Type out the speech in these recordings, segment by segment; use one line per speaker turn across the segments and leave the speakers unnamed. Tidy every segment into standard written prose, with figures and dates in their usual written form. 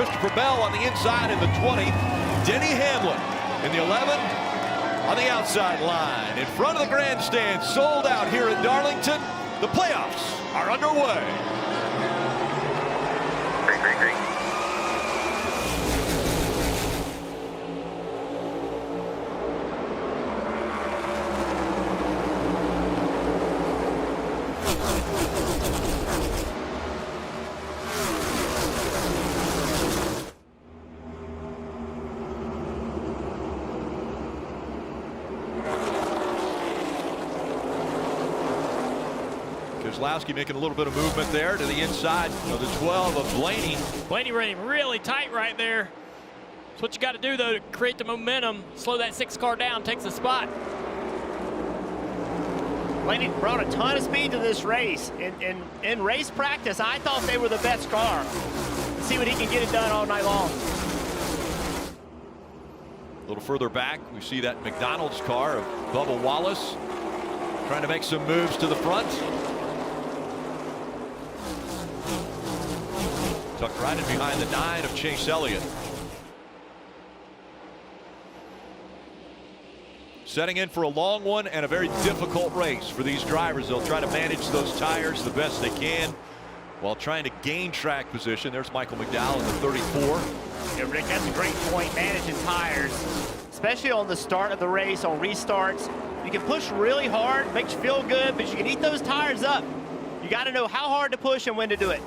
Christopher Bell on the inside in the 20. Denny Hamlin in the 11 on the outside line. In front of the grandstand, sold out here at Darlington. The playoffs are underway. Keselowski making a little bit of movement there to the inside of the 12 of Blaney.
Blaney running really tight right there. That's what you got to do, though, to create the momentum. Slow that 6 car down, takes the spot.
Blaney brought a ton of speed to this race. In race practice, I thought they were the best car. Let's see what he can get it done all night long.
A little further back, we see that McDonald's car of Bubba Wallace trying to make some moves to the front. Tucked right in behind the 9 of Chase Elliott. Setting in for a long one and a very difficult race for these drivers. They'll try to manage those tires the best they can while trying to gain track position. There's Michael McDowell in the 34.
Yeah, Rick, that's a great point, managing tires, especially on the start of the race, on restarts. You can push really hard, makes you feel good, but you can eat those tires up. You got to know how hard to push and when to do it.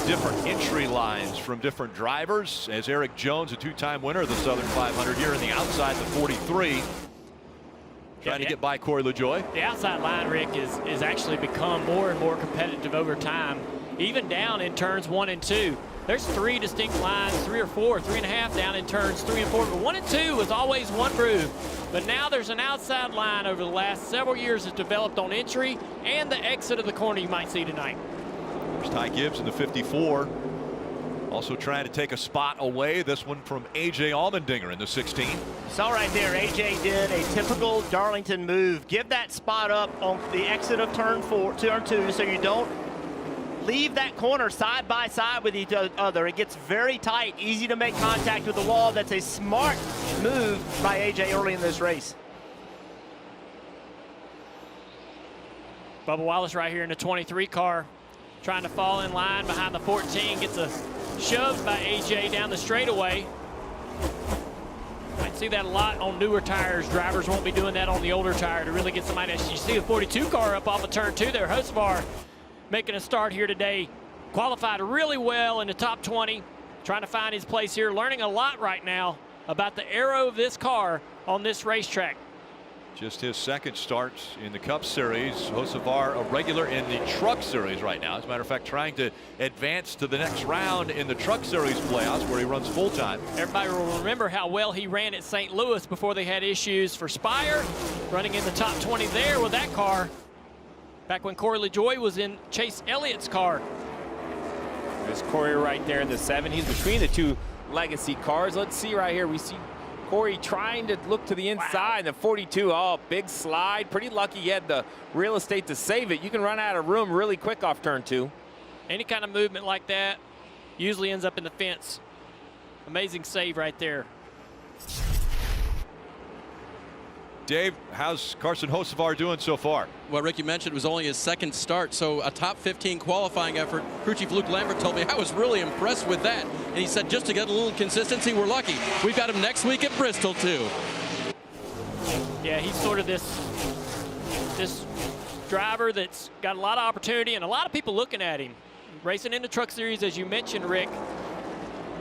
Different entry lines from different drivers, as Eric Jones, a 2-time winner of the Southern 500 here in the outside, the 43, trying to get by Corey LaJoie.
The outside line, Rick, is actually become more and more competitive over time, even down in turns 1 and 2. There's 3 distinct lines, 3 or 4, 3.5 down in turns 3 and 4. But 1 and 2 was always one groove. But now there's an outside line over the last several years that's developed on entry and the exit of the corner you might see tonight.
There's Ty Gibbs in the 54. Also trying to take a spot away. This one from A.J. Allmendinger in the 16.
Saw right there, A.J. did a typical Darlington move. Give that spot up on the exit of turn 2, so you don't leave that corner side by side with each other. It gets very tight, easy to make contact with the wall. That's a smart move by A.J. early in this race.
Bubba Wallace right here in the 23 car, trying to fall in line behind the 14, gets a shove by AJ down the straightaway. Might see that a lot on newer tires. Drivers won't be doing that on the older tire to really get somebody. You see the 42 car up off of turn 2 there. Hocevar making a start here today. Qualified really well in the top 20, trying to find his place here, learning a lot right now about the aero of this car on this racetrack.
Just his second start in the Cup Series. Hocevar a regular in the Truck Series right now. As a matter of fact, trying to advance to the next round in the Truck Series playoffs where he runs full time.
Everybody will remember how well he ran at St. Louis before they had issues for Spire. Running in the top 20 there with that car. Back when Corey LaJoie was in Chase Elliott's car.
There's Corey right there in the 7. He's between the 2 legacy cars. Let's see right here. We see Corey trying to look to the inside. Wow. The 42, oh, big slide. Pretty lucky he had the real estate to save it. You can run out of room really quick off turn 2.
Any kind of movement like that usually ends up in the fence. Amazing save right there.
Dave, how's Carson Hocevar doing so far?
Well, Rick, you mentioned it was only his second start, so a top 15 qualifying effort. Crew Chief Luke Lambert told me I was really impressed with that. And he said just to get a little consistency, we're lucky. We've got him next week at Bristol, too.
Yeah, he's sort of this driver that's got a lot of opportunity and a lot of people looking at him. Racing in the Truck Series, as you mentioned, Rick.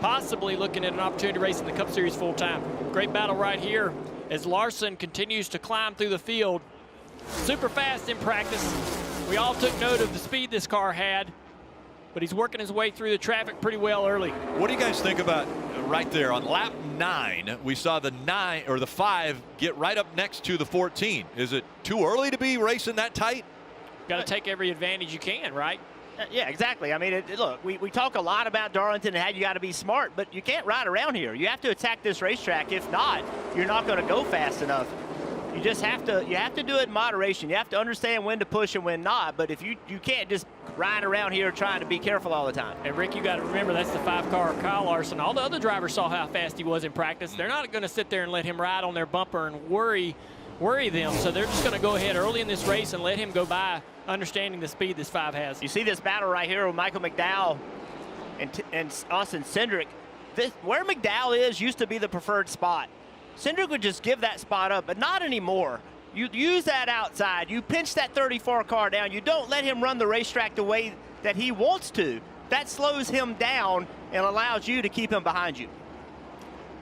Possibly looking at an opportunity to race in the Cup Series full time. Great battle right here as Larson continues to climb through the field. Super fast in practice. We all took note of the speed this car had, but he's working his way through the traffic pretty well early.
What do you guys think about right there on lap 9? We saw the 5 get right up next to the 14. Is it too early to be racing that tight?
Got to take every advantage you can, right?
Yeah, exactly. I mean, look, we talk a lot about Darlington and how you got to be smart, but you can't ride around here. You have to attack this racetrack. If not, you're not going to go fast enough. You just have to do it in moderation. You have to understand when to push and when not. But if you can't just ride around here trying to be careful all the time.
And Rick, you got to remember that's the 5-car Kyle Larson. All the other drivers saw how fast he was in practice. They're not going to sit there and let him ride on their bumper and worry them. So they're just going to go ahead early in this race and let him go by, understanding the speed this 5 has.
You see this battle right here with Michael McDowell and Austin Cindric. Where McDowell is used to be the preferred spot. Cindric would just give that spot up, but not anymore. You use that outside. You pinch that 34 car down. You don't let him run the racetrack the way that he wants to. That slows him down and allows you to keep him behind you.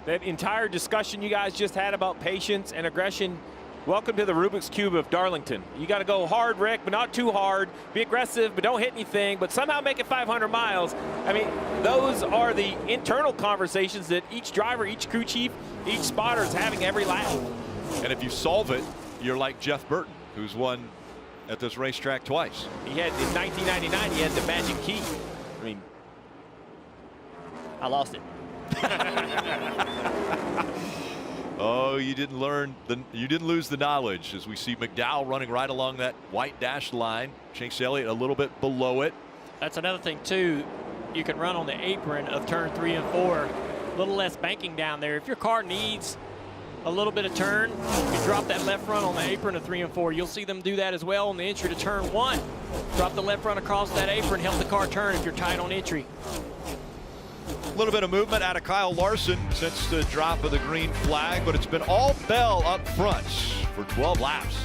That entire discussion you guys just had about patience and aggression, welcome to the Rubik's Cube of Darlington. You got to go hard, Rick, but not too hard. Be aggressive, but don't hit anything, but somehow make it 500 miles. I mean, those are the internal conversations that each driver, each crew chief, each spotter is having every lap.
And if you solve it, you're like Jeff Burton, who's won at this racetrack twice.
He had, in 1999, he had the magic key. I mean,
I lost it.
Oh, you didn't lose the knowledge, as we see McDowell running right along that white dashed line. Chase Elliott a little bit below it.
That's another thing too. You can run on the apron of turn 3 and 4. A little less banking down there. If your car needs a little bit of turn, you drop that left front on the apron of 3 and 4. You'll see them do that as well on the entry to turn 1. Drop the left front across that apron, help the car turn if you're tight on entry.
A little bit of movement out of Kyle Larson since the drop of the green flag, but it's been all Bell up front for 12 laps.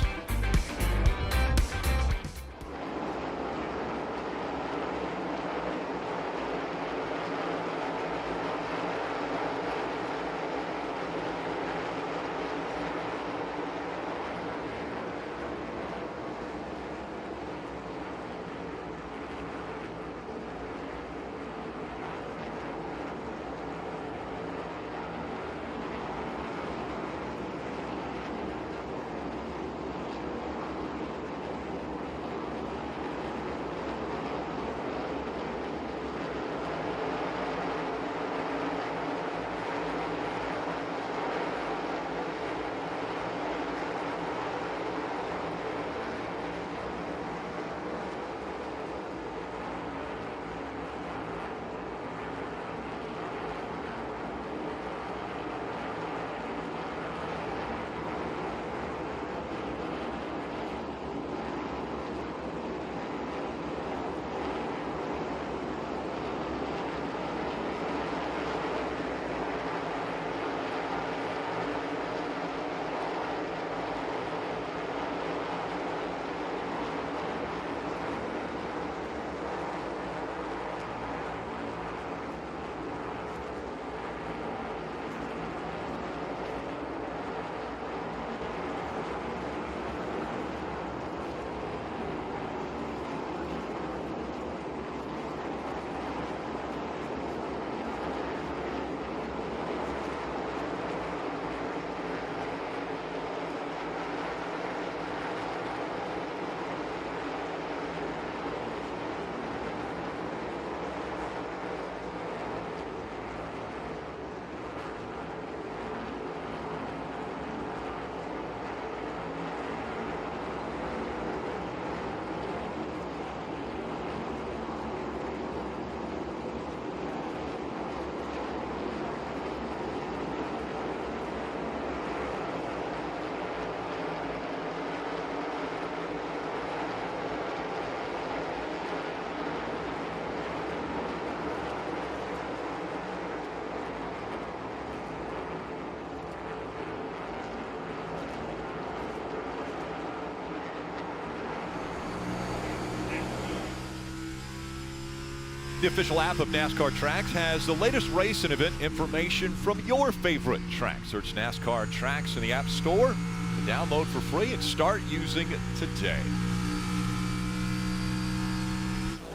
The official app of NASCAR Tracks has the latest race and event information from your favorite track. Search NASCAR Tracks in the App Store to download for free and start using it today.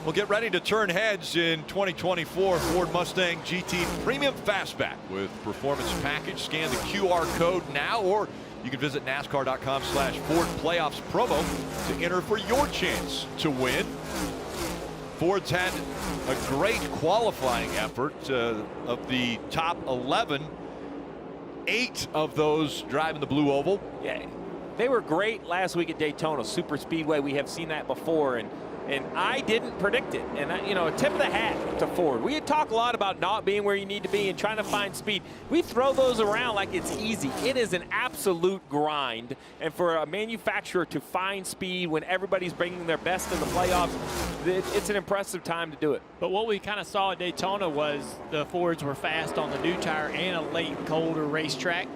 We'll get ready to turn heads in 2024 Ford Mustang GT Premium Fastback with Performance Package. Scan the QR code now, or you can visit NASCAR.com/Ford Playoffs promo to enter for your chance to win Ford's had a great qualifying effort. Of the top 11, 8 of those driving the blue oval.
Yeah, they were great last week at Daytona Super Speedway. We have seen that before, and I didn't predict it. And a tip of the hat to Ford. We had talked a lot about not being where you need to be and trying to find speed. We throw those around like it's easy. It is an absolute grind. And for a manufacturer to find speed when everybody's bringing their best in the playoffs, it's an impressive time to do it.
But what we kind of saw at Daytona was the Fords were fast on the new tire and a late, colder racetrack.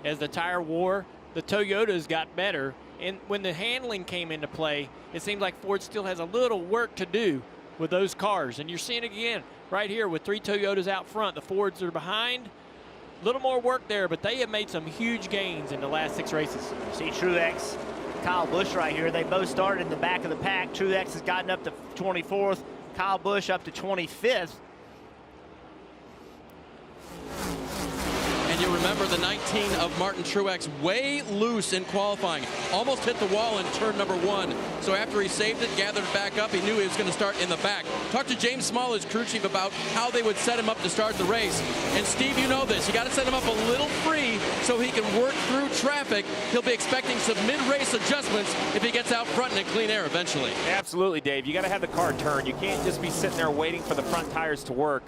As the tire wore, the Toyotas got better. And when the handling came into play, it seems like Ford still has a little work to do with those cars. And you're seeing it again right here with 3 Toyotas out front. The Fords are behind. A little more work there, but they have made some huge gains in the last 6 races.
See Truex, Kyle Busch right here. They both started in the back of the pack. Truex has gotten up to 24th. Kyle Busch up to 25th.
And you remember the 19 of Martin Truex, way loose in qualifying. Almost hit the wall in turn number 1. So after he saved it, gathered it back up, he knew he was going to start in the back. Talked to James Small, his crew chief, about how they would set him up to start the race. And Steve, you know this. You got to set him up a little free so he can work through traffic. He'll be expecting some mid-race adjustments if he gets out front and in clean air eventually.
Absolutely, Dave. You got to have the car turn. You can't just be sitting there waiting for the front tires to work.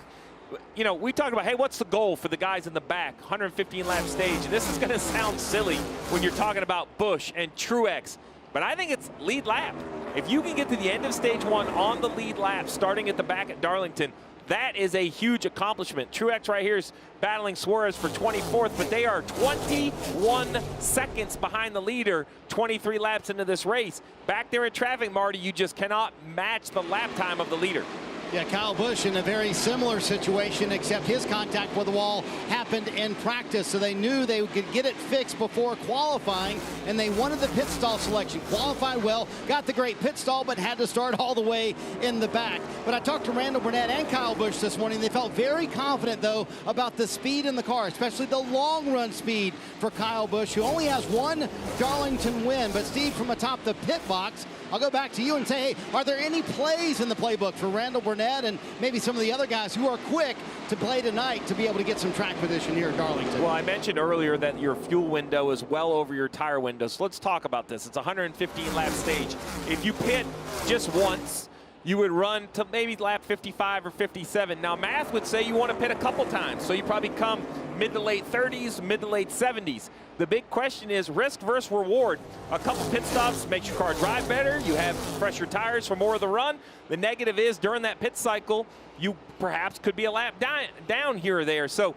We talked about, hey, what's the goal for the guys in the back? 115 lap stage. And this is going to sound silly when you're talking about Busch and Truex, but I think it's lead lap. If you can get to the end of stage 1 on the lead lap, starting at the back at Darlington, that is a huge accomplishment. Truex right here is battling Suarez for 24th, but they are 21 seconds behind the leader, 23 laps into this race. Back there in traffic, Marty, you just cannot match the lap time of the leader.
Yeah, Kyle Busch in a very similar situation, except his contact with the wall happened in practice, so they knew they could get it fixed before qualifying, and they wanted the pit stall selection. Qualified well, got the great pit stall, but had to start all the way in the back. But I talked to Randall Burnett and Kyle Busch this morning. They felt very confident, though, about the speed in the car, especially the long-run speed for Kyle Busch, who only has 1 Darlington win. But, Steve, from atop the pit box, I'll go back to you and say, hey, are there any plays in the playbook for Randall Burnett and maybe some of the other guys who are quick to play tonight to be able to get some track position here at Darlington?
Well, I mentioned earlier that your fuel window is well over your tire window. So let's talk about this. It's a 115 lap stage. If you pit just once, you would run to maybe lap 55 or 57. Now, math would say you want to pit a couple times. So you probably come mid to late 30s, mid to late 70s. The big question is risk versus reward. A couple pit stops makes your car drive better. You have fresher tires for more of the run. The negative is during that pit cycle, you perhaps could be a lap down here or there. So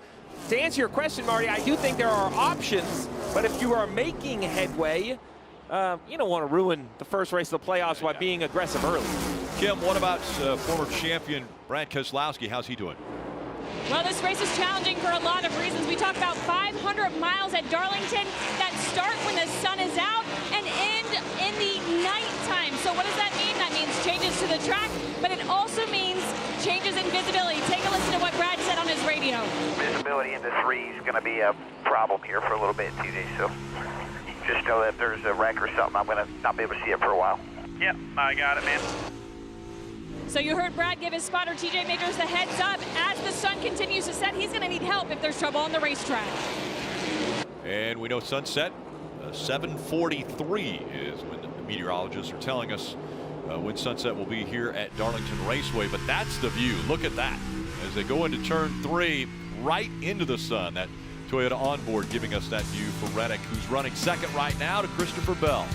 to answer your question, Marty, I do think there are options. But if you are making headway, you don't want to ruin the first race of the playoffs by being aggressive early.
Kim, what about former champion Brad Keselowski? How's he doing?
Well, this race is challenging for a lot of reasons. We talk about 500 miles at Darlington that start when the sun is out and end in the nighttime. So what does that mean? That means changes to the track, but it also means changes in visibility. Take a listen to what Brad said on his radio.
Visibility into 3 is going to be a problem here for a little bit, TJ. So just know that if there's a wreck or something, I'm going to not be able to see it for a while. Yep, I got it, man.
So you heard Brad give his spotter, TJ Majors, the heads up. As the sun continues to set, he's going to need help if there's trouble on the racetrack.
And we know sunset, 7:43 is when the meteorologists are telling us when sunset will be here at Darlington Raceway. But that's the view. Look at that. As they go into turn 3, right into the sun. That Toyota onboard giving us that view for Reddick, who's running second right now to Christopher Bell.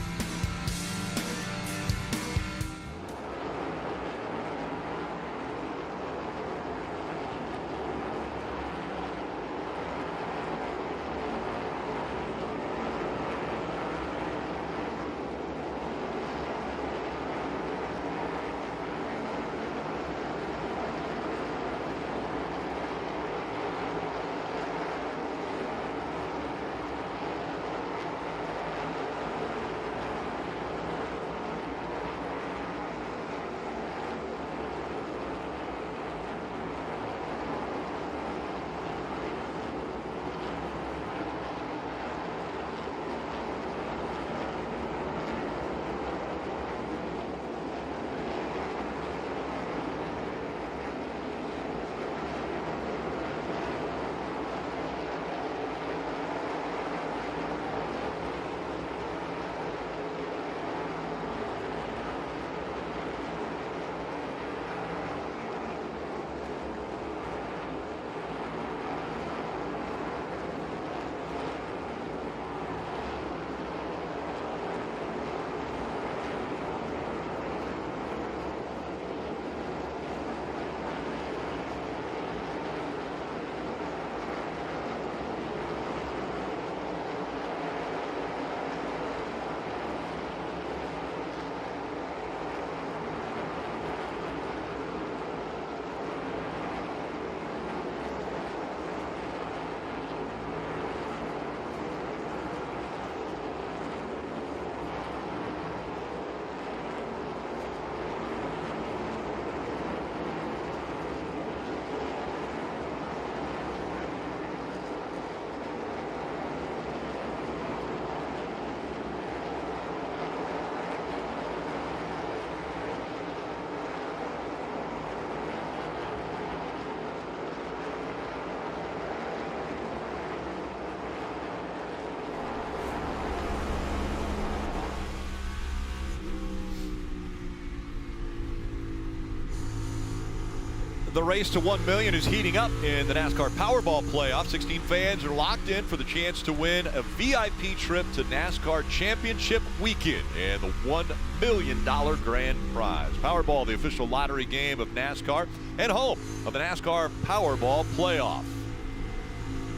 the race to 1 million is heating up in the NASCAR Powerball playoff. 16 fans are locked in for the chance to win a VIP trip to NASCAR Championship Weekend and the $1 million grand prize. Powerball, the official lottery game of NASCAR and home of the NASCAR Powerball playoff.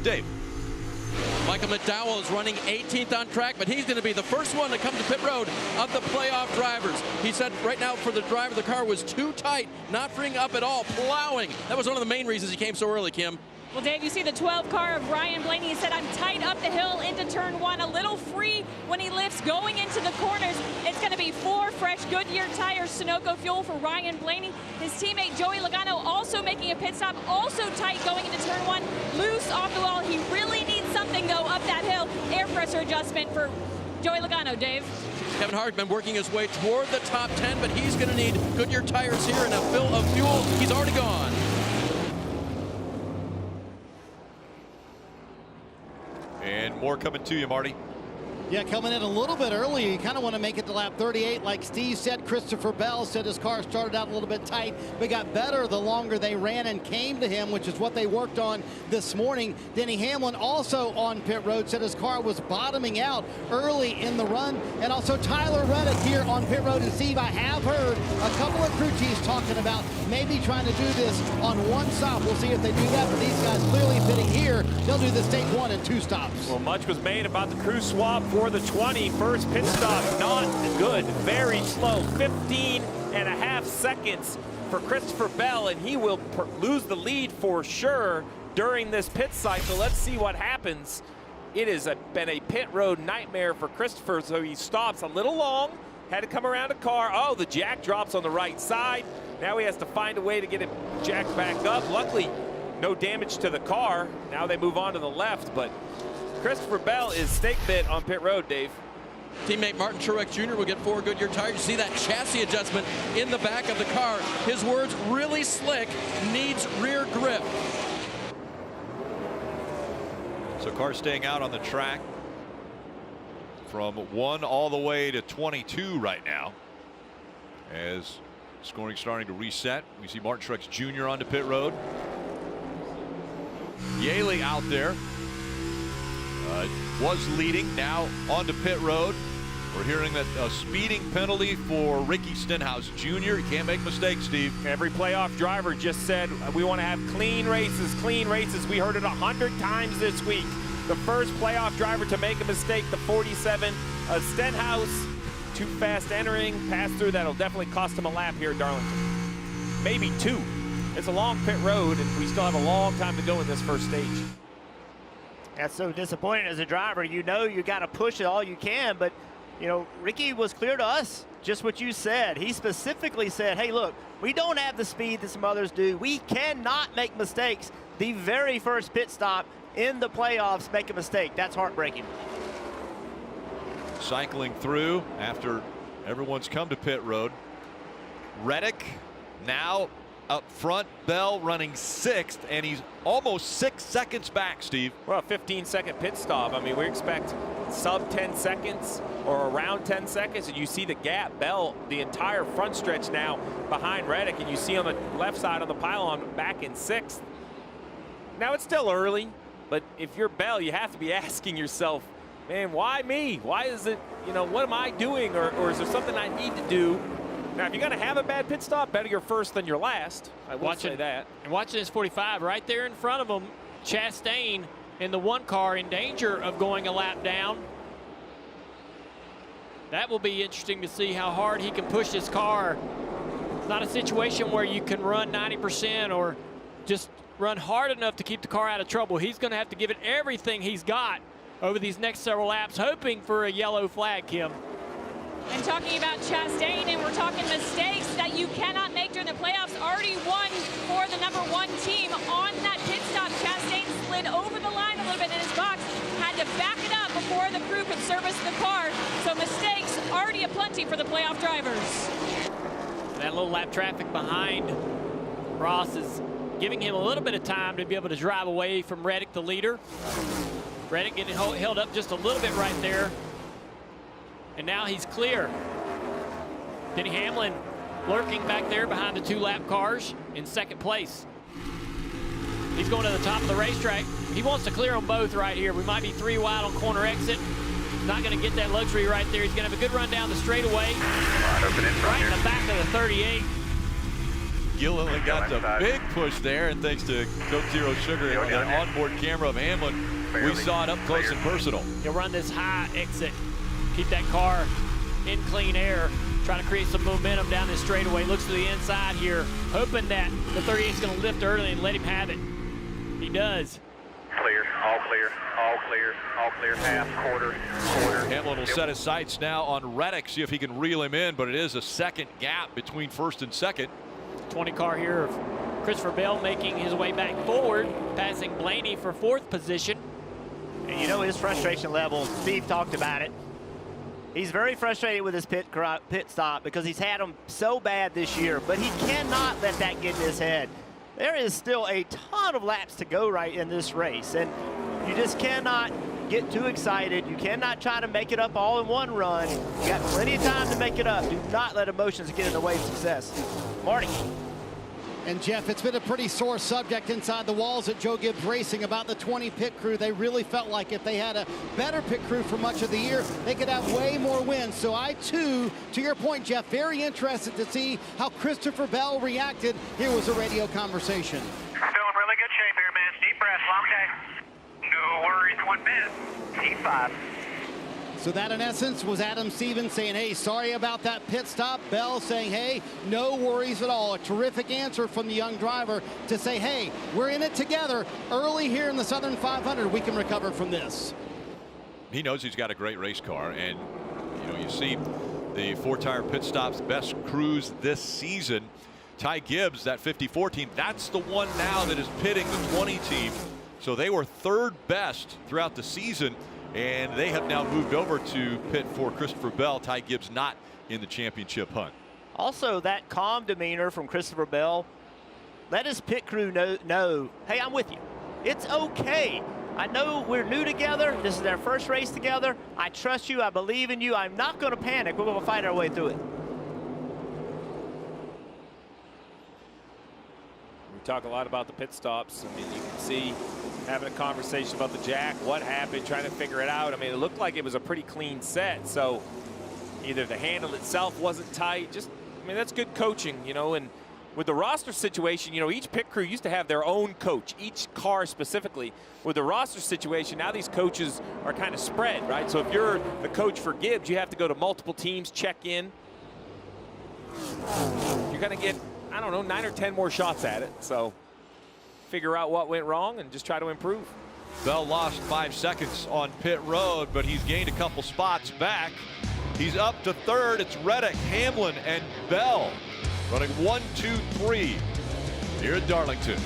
Dave.
Michael McDowell is running 18th on track, but he's going to be the first one to come to pit road of the playoff drivers. He said right now for the driver, the car was too tight, not freeing up at all, plowing. That was one of the main reasons he came so early, Kim.
Well, Dave, you see the 12 car of Ryan Blaney. He said, I'm tight up the hill into turn 1, a little free when he lifts going into the corners. It's going to be 4 fresh Goodyear tires, Sunoco fuel for Ryan Blaney. His teammate Joey Logano also making a pit stop, also tight going into turn 1, loose off the wall. He really needs something, though, up that hill. Air pressure adjustment for Joey Logano, Dave.
Kevin Harvick been working his way toward the top 10, but he's going to need Goodyear tires here and a fill of fuel. He's already gone.
And more coming to you, Marty.
Yeah, coming in a little bit early. You kind of want to make it to lap 38. Like Steve said, Christopher Bell said his car started out a little bit tight, but got better the longer they ran and came to him, which is what they worked on this morning. Denny Hamlin also on pit road said his car was bottoming out early in the run. And also Tyler Reddick here on pit road. And Steve, I have heard a couple of crew chiefs talking about maybe trying to do this on one stop. We'll see if they do that, but these guys clearly fitting here. They'll do this take 1 and 2 stops.
Well, much was made about the crew swap for the 21st pit stop. Not good, very slow. 15.5 seconds for Christopher Bell, and he will lose the lead for sure during this pit cycle. Let's see what happens. It has been a pit road nightmare for Christopher, so he stops a little long, had to come around a car. Oh, the jack drops on the right side. Now he has to find a way to get it jacked back up. Luckily, no damage to the car. Now they move on to the left, but Christopher Bell is snake bit on pit road, Dave.
Teammate Martin Truex Jr. will get 4 Goodyear tires. You see that chassis adjustment in the back of the car. His words, really slick, needs rear grip.
So cars staying out on the track from 1 all the way to 22 right now. As scoring starting to reset, we see Martin Truex Jr. onto pit road. Yaley out there. Was leading, now onto pit road. We're hearing that a speeding penalty for Ricky Stenhouse Jr. He can't make mistakes, Steve.
Every playoff driver just said we want to have clean races, clean races. We heard it 100 times this week. The first playoff driver to make a mistake, the 47 Stenhouse, too fast entering, pass through. That'll definitely cost him a lap here at Darlington. Maybe 2. It's a long pit road, and we still have a long time to go in this first stage.
That's so disappointing as a driver. You know you got to push it all you can, but, you know, Ricky was clear to us, just what you said. He specifically said, hey, look, we don't have the speed that some others do. We cannot make mistakes. The very first pit stop in the playoffs, make a mistake. That's heartbreaking.
Cycling through after everyone's come to pit road. Reddick now up front, Bell running 6th, and he's almost 6 seconds back, Steve.
Well, a 15-second pit stop. I mean, we expect sub 10 seconds or around 10 seconds, and you see the gap. Bell, the entire front stretch now behind Reddick, and you see on the left side of the pylon back in 6th. Now, it's still early, but if you're Bell, you have to be asking yourself, man, why me? Why is it, you know, what am I doing, or is there something I need to do? Now, if you're going to have a bad pit stop, better you're first than you're last. I will say that.
And watching this 45 right there in front of him, Chastain in the 1 car in danger of going a lap down. That will be interesting to see how hard he can push his car. It's not a situation where you can run 90% or just run hard enough to keep the car out of trouble. He's going to have to give it everything he's got over these next several laps, hoping for a yellow flag, Kim.
And talking about Chastain, and we're talking mistakes that you cannot make during the playoffs. Already won for the #1 team on that pit stop. Chastain slid over the line a little bit in his box, had to back it up before the crew could service the car. So mistakes already aplenty for the playoff drivers.
That little lap traffic behind Ross is giving him a little bit of time to be able to drive away from Reddick, the leader. Reddick getting held up just a little bit right there. And now he's clear. Denny Hamlin lurking back there behind the 2 lap cars in second place. He's going to the top of the racetrack. He wants to clear them both right here. We might be 3 wide on corner exit. Not going to get that luxury right there. He's going to have a good run down the straightaway. Right in the back of the 38.
Gilliland got the big push there, and thanks to Coke Zero Sugar and the onboard camera of Hamlin, we saw it up close and personal.
He'll run this high exit, keep that car in clean air, trying to create some momentum down this straightaway. Looks to the inside here, hoping that the 38 is going to lift early and let him have it. He does.
Clear, all clear, all clear, all clear, half, quarter.
Hamlin will set his sights now on Reddick, see if he can reel him in, but it is a second gap between first and second.
20 car here of Christopher Bell making his way back forward, passing Blaney for 4th position.
And you know his frustration level, Steve talked about it. He's very frustrated with his pit stop because he's had them so bad this year, but he cannot let that get in his head. There is still a ton of laps to go right in this race, and you just cannot get too excited. You cannot try to make it up all in one run. You got plenty of time to make it up. Do not let emotions get in the way of success. Marty.
And Jeff, it's been a pretty sore subject inside the walls at Joe Gibbs Racing about the 20 pit crew. They really felt like if they had a better pit crew for much of the year, they could have way more wins. So I, too, to your point, Jeff, very interested to see how Christopher Bell reacted. Here was a radio conversation.
Still in really good shape here, man. Deep breath, long day. No worries, 1 minute. T5.
So that, in essence, was Adam Stevens saying, hey, sorry about that pit stop. Bell saying, hey, no worries at all. A terrific answer from the young driver to say, hey, we're in it together. Early here in the Southern 500, we can recover from this.
He knows he's got a great race car, and you see the 4-tire pit stops best crews this season. Ty Gibbs, that 54 team, that's the one now that is pitting the 20 team. So they were 3rd best throughout the season, and they have now moved over to pit for Christopher Bell. Ty Gibbs not in the championship hunt.
Also, that calm demeanor from Christopher Bell, let his pit crew know, hey, I'm with you. It's okay. I know we're new together. This is our first race together. I trust you. I believe in you. I'm not going to panic. We're going to fight our way through it.
We talk a lot about the pit stops. I mean, you can see having a conversation about the jack, what happened, trying to figure it out. I mean, it looked like it was a pretty clean set. So either the handle itself wasn't tight. I mean, that's good coaching, and with the roster situation, each pit crew used to have their own coach, each car specifically. With the roster situation, now these coaches are kind of spread, right? So if you're the coach for Gibbs, you have to go to multiple teams, check in. You're going to get, I don't know, 9 or 10 more shots at it. So figure out what went wrong and just try to improve.
Bell lost 5 seconds on pit road, but he's gained a couple spots back. He's up to 3rd. It's Reddick, Hamlin, and Bell running 1, 2, 3 here at Darlington.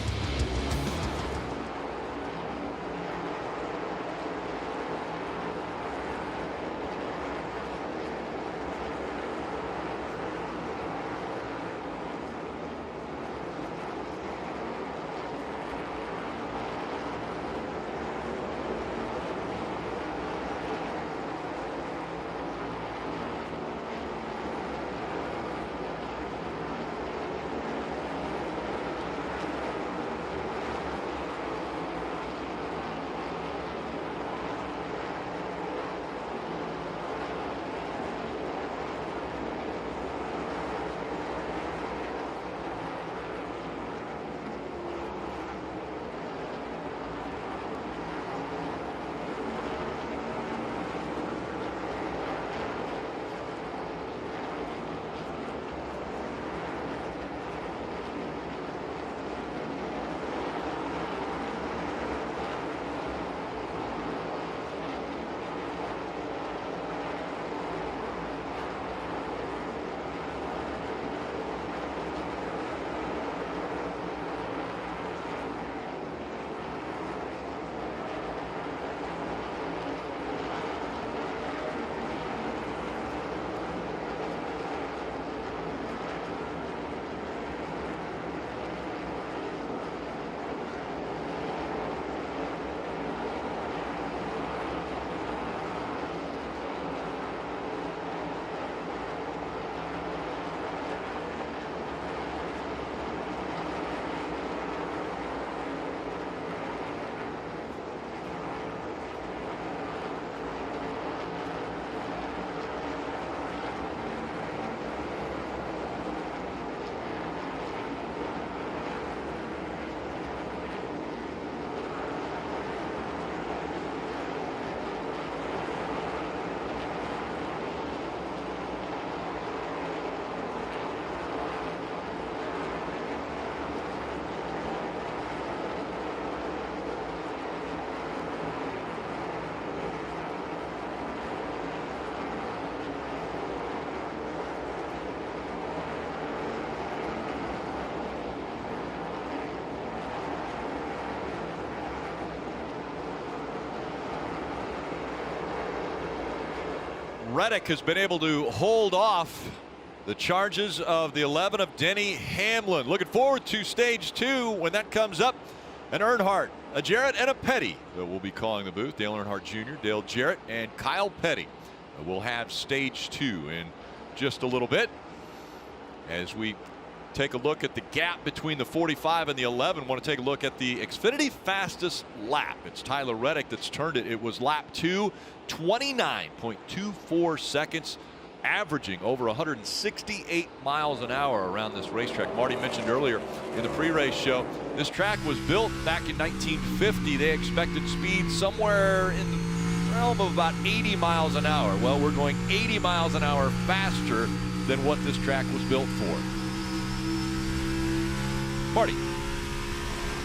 Reddick has been able to hold off the charges of the 11 of Denny Hamlin. Looking forward to stage 2 when that comes up. An Earnhardt, a Jarrett, and a Petty will be calling the booth. Dale Earnhardt Jr., Dale Jarrett, and Kyle Petty will have stage 2 in just a little bit. As we take a look at the gap between the 45 and the 11, want to take a look at the Xfinity fastest lap. It's Tyler Reddick that's turned it. It was lap 2, 29.24 seconds, averaging over 168 miles an hour around this racetrack. Marty mentioned earlier in the pre-race show, this track was built back in 1950. They expected speed somewhere in the realm of about 80 miles an hour. Well, we're going 80 miles an hour faster than what this track was built for. Marty.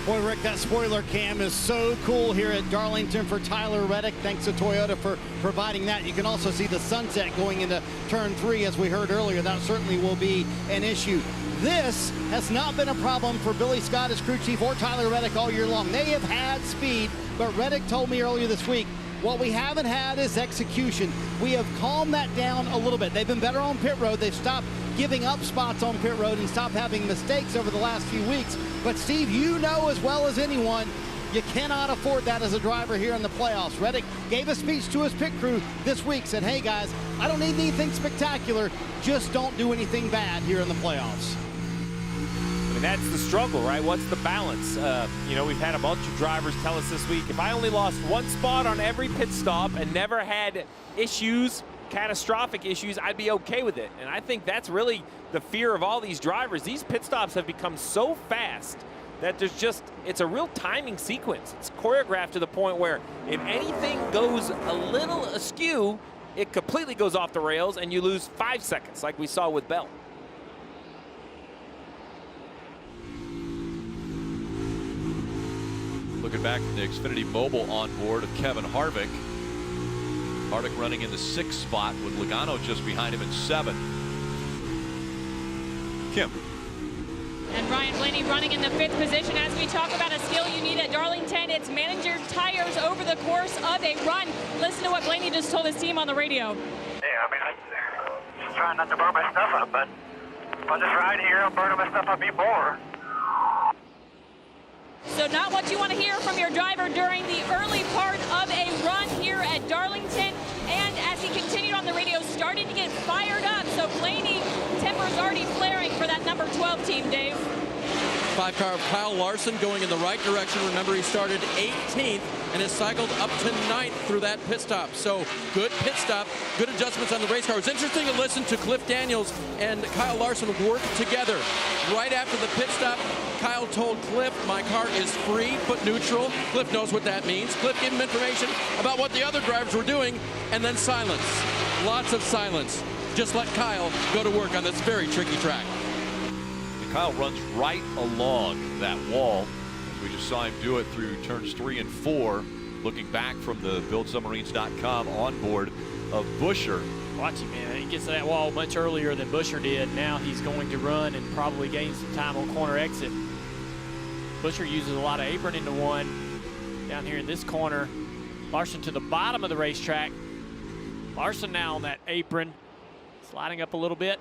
Boy, Rick, that spoiler cam is so cool here at Darlington for Tyler Reddick. Thanks to Toyota for providing that. You can also see the sunset going into turn 3, as we heard earlier. That certainly will be an issue. This has not been a problem for Billy Scott as crew chief or Tyler Reddick all year long. They have had speed, but Reddick told me earlier this week, what we haven't had is execution. We have calmed that down a little bit. They've been better on pit road. They've stopped giving up spots on pit road and stopped having mistakes over the last few weeks. But Steve, you know as well as anyone, you cannot afford that as a driver here in the playoffs. Reddick gave a speech to his pit crew this week, said, hey guys, I don't need anything spectacular, just don't do anything bad here in the playoffs.
I mean, that's the struggle, right? What's the balance? You know, we've had a bunch of drivers tell us this week, if I only lost one spot on every pit stop and never had issues, catastrophic issues, I'd be okay with it. And I think that's really the fear of all these drivers. These pit stops have become so fast that there's just, it's a real timing sequence. It's choreographed to the point where if anything goes a little askew, it completely goes off the rails and you lose 5 seconds like we saw with Bell.
Looking back from the Xfinity Mobile onboard of Kevin Harvick. Harvick running in the 6th spot with Logano just behind him in 7th. Kim.
And Ryan Blaney running in the 5th position. As we talk about a skill you need at Darlington, it's manage your tires over the course of a run. Listen to what Blaney just told his team on the radio.
Yeah, I mean, I'm just trying not to burn my stuff up, but if I just ride here, I'm burning my stuff up even more.
So not what you want to hear from your driver during the early part of a run here at Darlington. And as he continued on the radio, starting to get fired up. So Blaney, temper's already flaring for that number 12 team, Dave.
5-car of Kyle Larson going in the right direction. Remember, he started 18th and has cycled up to 9th through that pit stop. So good pit stop, good adjustments on the race car. It's interesting to listen to Cliff Daniels and Kyle Larson work together. Right after the pit stop, Kyle told Cliff, my car is free but neutral. Cliff knows what that means. Cliff gave him information about what the other drivers were doing, and then silence. Lots of silence. Just let Kyle go to work on this very tricky track.
Kyle runs right along that wall. We just saw him do it through turns 3 and 4, looking back from the BuildSubmarines.com onboard of Buescher.
Watch him, man. He gets to that wall much earlier than Buescher did. Now he's going to run and probably gain some time on corner exit. Buescher uses a lot of apron into one down here in this corner. Larson to the bottom of the racetrack. Larson now on that apron, sliding up a little bit.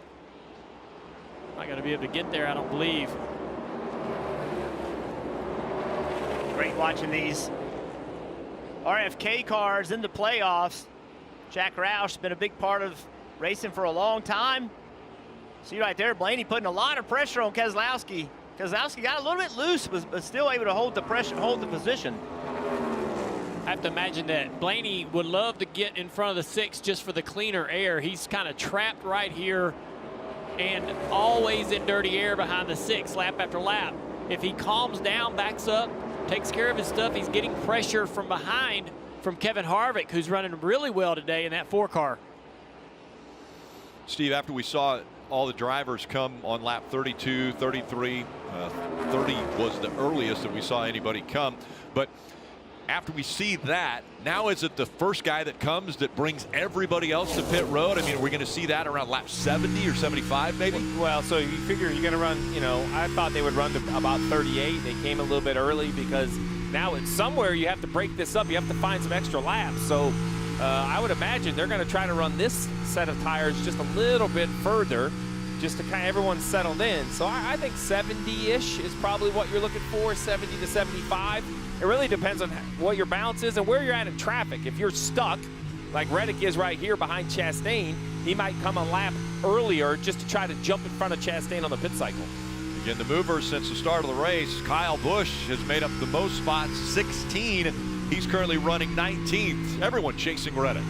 Not going to be able to get there, I don't believe.
Great watching these RFK cars in the playoffs. Jack Roush's been a big part of racing for a long time. See right there, Blaney putting a lot of pressure on Keselowski. Keselowski got a little bit loose, but still able to hold the pressure, hold the position.
I have to imagine that Blaney would love to get in front of the 6 just for the cleaner air. He's kind of trapped right here and always in dirty air behind the 6 lap after lap. If he calms down, backs up, takes care of his stuff, he's getting pressure from behind from Kevin Harvick, who's running really well today in that 4 car.
Steve, after we saw all the drivers come on lap 32, 33, 30 was the earliest that we saw anybody come. But after we see that, now is it the first guy that comes that brings everybody else to pit road? I mean, are we going to see that around lap 70 or 75 maybe?
Well, so you figure you're going to run, you know, I thought they would run to about 38. They came a little bit early because now it's somewhere you have to break this up. You have to find some extra laps. So I would imagine they're going to try to run this set of tires just a little bit further, just to kind of everyone's settled in. So I think 70-ish is probably what you're looking for, 70 to 75. It really depends on what your balance is and where you're at in traffic. If you're stuck, like Reddick is right here behind Chastain, he might come a lap earlier just to try to jump in front of Chastain on the pit cycle.
Again, the mover since the start of the race, Kyle Busch has made up the most spots, 16. He's currently running 19th. Everyone chasing Reddick.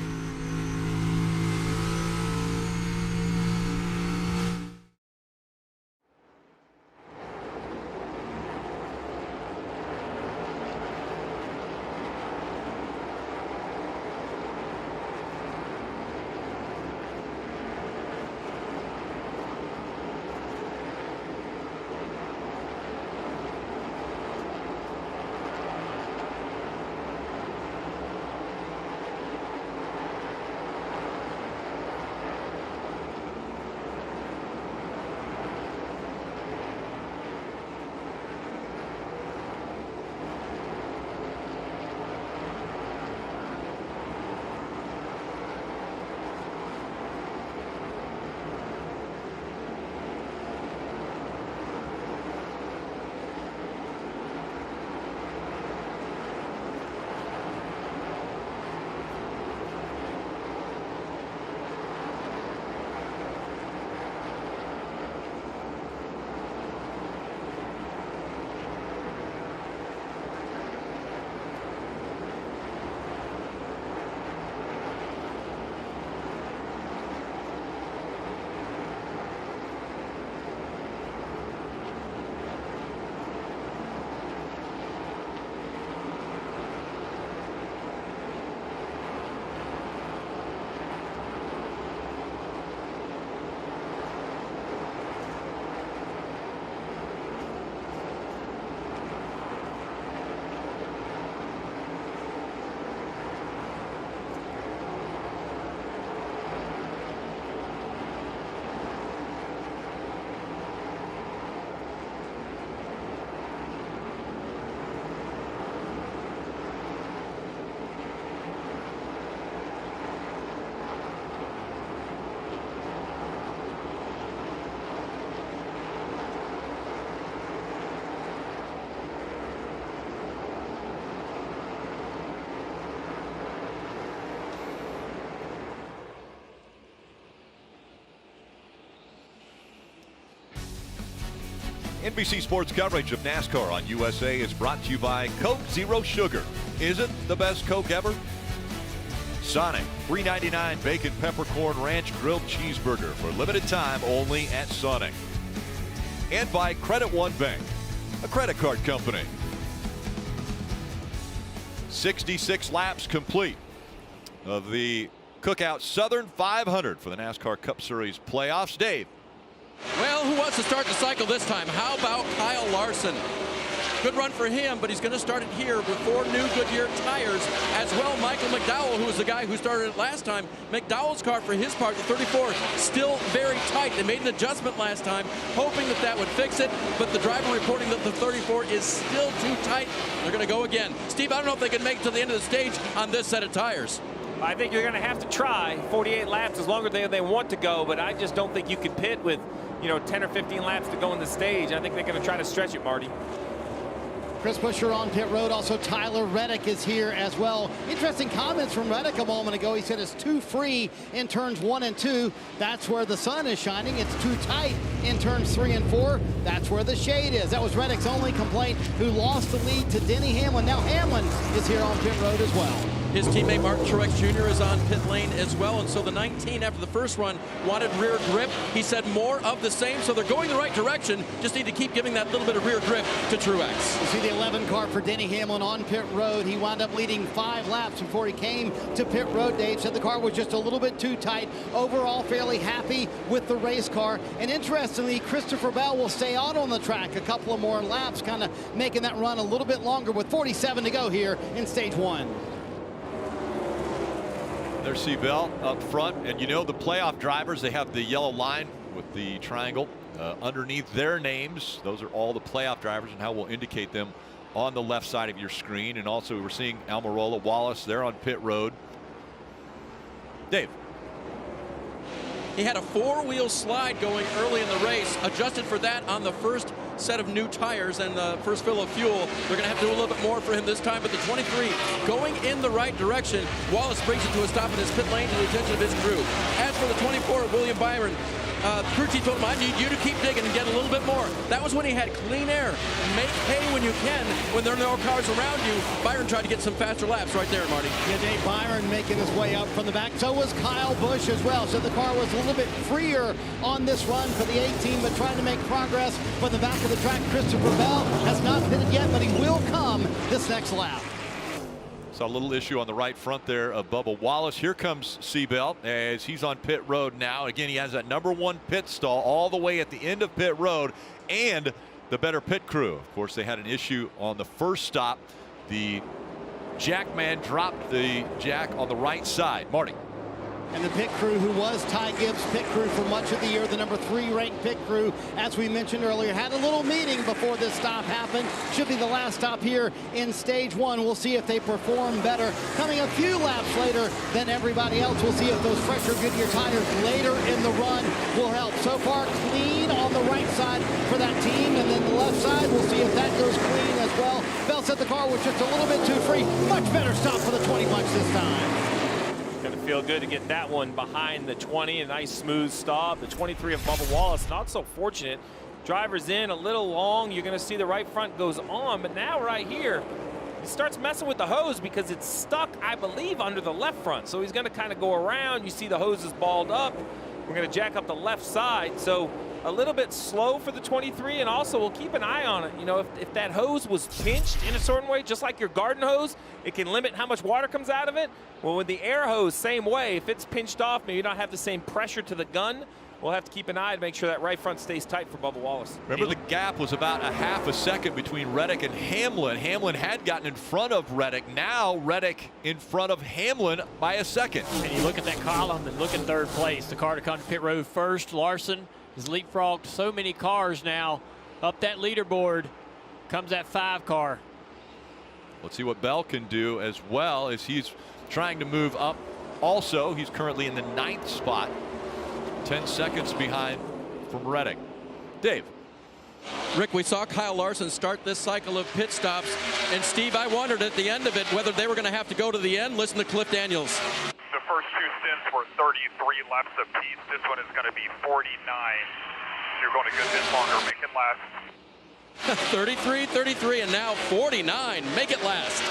NBC Sports coverage of NASCAR on USA is brought to you by Coke Zero Sugar. Isn't the best Coke ever? Sonic, $3.99 bacon peppercorn ranch grilled cheeseburger for limited time only at Sonic. And by Credit One Bank, a credit card company. 66 laps complete of the Cookout Southern 500 for the NASCAR Cup Series playoffs. Dave.
Well, who wants to start the cycle this time? How about Kyle Larson? Good run for him, but he's going to start it here with 4 new Goodyear tires. As well, Michael McDowell, who was the guy who started it last time. McDowell's car, for his part, the 34, still very tight. They made an adjustment last time, hoping that that would fix it, but the driver reporting that the 34 is still too tight. They're going to go again. Steve, I don't know if they can make it to the end of the stage on this set of tires.
I think you're going to have to try 48 laps as long as they want to go, but I just don't think you could pit with, 10 or 15 laps to go in the stage. I think they're going to try to stretch it, Marty.
Chris Buescher on pit road. Also, Tyler Reddick is here as well. Interesting comments from Reddick a moment ago. He said it's too free in turns 1 and 2. That's where the sun is shining. It's too tight in turns 3 and 4. That's where the shade is. That was Reddick's only complaint, who lost the lead to Denny Hamlin. Now Hamlin is here on pit road as well.
His teammate Martin Truex Jr. is on pit lane as well, and so the 19 after the first run wanted rear grip. He said more of the same, so they're going the right direction. Just need to keep giving that little bit of rear grip to Truex.
You see the 11 car for Denny Hamlin on pit road. He wound up leading 5 laps before he came to pit road. Dave said the car was just a little bit too tight. Overall, fairly happy with the race car. And interestingly, Christopher Bell will stay out on the track a couple of more laps, kind of making that run a little bit longer with 47 to go here in stage 1.
There's Seabell up front, and the playoff drivers, they have the yellow line with the triangle underneath their names. Those are all the playoff drivers and how we'll indicate them on the left side of your screen. And also we're seeing Almirola, Wallace, they're on pit road. Dave.
He had a four-wheel slide going early in the race, adjusted for that on the first set of new tires and the first fill of fuel. They're going to have to do a little bit more for him this time, but the 23 going in the right direction. Wallace brings it to a stop in his pit lane to the attention of his crew. As for the 24, William Byron, crew chief told him, I need you to keep digging and get a little bit more. That was when he had clean air. Make hay when you can, when there are no cars around you. Byron tried to get some faster laps right there, Marty.
Yeah, Dave Byron making his way up from the back. So was Kyle Busch as well. So the car was a little bit freer on this run for the 18, but trying to make progress from the back of the track. Christopher Bell has not pitted yet, but he will come this next lap.
Saw a little issue on the right front there of Bubba Wallace. Here comes Seabelt as he's on pit road now. Again, he has that #1 pit stall all the way at the end of pit road and the better pit crew. Of course, they had an issue on the first stop. The jack man dropped the jack on the right side. Marty.
And the pit crew, who was Ty Gibbs' pit crew for much of the year, the #3 ranked pit crew, as we mentioned earlier, had a little meeting before this stop happened. Should be the last stop here in stage 1. We'll see if they perform better. Coming a few laps later than everybody else. We'll see if those fresher Goodyear tires later in the run will help. So far, clean on the right side for that team, and then the left side, we'll see if that goes clean as well. Bell said the car was just a little bit too free. Much better stop for the 20 bunch this time.
Going to feel good to get that one behind the 20. A nice smooth stop. The 23 of Bubba Wallace, not so fortunate. Driver's in a little long. You're going to see the right front goes on, but now right here, he starts messing with the hose because it's stuck, I believe, under the left front. So he's going to kind of go around. You see the hose is balled up. We're going to jack up the left side. So a little bit slow for the 23, and also we'll keep an eye on it. You know, if that hose was pinched in a certain way, just like your garden hose, it can limit how much water comes out of it. Well, with the air hose, same way. If it's pinched off, maybe you don't have the same pressure to the gun. We'll have to keep an eye to make sure that right front stays tight for Bubba Wallace.
Remember, the gap was about a half a second between Reddick and Hamlin. Hamlin had gotten in front of Reddick. Now Reddick in front of Hamlin by a second.
And you look at that column and look in third place. The car to come to pit road first. Larson has leapfrogged so many cars now. Up that leaderboard comes that 5 car.
Let's see what Bell can do as well as he's trying to move up. Also, he's currently in the 9th spot. 10 seconds behind from Reddick. Dave.
Rick, we saw Kyle Larson start this cycle of pit stops, and Steve, I wondered at the end of it whether they were going to have to go to the end. Listen to Cliff Daniels.
The first 2 stints were 33 laps apiece. This one is going to be 49. You're going a good bit longer. Make it last.
33, 33, and now 49. Make it last.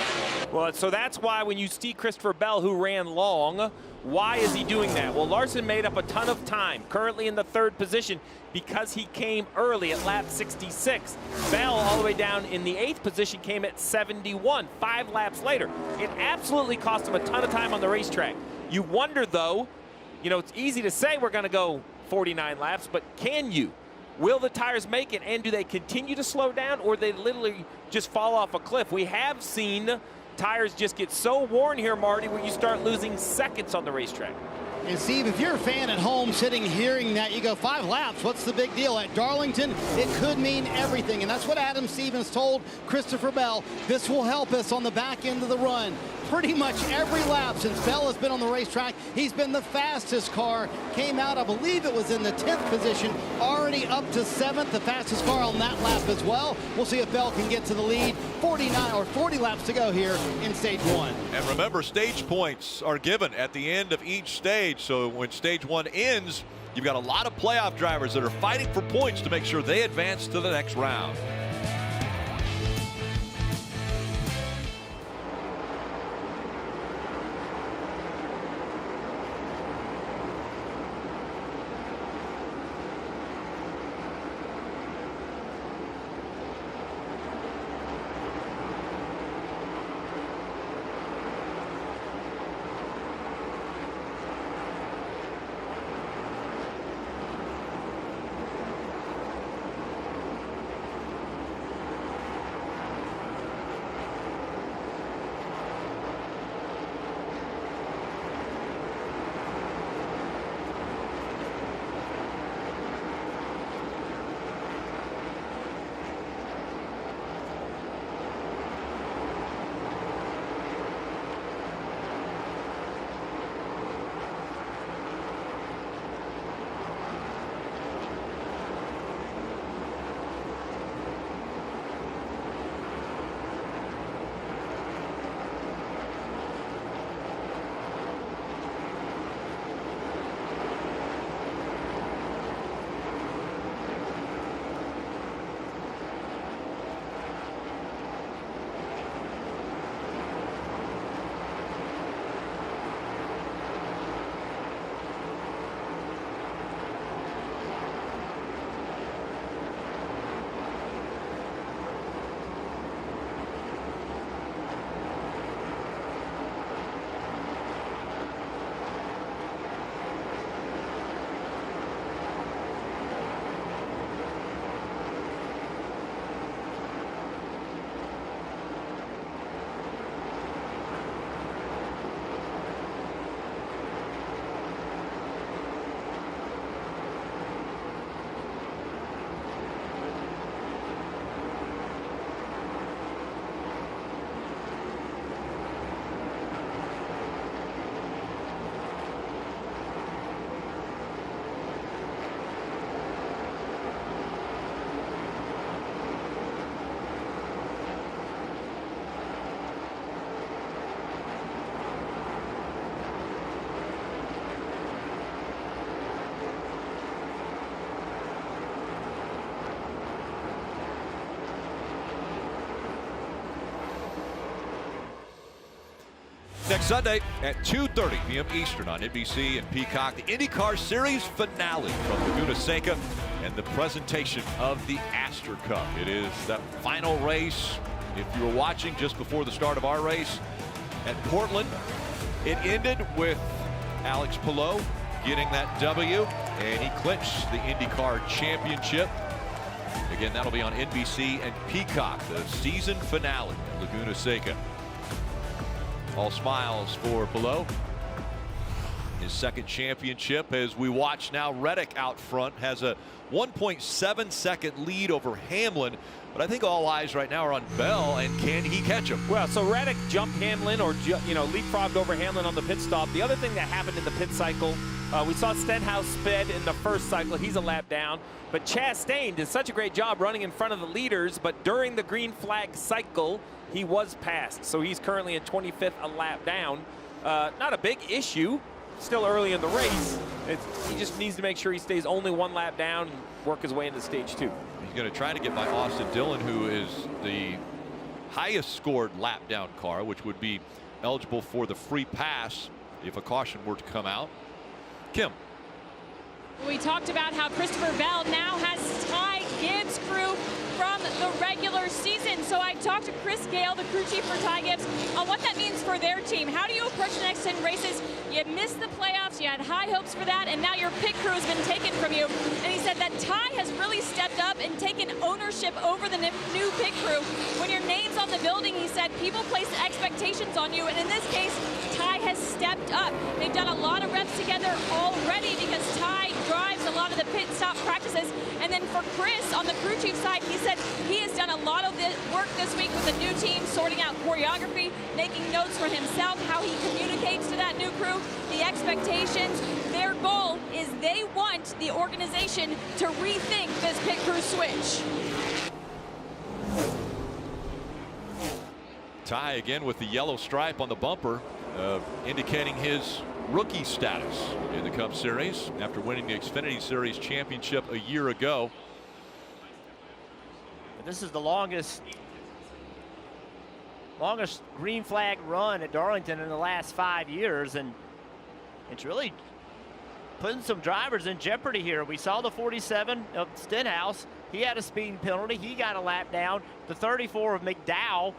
Well, so that's why when you see Christopher Bell, who ran long, why is he doing that? Well, Larson made up a ton of time, currently in the 3rd position, because he came early at lap 66. Bell, all the way down in the 8th position, came at 71, 5 laps later. It absolutely cost him a ton of time on the racetrack. You wonder, though, you know, it's easy to say we're going to go 49 laps, but can you? Will the tires make it, and do they continue to slow down, or they literally just fall off a cliff? We have seen tires just get so worn here, Marty, where you start losing seconds on the racetrack.
And Steve, if you're a fan at home sitting hearing that, you go 5 laps, what's the big deal? At Darlington, it could mean everything. And that's what Adam Stevens told Christopher Bell. This will help us on the back end of the run. Pretty much every lap since Bell has been on the racetrack, he's been the fastest car. Came out, I believe it was in the 10th position, already up to 7th, the fastest car on that lap as well. We'll see if Bell can get to the lead. 49 or 40 laps to go here in stage 1.
And remember, stage points are given at the end of each stage. So when stage 1 ends, you've got a lot of playoff drivers that are fighting for points to make sure they advance to the next round. Next Sunday at 2:30 p.m. Eastern on NBC and Peacock, the IndyCar Series finale from Laguna Seca and the presentation of the Astor Cup. It is that final race. If you were watching just before the start of our race at Portland, it ended with Alex Palou getting that W, and he clinched the IndyCar championship. Again, that'll be on NBC and Peacock, the season finale at Laguna Seca. All smiles for Palou. His second championship as we watch now. Reddick out front has a 1.7 second lead over Hamlin, but I think all eyes right now are on Bell, and can he catch him?
Well, so Reddick jumped Hamlin, or leapfrogged over Hamlin on the pit stop. The other thing that happened in the pit cycle, we saw Stenhouse sped in the first cycle. He's a lap down, but Chastain did such a great job running in front of the leaders, but during the green flag cycle, he was passed. So he's currently in 25th, a lap down. Not a big issue. Still early in the race. He just needs to make sure he stays only one lap down and work his way into stage 2.
He's going to try to get by Austin Dillon, who is the highest scored lap down car, which would be eligible for the free pass if a caution were to come out. Kim.
We talked about how Christopher Bell now has Ty Gibbs' crew from the regular season. So I talked to Chris Gale, the crew chief for Ty Gibbs, on what that means for their team. How do you approach the next 10 races? You missed the playoffs, you had high hopes for that, and now your pit crew has been taken from you. And he said that Ty has really stepped up and taken ownership over the new pit crew. When your name's on the building, he said, people place expectations on you, and in this case, Ty has stepped up. They've done a lot of reps together already because Ty drives a lot of the pit stop practices. And then for Chris, on the crew chief side, he said he has done a lot of this work this week with the new team, sorting out choreography, making notes for himself, how he communicates to that new crew, the expectations. Their goal is they want the organization to rethink this pit crew switch.
Ty again with the yellow stripe on the bumper, indicating his rookie status in the Cup Series after winning the Xfinity Series championship a year ago.
This is the longest green flag run at Darlington in the last 5 years, and it's really putting some drivers in jeopardy here. We saw the 47 of Stenhouse. He had a speeding penalty. He got a lap down. The 34 of McDowell.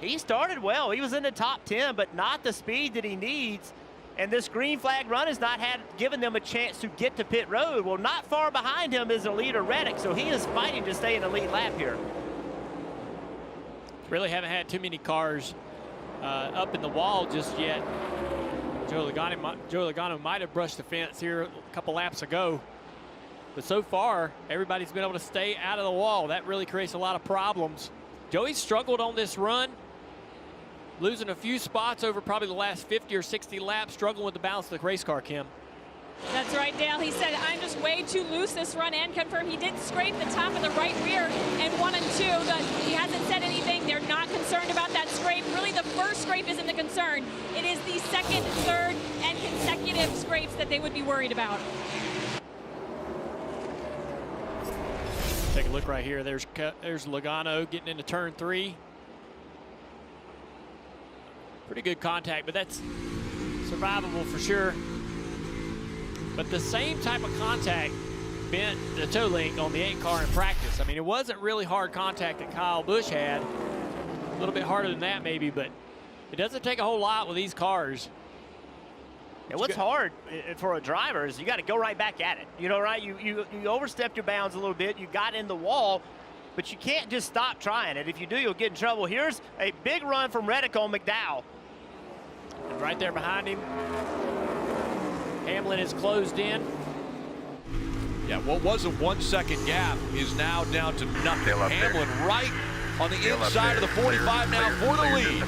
He started well. He was in the top 10, but not the speed that he needs. And this green flag run has not given them a chance to get to pit road. Well, not far behind him is the leader Reddick, so he is fighting to stay in the lead lap here.
Really haven't had too many cars up in the wall just yet. Joe Logano might have brushed the fence here a couple laps ago. But so far, everybody's been able to stay out of the wall. That really creates a lot of problems. Joey struggled on this run, losing a few spots over probably the last 50 or 60 laps, struggling with the balance of the race car, Kim.
That's right, Dale. He said, I'm just way too loose this run, and confirmed he did scrape the top of the right rear in 1 and 2. He hasn't said anything. They're not concerned about that scrape. Really, the first scrape isn't the concern. It is the second, third, and consecutive scrapes that they would be worried about.
Take a look right here. There's Logano getting into turn 3. Pretty good contact, but that's survivable for sure. But the same type of contact bent the toe link on the 8 car in practice. I mean, it wasn't really hard contact that Kyle Busch had. A little bit harder than that maybe, but it doesn't take a whole lot with these cars.
And what's hard for a driver is you got to go right back at it. You know, right? You overstepped your bounds a little bit. You got in the wall, but you can't just stop trying it. If you do, you'll get in trouble. Here's a big run from Reddick on McDowell.
And right there behind him, Hamlin is closed in.
Yeah, what was a 1 second gap is now down to nothing. Hamlin right on the inside of the 45 now for the lead.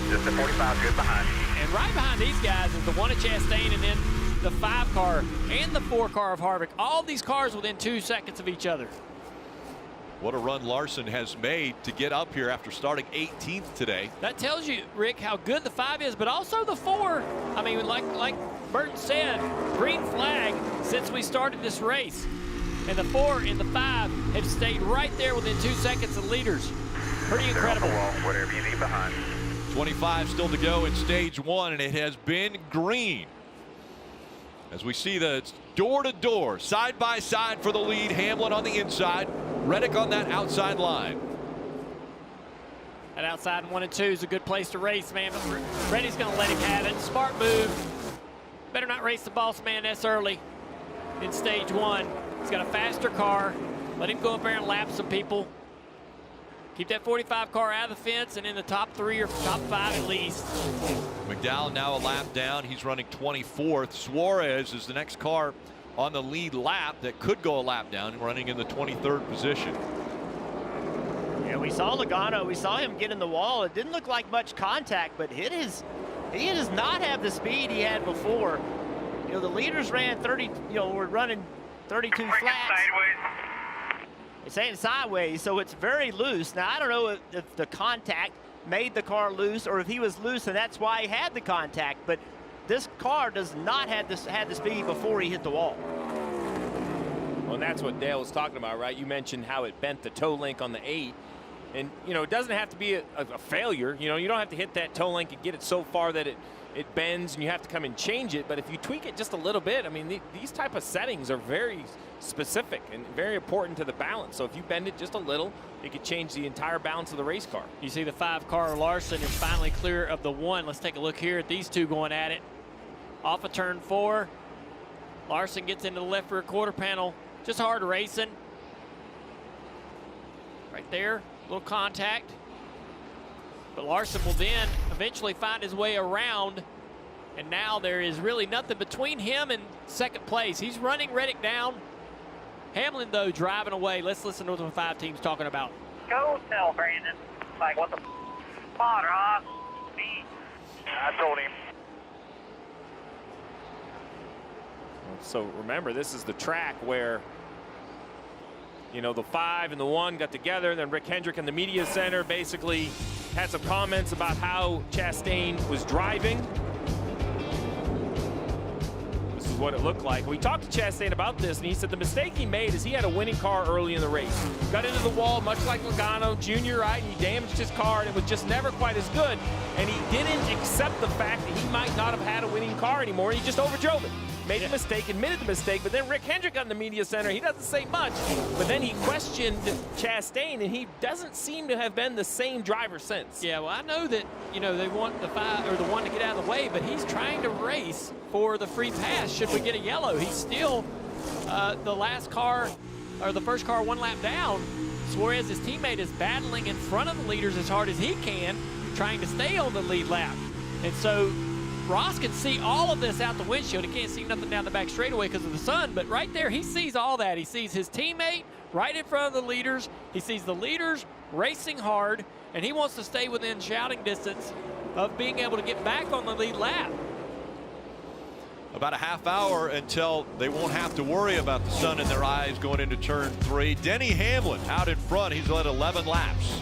Just the 45, good behind.
And right behind these guys is the 1 of Chastain, and then the 5 car and the 4 car of Harvick. All these cars within 2 seconds of each other.
What a run Larson has made to get up here after starting 18th today.
That tells you, Rick, how good the 5 is, but also the 4. I mean, like Burton said, green flag since we started this race. And the 4 and the 5 have stayed right there within 2 seconds of leaders. Pretty incredible.
Whatever you leave behind.
25 still to go in stage 1, and it has been green. As we see the door-to-door, side-by-side for the lead. Hamlin on the inside, Reddick on that outside line.
That outside 1 and 2 is a good place to race, man. But Reddick's going to let him have it. Smart move. Better not race the boss man this early in stage 1. He's got a faster car. Let him go up there and lap some people. Keep that 45 car out of the fence and in the top 3 or top 5 at least.
McDowell now a lap down. He's running 24th. Suarez is the next car on the lead lap that could go a lap down, running in the 23rd position.
Yeah, we saw Logano. We saw him get in the wall. It didn't look like much contact, but he does not have the speed he had before. You know, the leaders ran 30, you know, we're running 32 flats. It's saying sideways, so it's very loose. Now, I don't know if the contact made the car loose or if he was loose and that's why he had the contact, but this car does not have the speed before he hit the wall.
Well, and that's what Dale was talking about, right? You mentioned how it bent the toe link on the 8. And, you know, it doesn't have to be a failure. You know, you don't have to hit that toe link and get it so far that it bends and you have to come and change it. But if you tweak it just a little bit, I mean, these type of settings are very specific and very important to the balance. So if you bend it just a little, it could change the entire balance of the race car.
You see the 5 car Larson is finally clear of the 1. Let's take a look here at these two going at it. Off of turn 4. Larson gets into the left rear quarter panel. Just hard racing. Right there. Little contact, but Larson will then eventually find his way around, and now there is really nothing between him and second place. He's running Reddick down. Hamlin, though, driving away. Let's listen to what the 5 teams talking about.
Go tell Brandon, like, what the spot, Ross? Me. I told him.
So remember, this is the track where, you know, the 5 and the 1 got together, and then Rick Hendrick in the media center basically had some comments about how Chastain was driving. This is what it looked like. We talked to Chastain about this, and he said the mistake he made is he had a winning car early in the race. Got into the wall, much like Logano Jr., right? And he damaged his car, and it was just never quite as good. And he didn't accept the fact that he might not have had a winning car anymore, and he just overdrove it. Made the mistake, admitted the mistake, but then Rick Hendrick got in the media center. He doesn't say much, but then he questioned Chastain, and he doesn't seem to have been the same driver since.
Yeah, well, I know that, you know, they want the 5 or the 1 to get out of the way, but he's trying to race for the free pass should we get a yellow. He's still the last car, or the first car 1 lap down. Suarez, his teammate, is battling in front of the leaders as hard as he can, trying to stay on the lead lap. And so Ross can see all of this out the windshield. He can't see nothing down the back straightaway because of the sun, but right there he sees all that. He sees his teammate right in front of the leaders. He sees the leaders racing hard, and he wants to stay within shouting distance of being able to get back on the lead lap.
About a half hour until they won't have to worry about the sun in their eyes going into turn 3. Denny Hamlin out in front. He's led 11 laps.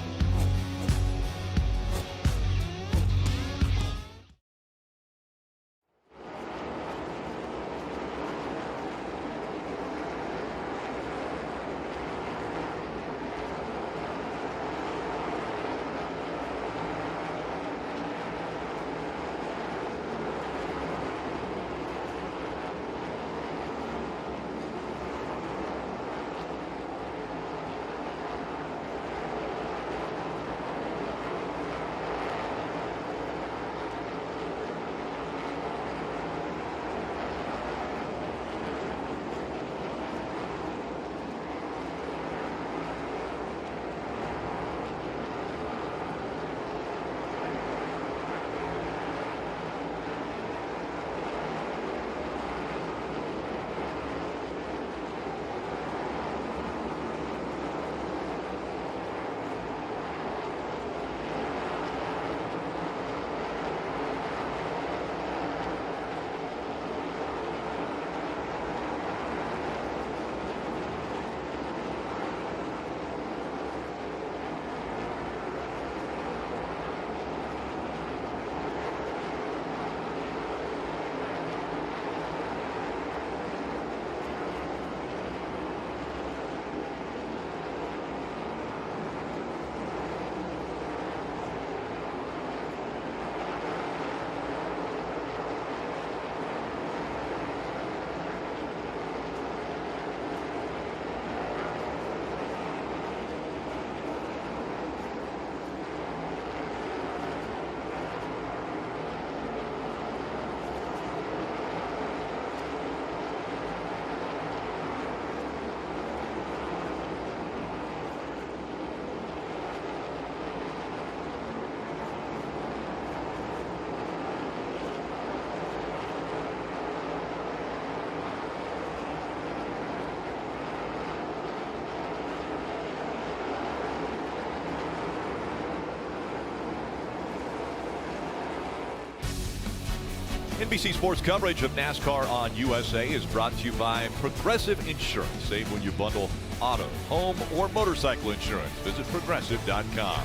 NBC Sports coverage of NASCAR on USA is brought to you by Progressive Insurance. Save when you bundle auto, home, or motorcycle insurance. Visit progressive.com.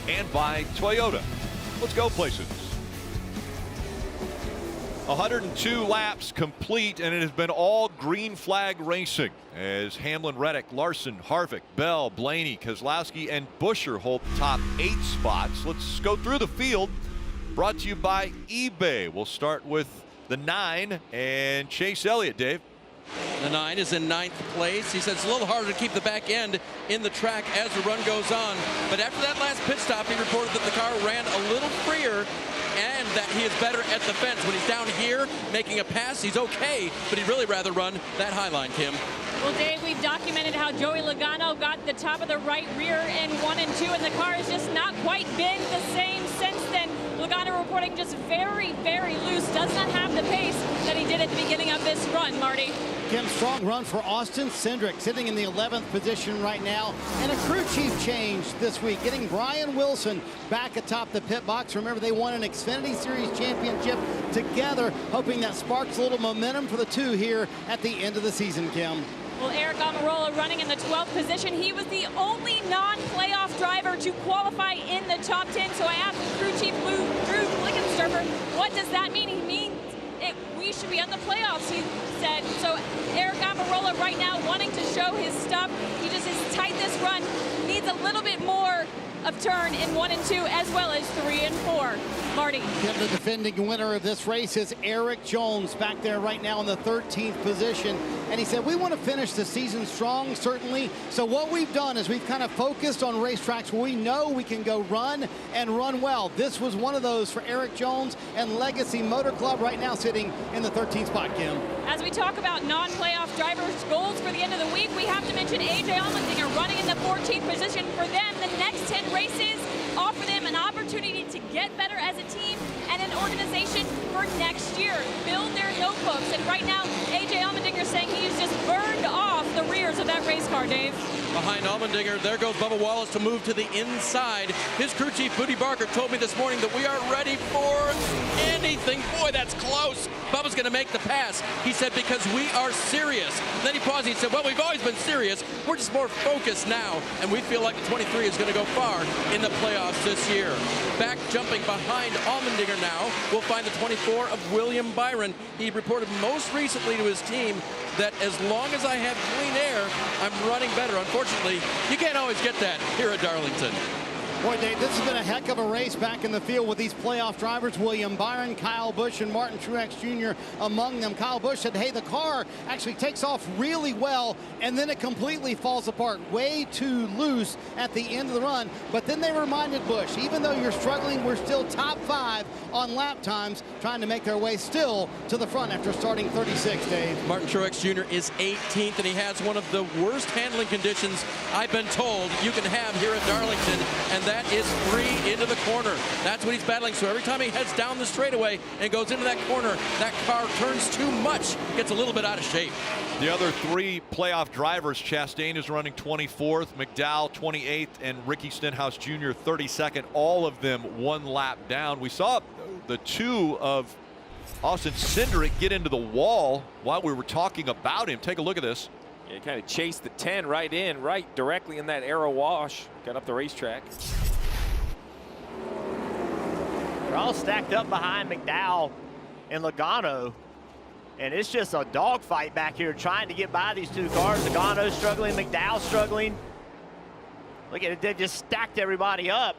And by Toyota. Let's go places. 102 laps complete, and it has been all green flag racing as Hamlin, Reddick, Larson, Harvick, Bell, Blaney, Keselowski, and Buescher hold the top 8 spots. Let's go through the field. Brought to you by eBay. We'll start with the 9 and Chase Elliott, Dave.
The 9 is in 9th place. He said it's a little harder to keep the back end in the track as the run goes on. But after that last pit stop, he reported that the car ran a little freer and that he is better at the fence. When he's down here making a pass, he's okay, but he'd really rather run that high line, Kim.
Well, Dave, we've documented how Joey Logano got the top of the right rear in 1 and 2, and the car has just not quite been the same since then. Logano reporting just very, very loose. Does not have the pace that he did at the beginning of this run, Marty.
Kim, strong run for Austin Cindric, sitting in the 11th position right now. And a crew chief change this week, getting Brian Wilson back atop the pit box. Remember, they won an Xfinity Series championship together, hoping that sparks a little momentum for the two here at the end of the season, Kim.
Well, Eric Almirola running in the 12th position. He was the only non-playoff driver to qualify in the top 10. So I asked crew chief Drew Blickensterfer, what does that mean? He means we should be in the playoffs, he said. So Eric Almirola right now wanting to show his stuff. He just is tight this run. Needs a little bit more of turn in 1 and 2, as well as 3 and 4. Marty.
Yeah, the defending winner of this race is Eric Jones, back there right now in the 13th position. And he said, we want to finish the season strong, certainly. So what we've done is we've kind of focused on racetracks where we know we can go run and run well. This was one of those for Eric Jones and Legacy Motor Club, right now sitting in the 13th spot, Kim.
As we talk about non-playoff drivers' goals for the end of the week, we have to mention A.J. Allmendinger running in the 14th position. For them, the next 10 races offer them an opportunity to get better as a team and an organization for next year. Build their notebooks. And right now, A.J. Allmendinger saying he's just burned off the rears of that race car, Dave.
Behind Allmendinger, there goes Bubba Wallace to move to the inside. His crew chief, Booty Barker, told me this morning that we are ready for anything. Boy, that's close. Bubba's going to make the pass. He said, because we are serious. Then he paused. He said, well, we've always been serious. We're just more focused now. And we feel like the 23 is going to go far in the playoffs this year. Back jumping behind Allmendinger now, we'll find the 24 of William Byron. He reported most recently to his team that as long as I have clean air, I'm running better. Unfortunately, you can't always get that here at Darlington.
Boy, Dave, this has been a heck of a race back in the field with these playoff drivers. William Byron, Kyle Busch, and Martin Truex Jr. among them. Kyle Busch said, hey, the car actually takes off really well, and then it completely falls apart. Way too loose at the end of the run. But then they reminded Busch, even though you're struggling, we're still top 5 on lap times, trying to make their way still to the front after starting 36, Dave.
Martin Truex Jr. is 18th, and he has one of the worst handling conditions I've been told you can have here at Darlington, and that is free into the corner. That's what he's battling. So every time he heads down the straightaway and goes into that corner, that car turns too much, gets a little bit out of shape.
The other 3 playoff drivers, Chastain is running 24th, McDowell 28th, and Ricky Stenhouse Jr. 32nd. All of them 1 lap down. We saw the 2 of Austin Cindric get into the wall while we were talking about him. Take a look at this.
Yeah, he kind of chased the 10 right directly in that arrow wash. Got up the racetrack.
They're all stacked up behind McDowell and Logano. And it's just a dogfight back here trying to get by these 2 cars. Logano's struggling, McDowell's struggling. Look at it, they just stacked everybody up.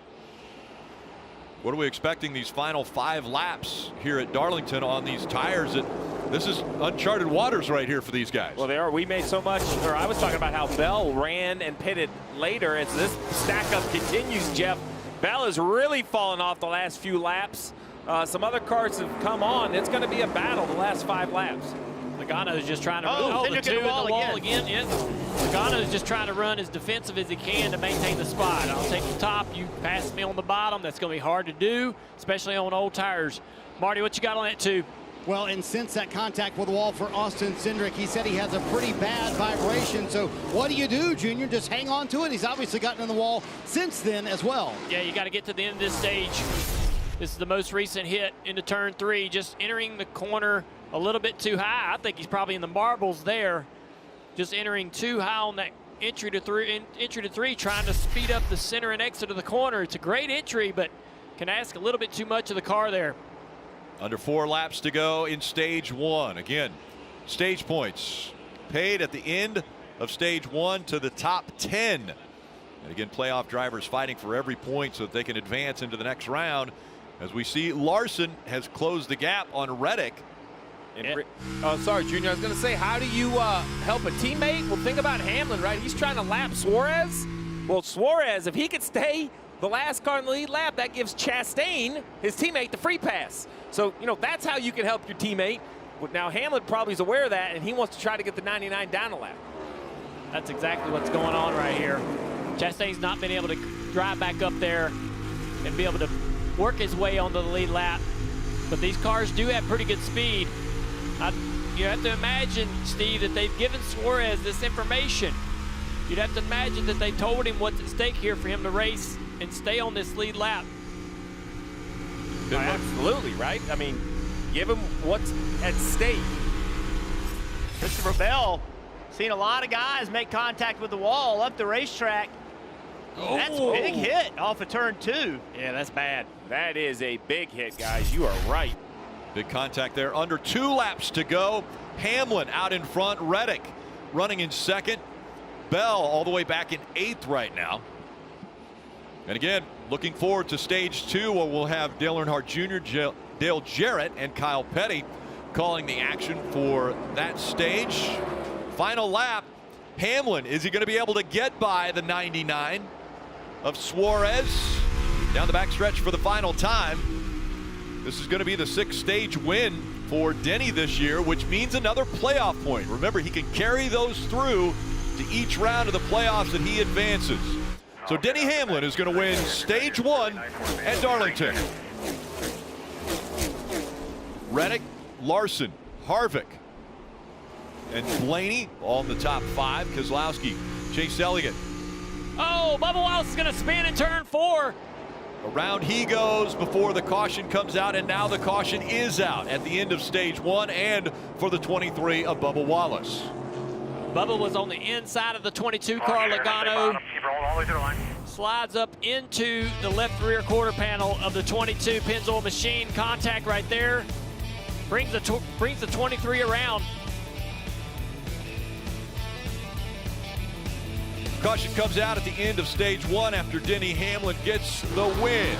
What are we expecting these final 5 laps here at Darlington on these tires? This is uncharted waters right here for these guys.
Well, they are. We made so much, or I was talking about how Bell ran and pitted later. As this stack up continues, Jeff, Bell has really fallen off the last few laps. Some other cars have come on. It's going to be a battle the last 5 laps.
Logano is just trying to
run.
the 2 in the wall again. Yes. Logano is just trying to run as defensive as he can to maintain the spot. I'll take the top. You pass me on the bottom. That's going to be hard to do, especially on old tires. Marty, what you got on that 2?
Well, and since that contact with the wall for Austin Cindric, he said he has a pretty bad vibration. So what do you do, Junior? Just hang on to it. He's obviously gotten in the wall since then as well.
Yeah, you got to get to the end of this stage This is the most recent hit into turn 3, just entering the corner a little bit too high. I think he's probably in the marbles there, just entering too high on that entry to three, trying to speed up the center and exit of the corner. It's a great entry, but can ask a little bit too much of the car there.
Under 4 laps to go in stage 1. Again, stage points paid at the end of stage 1 to the top 10. And again, playoff drivers fighting for every point so that they can advance into the next round. As we see, Larson has closed the gap on Reddick.
Oh, sorry, Junior. I was going to say, how do you help a teammate? Well, think about Hamlin, right? He's trying to lap Suarez. Well, Suarez, if he could stay the last car in the lead lap, that gives Chastain, his teammate, the free pass. So, you know, that's how you can help your teammate. Now, Hamlin probably is aware of that, and he wants to try to get the 99 down a lap.
That's exactly what's going on right here. Chastain's not been able to drive back up there and be able to work his way onto the lead lap. But these cars do have pretty good speed. You have to imagine, Steve, that they've given Suarez this information. You'd have to imagine that they told him what's at stake here for him to race and stay on this lead lap.
Oh, absolutely, right? I mean, give him what's at stake.
Christopher Bell, seen a lot of guys make contact with the wall up the racetrack.
Oh.
That's a big hit off of turn 2.
Yeah, that's bad.
That is a big hit, guys. You are right.
Big contact there. Under 2 laps to go. Hamlin out in front. Reddick running in second. Bell all the way back in 8th right now. And again, looking forward to stage 2, where we'll have Dale Earnhardt Jr., Dale Jarrett, and Kyle Petty calling the action for that stage. Final lap. Hamlin, is he going to be able to get by the 99 of Suarez? Down the backstretch for the final time. This is going to be the 6th stage win for Denny this year, which means another playoff point. Remember, he can carry those through to each round of the playoffs that he advances. So Denny Hamlin is going to win stage 1 at Darlington. Reddick, Larson, Harvick, and Blaney all in the top 5. Keselowski, Chase Elliott.
Oh, Bubba Wallace is going to spin in turn 4.
Around he goes before the caution comes out, and now the caution is out at the end of stage 1 and for the 23 of Bubba Wallace.
Bubba was on the inside of the 22 car. Logano slides up into the left rear quarter panel of the 22 Pennzoil machine. Contact right there. Brings the 23 around.
Caution comes out at the end of stage 1 after Denny Hamlin gets the win.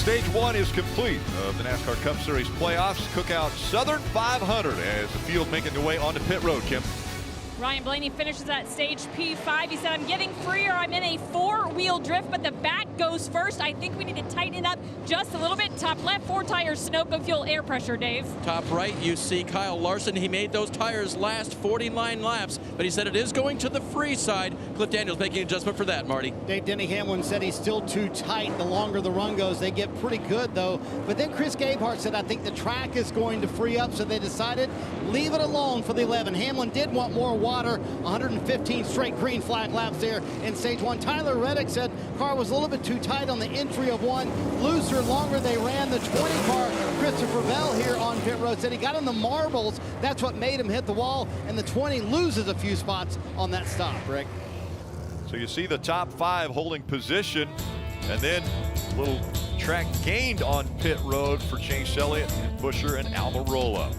Stage 1 is complete of the NASCAR Cup Series playoffs. Cookout Southern 500 as the field making their way onto pit road, Kim.
Ryan Blaney finishes at stage P5. He said, I'm getting free or I'm in a four-wheel drift, but the back goes first. I think we need to tighten it up just a little bit. Top left, 4 tires, Sunoco fuel, air pressure, Dave.
Top right, you see Kyle Larson. He made those tires last 49 laps, but he said it is going to the free side. Cliff Daniels making an adjustment for that, Marty.
Dave, Denny Hamlin said he's still too tight. The longer the run goes, they get pretty good, though. But then Chris Gabehart said, I think the track is going to free up, so they decided leave it alone for the 11. Hamlin did want more water. 115 straight green flag laps there in stage 1. Tyler Reddick said car was a little bit too tight on the entry of 1. Looser, longer they ran. The 20 car, Christopher Bell here on pit road, said he got on the marbles. That's what made him hit the wall. And the 20 loses a few spots on that stop, Rick.
So you see the top 5 holding position, and then a little track gained on pit road for Chase Elliott, Buescher, and Almirola.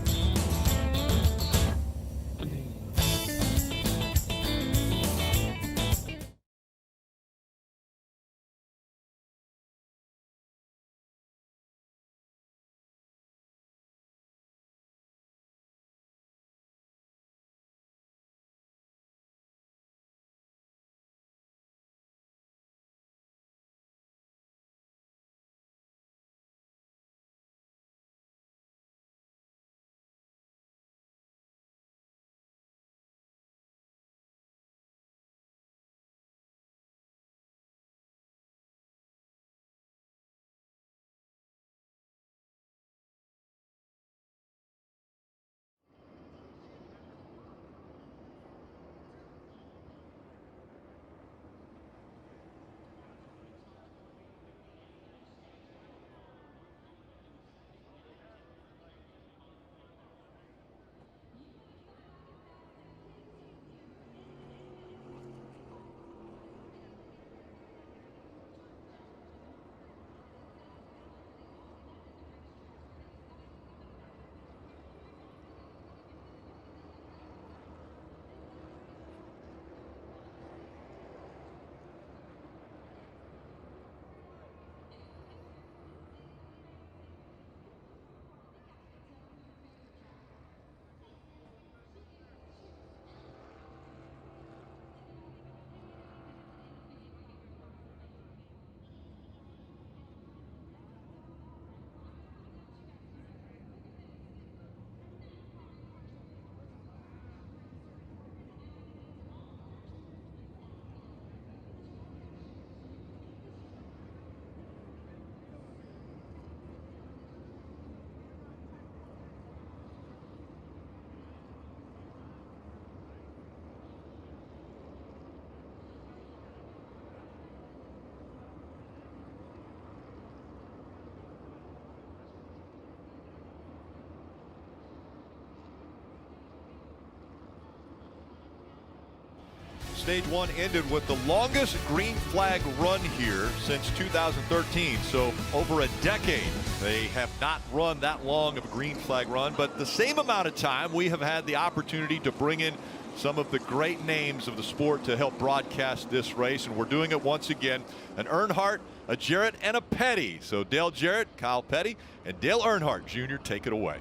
Stage 1 ended with the longest green flag run here since 2013. So over a decade, they have not run that long of a green flag run. But the same amount of time, we have had the opportunity to bring in some of the great names of the sport to help broadcast this race. And we're doing it once again. An Earnhardt, a Jarrett, and a Petty. So Dale Jarrett, Kyle Petty, and Dale Earnhardt Jr. take it away.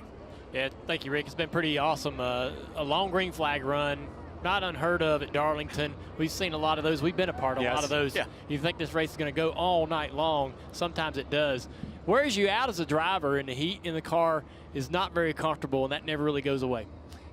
Yeah, thank you, Rick. It's been pretty awesome. A long green flag run. Not unheard of at Darlington. We've seen a lot of those. We've been a part of a lot of those. Yeah. You think this race is going to go all night long. Sometimes it does. Wears you out as a driver, and the heat in the car is not very comfortable, and that never really goes away.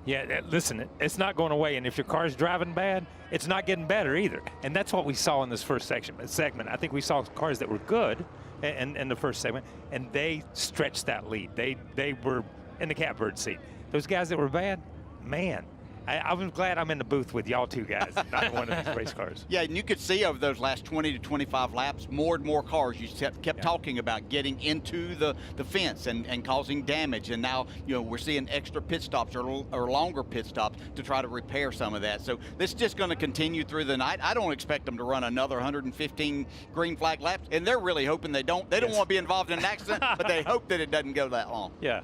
Yeah, listen, it's not going away, and if your car's driving bad, it's not getting better either. And that's what we saw in this first segment. I think we saw cars that were good in the first segment, and they stretched that lead. They were in the catbird seat. Those guys that were bad, man. I'm glad I'm in the booth with y'all two guys, not one of these race cars.
Yeah, and you could see over those last 20 to 25 laps, more and more cars. You kept talking about getting into the fence and causing damage. And now, we're seeing extra pit stops or longer pit stops to try to repair some of that. So this is just going to continue through the night. I don't expect them to run another 115 green flag laps, and they're really hoping they don't. They don't want to be involved in an accident, but they hope that it doesn't go that long.
Yeah.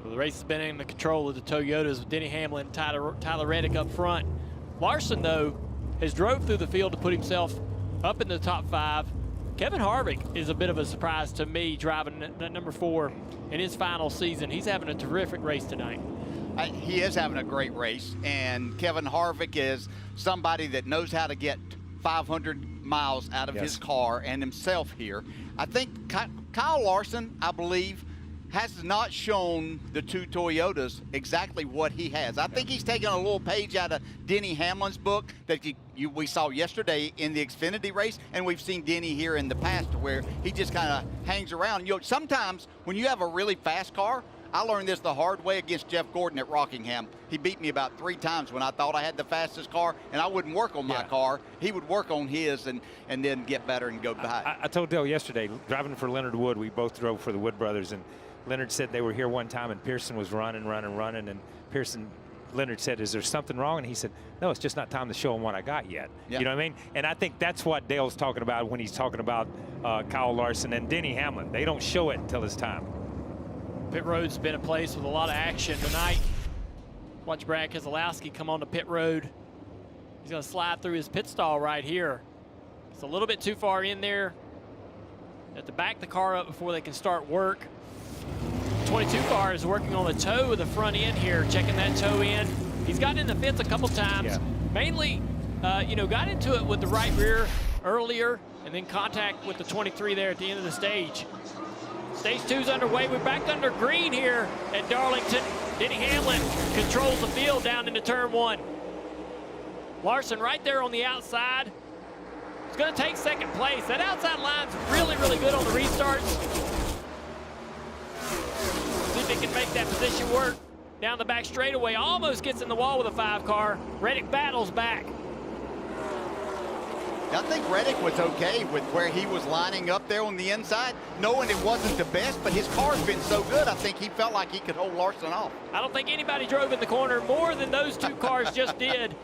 Well, the race has been in the control of the Toyotas with Denny Hamlin and Tyler Reddick up front. Larson, though, has drove through the field to put himself up in the top 5, Kevin Harvick is a bit of a surprise to me, driving that number 4 in his final season. He's having a terrific race tonight.
He is having a great race, and Kevin Harvick is somebody that knows how to get 500 miles out of his car and himself here. I think Kyle Larson, I believe, has not shown the 2 Toyotas exactly what he has. I think he's taken a little page out of Denny Hamlin's book that we saw yesterday in the Xfinity race, and we've seen Denny here in the past where he just kind of hangs around. You know, sometimes when you have a really fast car, I learned this the hard way against Jeff Gordon at Rockingham. He beat me about 3 times when I thought I had the fastest car, and I wouldn't work on my car. He would work on his and then get better and go by.
I told Dale yesterday, driving for Leonard Wood, we both drove for the Wood brothers, and Leonard said they were here one time, and Pearson was running, and Leonard said, "Is there something wrong?" And he said, "No, it's just not time to show them what I got yet." You know what I mean? And I think that's what Dale's talking about when he's talking about Kyle Larson and Denny Hamlin. They don't show it until it's time.
Pit road's been a place with a lot of action tonight. Watch Brad Keselowski come on the pit road. He's going to slide through his pit stall right here. It's a little bit too far in there. They have to back the car up before they can start work. 22 car is working on the toe of the front end here, checking that toe in. He's gotten in the fence a couple times. Mainly, you know, got into it with the right rear earlier, and then contact with the 23 there at the end of the stage. Stage 2's underway. We're back under green here at Darlington. Denny Hamlin controls the field down into turn 1. Larson right there on the outside. He's going to take second place. That outside line's really, really good on the restarts. See if he can make that position work. Down the back straightaway, almost gets in the wall with a 5 car. Reddick battles back.
I think Reddick was okay with where he was lining up there on the inside, knowing it wasn't the best, but his car's been so good, I think he felt like he could hold Larson off.
I don't think anybody drove in the corner more than those 2 cars just did.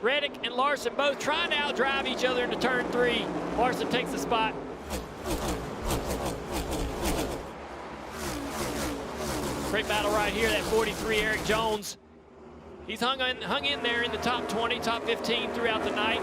Reddick and Larson both trying to outdrive each other into turn 3. Larson takes the spot. Great battle right here, that 43 Eric Jones. He's hung in there in the top 20, top 15 throughout the night.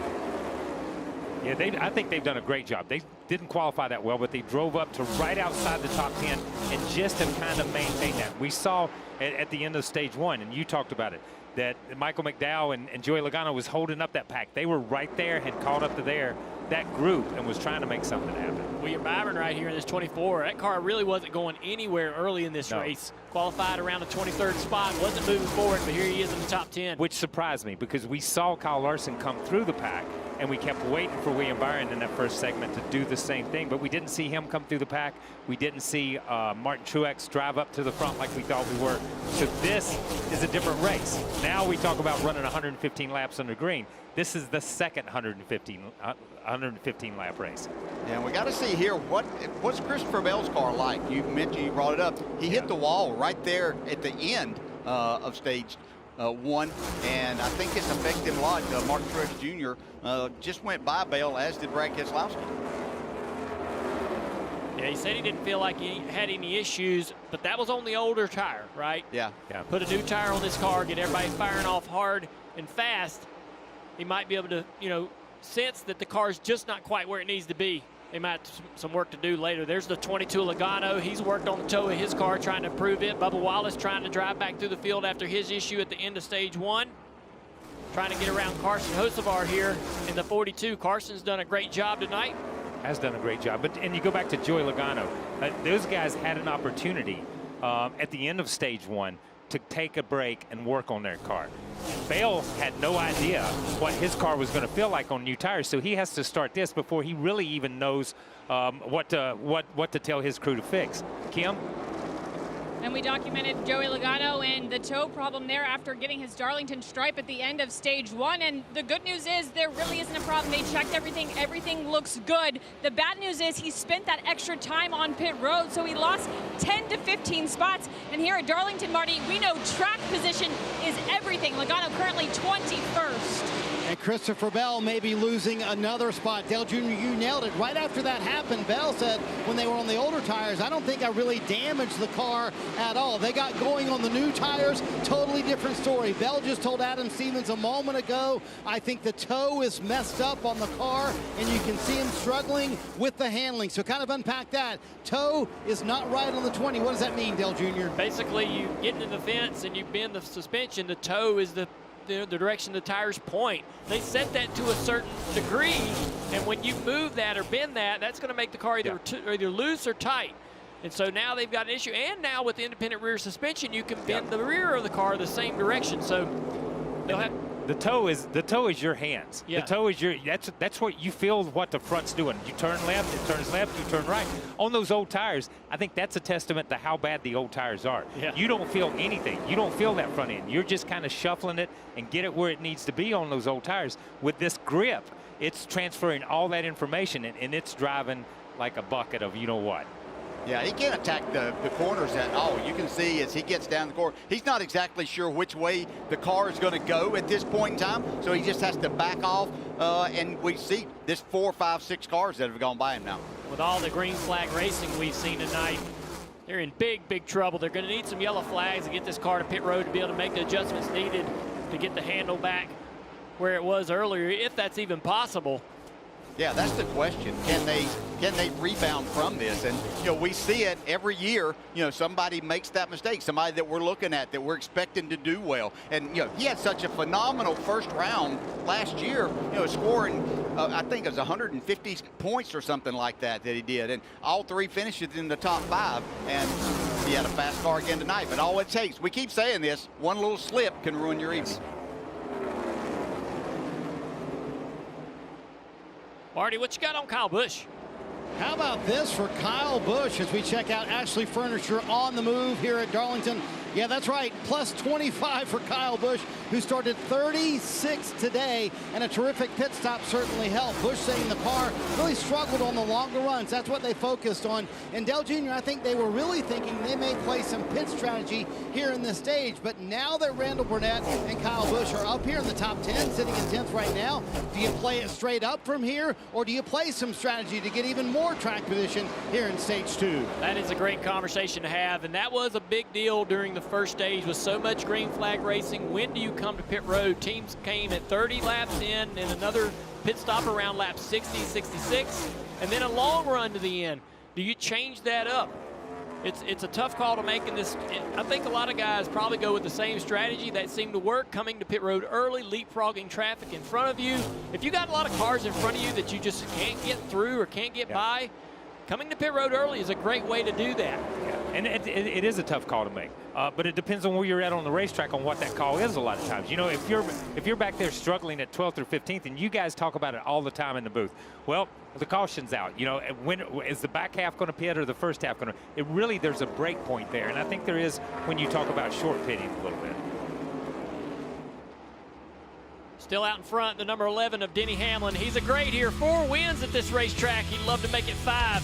Yeah, I think they've done a great job. They didn't qualify that well, but they drove up to right outside the top 10 and just have kind of maintained that. We saw at the end of stage 1, and you talked about it, that Michael McDowell and Joey Logano was holding up that pack. They were right there, had caught up to that group, and was trying to make something happen.
William Byron right here in this 24. That car really wasn't going anywhere early in this race. Qualified around the 23rd spot, wasn't moving forward, but here he is in the top 10.
Which surprised me because we saw Kyle Larson come through the pack, and we kept waiting for William Byron in that first segment to do the same thing, but we didn't see him come through the pack. We didn't see Martin Truex drive up to the front like we thought we were. So this is a different race. Now we talk about running 115 laps under green. This is the second 115 lap race.
Yeah, we got to see here what's Christopher Bell's car like. You mentioned, you brought it up. He hit the wall right there at the end of stage 1, and I think it's affected him a lot. Martin Truex Jr. Just went by Bell, as did Brad Keselowski.
Yeah, he said he didn't feel like he had any issues, but that was on the older tire, right?
Yeah.
Put a new tire on this car, get everybody firing off hard and fast. He might be able to, you know, sense that the car's just not quite where it needs to be. They might have some work to do later. There's the 22 Logano. He's worked on the toe of his car, trying to improve it. Bubba Wallace trying to drive back through the field after his issue at the end of stage 1. Trying to get around Carson Hocevar here in the 42. Carson's done a great job tonight.
Has done a great job. And you go back to Joey Logano. Those guys had an opportunity at the end of stage 1 to take a break and work on their car. Bale had no idea what his car was going to feel like on new tires, so he has to start this before he really even knows what to tell his crew to fix. Kim?
And we documented Joey Logano and the toe problem there after getting his Darlington stripe at the end of stage 1. And the good news is there really isn't a problem. They checked everything. Everything looks good. The bad news is he spent that extra time on pit road, so he lost 10 to 15 spots. And here at Darlington, Marty, we know track position is everything. Logano currently 21st.
And Christopher Bell may be losing another spot. Dale Jr., you nailed it. Right after that happened, Bell said when they were on the older tires, I don't think I really damaged the car at all. They got going on the new tires, totally different story. Bell just told Adam Stevens a moment ago, I think the toe is messed up on the car, and you can see him struggling with the handling. So kind of unpack that. Toe is not right on the 20. What does that mean, Dale Jr.?
Basically, you get into the fence and you bend the suspension. The toe is the direction the tires point. They set that to a certain degree, and when you move that or bend that, that's going to make the car either loose or tight. And so now they've got an issue. And now with the independent rear suspension, you can bend the rear of the car the same direction. So they'll have.
The toe is your hands.
Yeah.
The toe is your, that's what you feel what the front's doing. You turn left, it turns left, you turn right. On those old tires, I think that's a testament to how bad the old tires are.
Yeah.
You don't feel anything. You don't feel that front end. You're just kind of shuffling it and get it where it needs to be on those old tires. With this grip, it's transferring all that information and it's driving like a bucket of you know what.
Yeah, he can't attack the corners at all. You can see as he gets down the corner, he's not exactly sure which way the car is going to go at this point in time, so he just has to back off, and we see this 4, 5, 6 cars that have gone by him now.
With all the green flag racing we've seen tonight, they're in big trouble. They're going to need some yellow flags to get this car to pit road to be able to make the adjustments needed to get the handle back where it was earlier, if that's even possible.
Yeah, that's the question. Can they rebound from this? And you know, we see it every year. You know, somebody makes that mistake. Somebody that we're looking at, that we're expecting to do well. And you know, he had such a phenomenal first round last year. You know, scoring I think it was 150 points or something like that he did, and all 3 finishes in the top 5. And he had a fast car again tonight. But all it takes, we keep saying this, one little slip can ruin your evening.
Marty, what you got on Kyle Busch?
How about this for Kyle Busch as we check out Ashley Furniture on the move here at Darlington? Yeah, that's right. Plus 25 for Kyle Busch, who started 36 today, and a terrific pit stop certainly helped. Busch saying the car really struggled on the longer runs. That's what they focused on. And Dale Jr., I think they were really thinking they may play some pit strategy here in this stage. But now that Randall Burnett and Kyle Busch are up here in the top 10, sitting in 10th right now, do you play it straight up from here, or do you play some strategy to get even more track position here in stage 2?
That is a great conversation to have, and that was a big deal during the first stage with so much green flag racing. When do you come to pit road? Teams came at 30 laps in and another pit stop around lap 60, 66, and then a long run to the end. Do you change that up? It's a tough call to make in this. I think a lot of guys probably go with the same strategy that seemed to work, coming to pit road early, leapfrogging traffic in front of you. If you got a lot of cars in front of you that you just can't get through or can't get by, coming to pit road early is a great way to do that.
Yeah. And it is a tough call to make, but it depends on where you're at on the racetrack on what that call is a lot of times. You know, if you're back there struggling at 12th or 15th, and you guys talk about it all the time in the booth, well, the caution's out. You know, when is the back half going to pit or the first half going to? It really, there's a break point there, and I think there is when you talk about short pitting a little bit.
Still out in front, the number 11 of Denny Hamlin. He's a great here. 4 wins at this racetrack. He'd love to make it 5.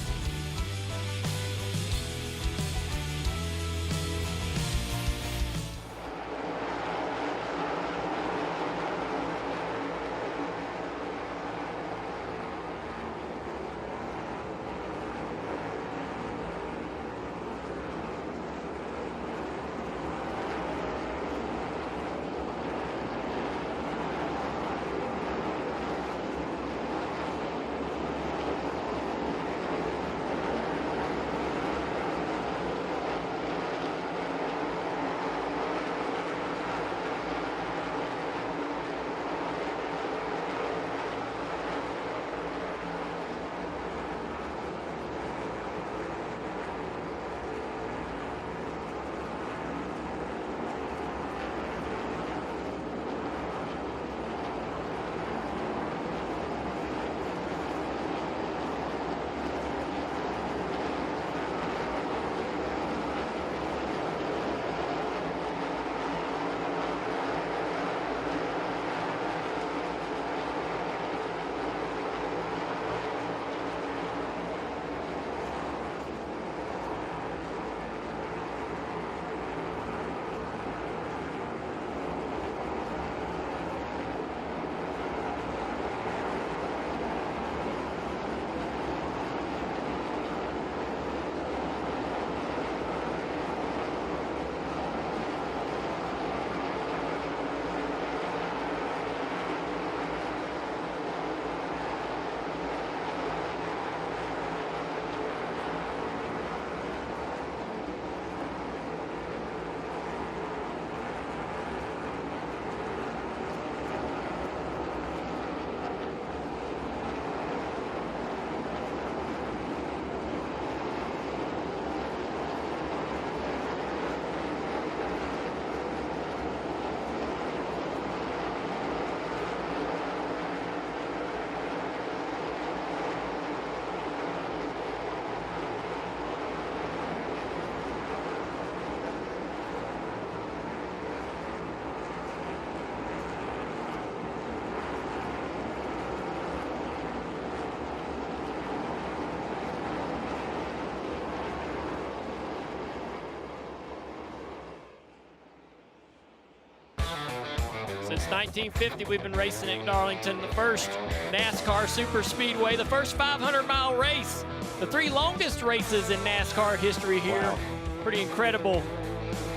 Since 1950, we've been racing at Darlington, the first NASCAR super speedway, the first 500-mile race, the 3 longest races in NASCAR history here.
Wow.
Pretty incredible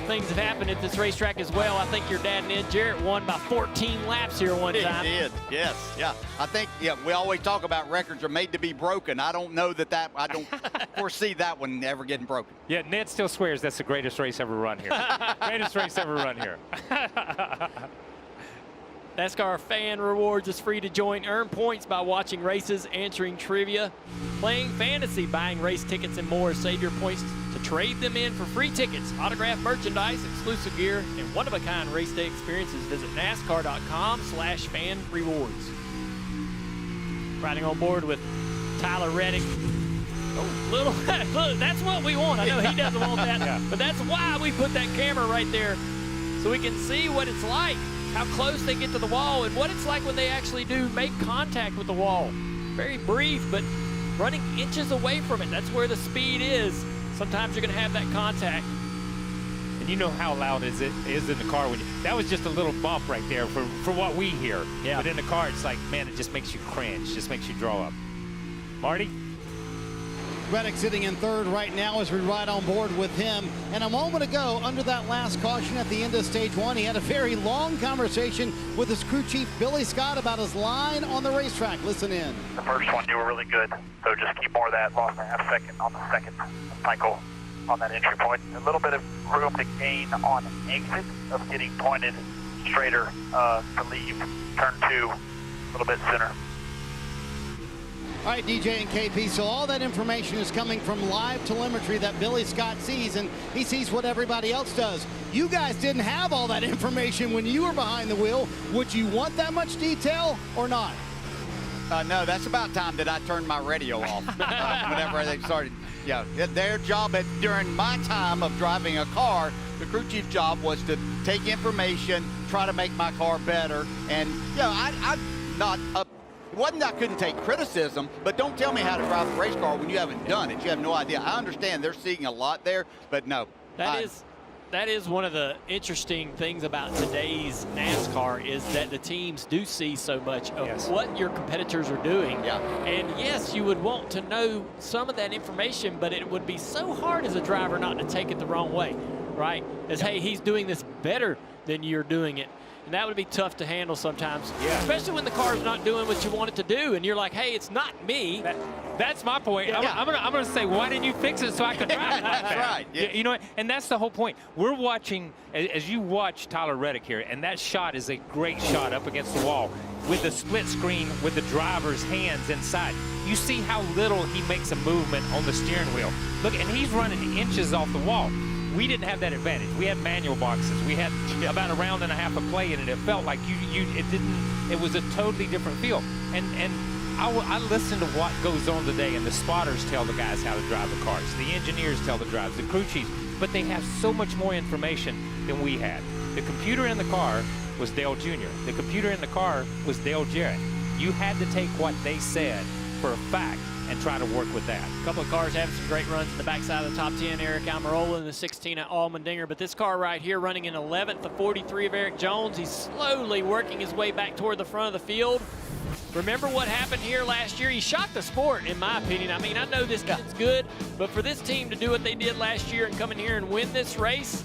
things have happened at this racetrack as well. I think your dad, Ned Jarrett, won by 14 laps here one time.
He did, yes, yeah. I think, yeah, we always talk about records are made to be broken. I don't know I don't foresee that one ever getting broken.
Yeah, Ned still swears that's the greatest race ever run here. Greatest race ever run here.
NASCAR Fan Rewards is free to join. Earn points by watching races, answering trivia, playing fantasy, buying race tickets, and more. Save your points to trade them in for free tickets, autographed merchandise, exclusive gear, and one-of-a-kind race day experiences. Visit NASCAR.com/fan-rewards. Riding on board with Tyler Reddick. Oh, look, that's what we want. I know he doesn't want that, but that's why we put that camera right there so we can see what it's like, how close they get to the wall, and what it's like when they actually do make contact with the wall. Very brief, but running inches away from it. That's where the speed is. Sometimes you're going to have that contact.
And you know how loud is it is in the car when that was just a little bump right there for what we hear.
Yeah.
But in the car, it's like, man, it just makes you cringe, just makes you draw up. Marty?
Reddick sitting in third right now as we ride on board with him. And a moment ago, under that last caution at the end of stage 1, he had a very long conversation with his crew chief, Billy Scott, about his line on the racetrack. Listen in.
The first one, you were really good, so just keep more of that. Lost a half second on the second cycle on that entry point. A little bit of room to gain on exit of getting pointed straighter to leave turn 2 a little bit sooner.
All right, DJ and KP, so all that information is coming from live telemetry that Billy Scott sees, and he sees what everybody else does. You guys didn't have all that information when you were behind the wheel. Would you want that much detail or not?
No, that's about time that I turned my radio off whenever they started. Yeah, their job during my time of driving a car, the crew chief job was to take information, try to make my car better, and I'm not up. It wasn't that I couldn't take criticism, but don't tell me how to drive a race car when you haven't done it. You have no idea. I understand they're seeing a lot there, but no.
That is one of the interesting things about today's NASCAR is that the teams do see so much of what your competitors are doing.
Yeah.
And yes, you would want to know some of that information, but it would be so hard as a driver not to take it the wrong way, right? As, hey, he's doing this better than you're doing it. And that would be tough to handle sometimes, especially when the car's not doing what you want it to do, and you're like, hey, it's not me.
That's my point.
Yeah.
I'm gonna say, why didn't you fix it so I could drive it like that?
That's right. Yeah.
You know, and that's the whole point. We're watching, as you watch Tyler Reddick here, and that shot is a great shot up against the wall with the split screen with the driver's hands inside. You see how little he makes a movement on the steering wheel. Look, and he's running inches off the wall. We didn't have that advantage. We had manual boxes. We had about a round and a half of play in it. It felt like it was a totally different feel. And I listen to what goes on today, and the spotters tell the guys how to drive the cars. The engineers tell the drivers, the crew chiefs, but they have so much more information than we had. The computer in the car was Dale Jr. The computer in the car was Dale Jarrett. You had to take what they said for a fact and try to work with that.
A couple of cars having some great runs in the backside of the top 10. Eric Almirola in the 16 at Allmendinger, but this car right here running in 11th, the 43 of Eric Jones. He's slowly working his way back toward the front of the field. Remember what happened here last year? He shocked the sport, in my opinion. I mean, I know this kid's good, but for this team to do what they did last year and come in here and win this race,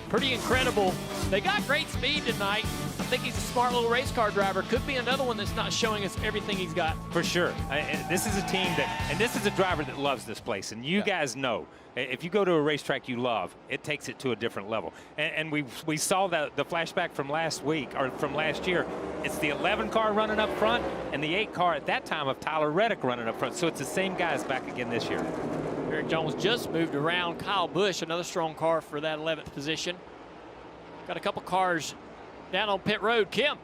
pretty incredible. They got great speed tonight. I think he's a smart little race car driver. Could be another one that's not showing us everything he's got.
For sure. This is a team and this is a driver that loves this place. And you guys know, if you go to a racetrack you love, it takes it to a different level. And we saw the flashback from last week, or from last year. It's the 11 car running up front and the 8 car at that time of Tyler Reddick running up front. So it's the same guys back again this year.
Eric Jones just moved around. Kyle Busch, another strong car for that 11th position. Got a couple cars down on pit road. Kim.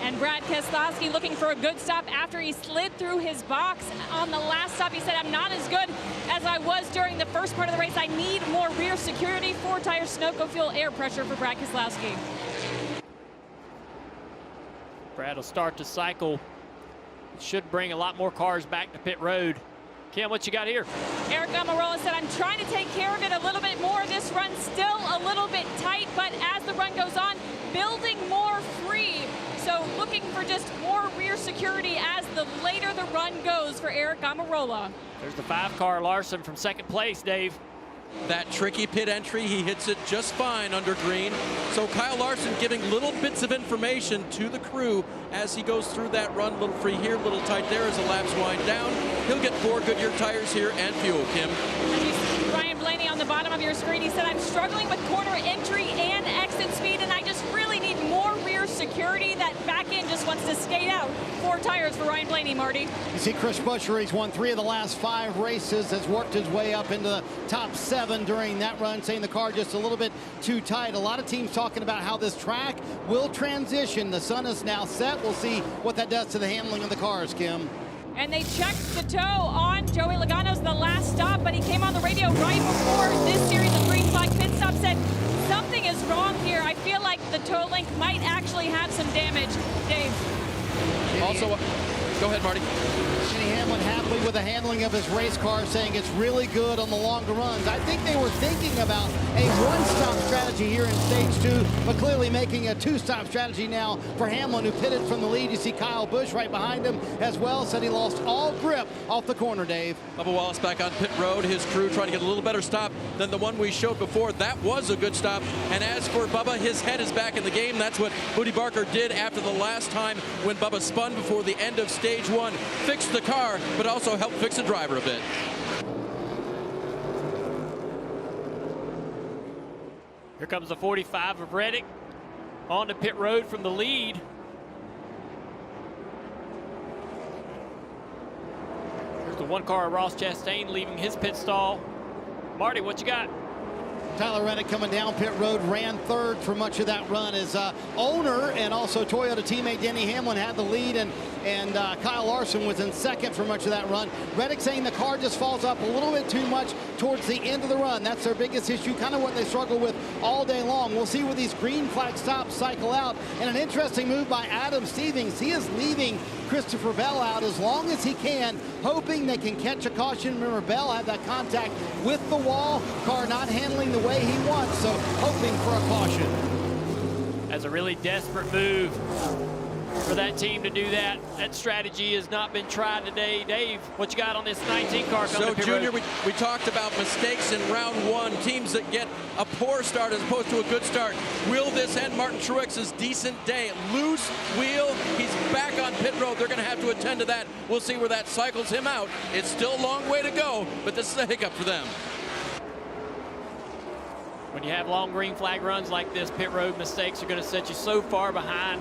And Brad Keselowski looking for a good stop after he slid through his box on the last stop. He said, I'm not as good as I was during the first part of the race. I need more rear security. 4 tire Sunoco fuel air pressure for Brad Keselowski.
Brad will start the cycle. Should bring a lot more cars back to pit road. Kim, what you got here?
Eric Almirola said, I'm trying to take care of it a little bit more. This run's still a little bit tight, but as the run goes on, building more free. So looking for just more rear security as the later the run goes for Eric Almirola.
There's the 5-car Larson from second place, Dave.
That tricky pit entry, he hits it just fine under green. So Kyle Larson giving little bits of information to the crew as he goes through that run. Little free here, little tight there as the laps wind down. He'll get 4 Goodyear tires here and fuel, Kim.
Ryan Blaney on the bottom of your screen, he said, I'm struggling with corner entry and exit speed, and I just really need more rear security. That back end just wants to skate out. 4 tires for Ryan Blaney, Marty.
You see Chris Buescher, he's won 3 of the last 5 races, has worked his way up into the top 7 during that run, saying the car just a little bit too tight. A lot of teams talking about how this track will transition. The sun is now set. We'll see what that does to the handling of the cars, Kim.
And they checked the toe on Joey Logano's the last stop, but he came on the radio right before this series of green flag pit stops, said something is wrong here. I feel like the toe link might actually have some damage. Dave.
Also, go ahead, Marty.
Denny Hamlin happy with the handling of his race car, saying it's really good on the longer runs. I think they were thinking about a one-stop strategy here in stage 2, but clearly making a 2-stop strategy now for Hamlin, who pitted from the lead. You see Kyle Busch right behind him as well, said he lost all grip off the corner, Dave.
Bubba Wallace back on pit road. His crew trying to get a little better stop than the one we showed before. That was a good stop. And as for Bubba, his head is back in the game. That's what Booty Barker did after the last time when Bubba spun before the end of stage 1. Fixed the car, but also helped fix the driver a bit.
Here comes the 45 of Reddick on to pit road from the lead. Here's the 1-car Ross Chastain leaving his pit stall. Marty, what you got?
Tyler Reddick coming down pit road, ran 3rd for much of that run. His owner and also Toyota teammate Denny Hamlin had the lead, and Kyle Larson was in 2nd for much of that run. Reddick saying the car just falls up a little bit too much towards the end of the run. That's their biggest issue, kind of what they struggle with all day long. We'll see where these green flag stops cycle out. And an interesting move by Adam Stevens. He is leaving Christopher Bell out as long as he can, hoping they can catch a caution. Remember, Bell had that contact with the wall, car not handling the way he wants, so hoping for a caution.
That's a really desperate move for that team to do that. That strategy has not been tried today. Dave, what you got on this 19 car coming to pit
Junior,
road?
we talked about mistakes in round 1, teams that get a poor start as opposed to a good start. Will this end Martin Truex's decent day? Loose wheel, he's back on pit road. They're going to have to attend to that. We'll see where that cycles him out. It's still a long way to go, but this is a hiccup for them.
When you have long green flag runs like this, pit road mistakes are going to set you so far behind.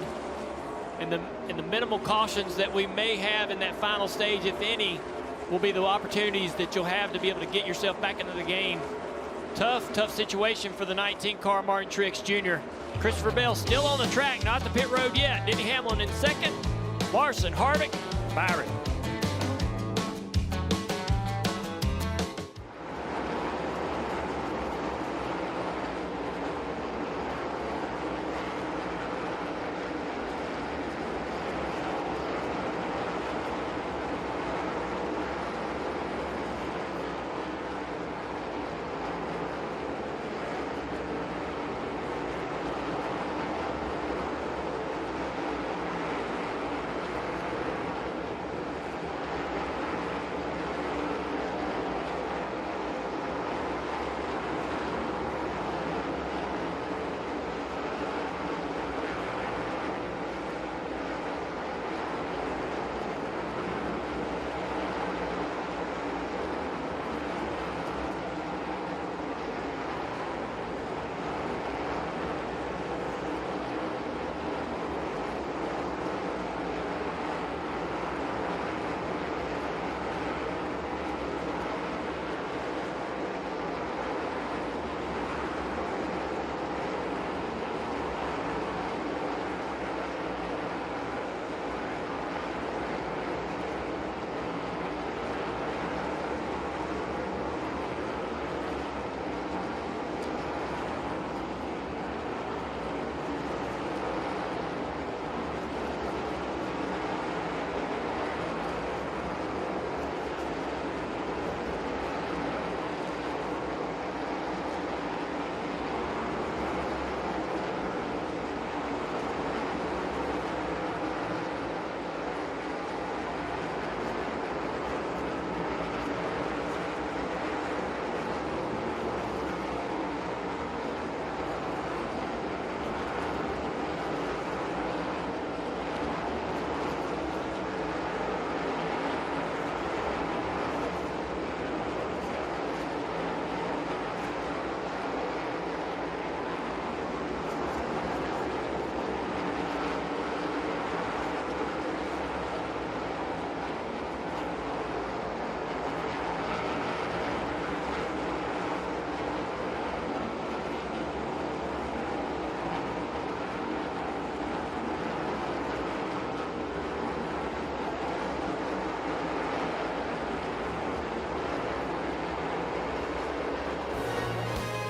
And the minimal cautions that we may have in that final stage, if any, will be the opportunities that you'll have to be able to get yourself back into the game. Tough situation for the 19 car Martin Truex Jr. Christopher Bell still on the track, not the pit road yet. Denny Hamlin in 2nd, Larson, Harvick, Byron.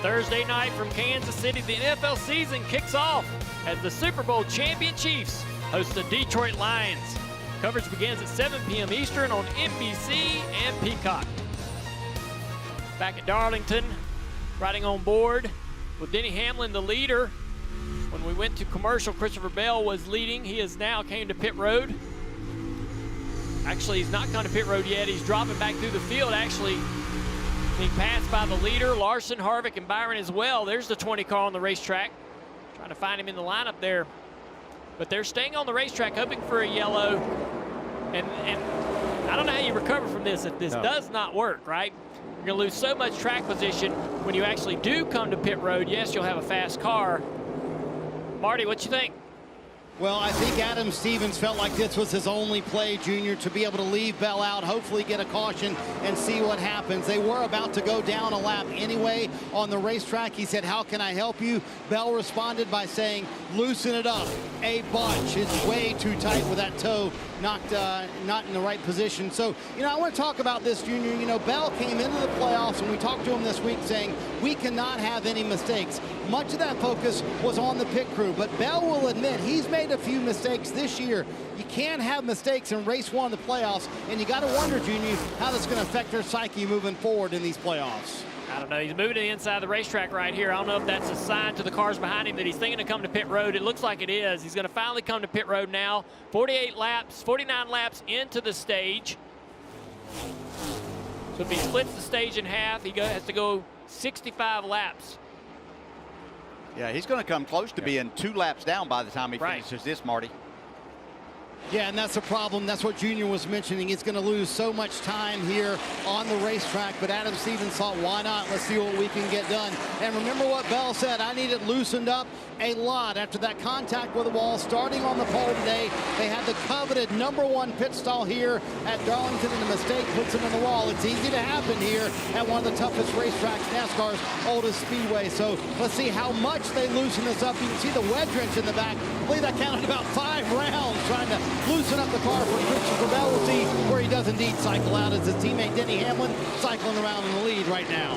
Thursday night from Kansas City, the NFL season kicks off as the Super Bowl champion Chiefs host the Detroit Lions. Coverage begins at 7 p.m. Eastern on NBC and Peacock. Back at Darlington, riding on board with Denny Hamlin, the leader. When we went to commercial, Christopher Bell was leading. He has now came to pit road. Actually, he's not come to pit road yet. He's dropping back through the field, actually being passed by the leader, Larson, Harvick, and Byron as well. There's the 20 car on the racetrack. Trying to find him in the lineup there. But they're staying on the racetrack, hoping for a yellow. And I don't know how you recover from this if this does not work, right? You're going to lose so much track position when you actually do come to pit road. Yes, you'll have a fast car. Marty, what you think?
Well, I think Adam Stevens felt like this was his only play, Junior, to be able to leave Bell out, hopefully get a caution and see what happens. They were about to go down a lap anyway on the racetrack. He said, "How can I help you?" Bell responded by saying, "Loosen it up. A bunch. It's way too tight with that toe not in the right position." So, I want to talk about this, Junior. Bell came into the playoffs, and we talked to him this week saying, we cannot have any mistakes. Much of that focus was on the pit crew, but Bell will admit he's made a few mistakes this year. You can't have mistakes in race one of the playoffs, and you got to wonder, Junior, how that's going to affect their psyche moving forward in these playoffs.
I don't know. He's moving to the inside of the racetrack right here. I don't know if that's a sign to the cars behind him that he's thinking to come to pit road. It looks like it is. He's going to finally come to pit road now. 49 laps into the stage. So if he splits the stage in half, he has to go 65 laps.
Yeah, he's going to come close to being 2 laps down by the time he finishes this, Marty.
Yeah, and that's a problem. That's what Junior was mentioning. He's going to lose so much time here on the racetrack, but Adam Stevens thought, why not? Let's see what we can get done. And remember what Bell said, I need it loosened up a lot after that contact with the wall starting on the pole today. They had the coveted #1 pit stall here at Darlington, and a mistake puts them in the wall. It's easy to happen here at one of the toughest racetracks, NASCAR's oldest speedway. So let's see how much they loosen this up. You can see the wedge wrench in the back. I believe that counted about 5 rounds trying to loosen up the car for Christopher Bell. We'll see where he does indeed cycle out as his teammate Denny Hamlin cycling around in the lead right now.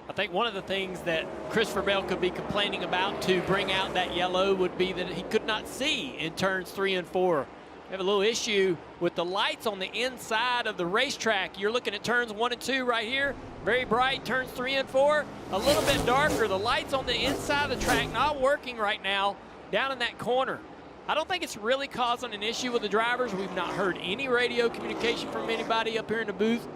I think one of the things that Christopher Bell could be complaining about to bring out that yellow would be that he could not see in turns 3 and 4. We have a little issue with the lights on the inside of the racetrack. You're looking at turns 1 and 2 right here. Very bright. Turns 3 and 4, a little bit darker. The lights on the inside of the track not working right now down in that corner. I don't think it's really causing an issue with the drivers. We've not heard any radio communication from anybody up here in the booth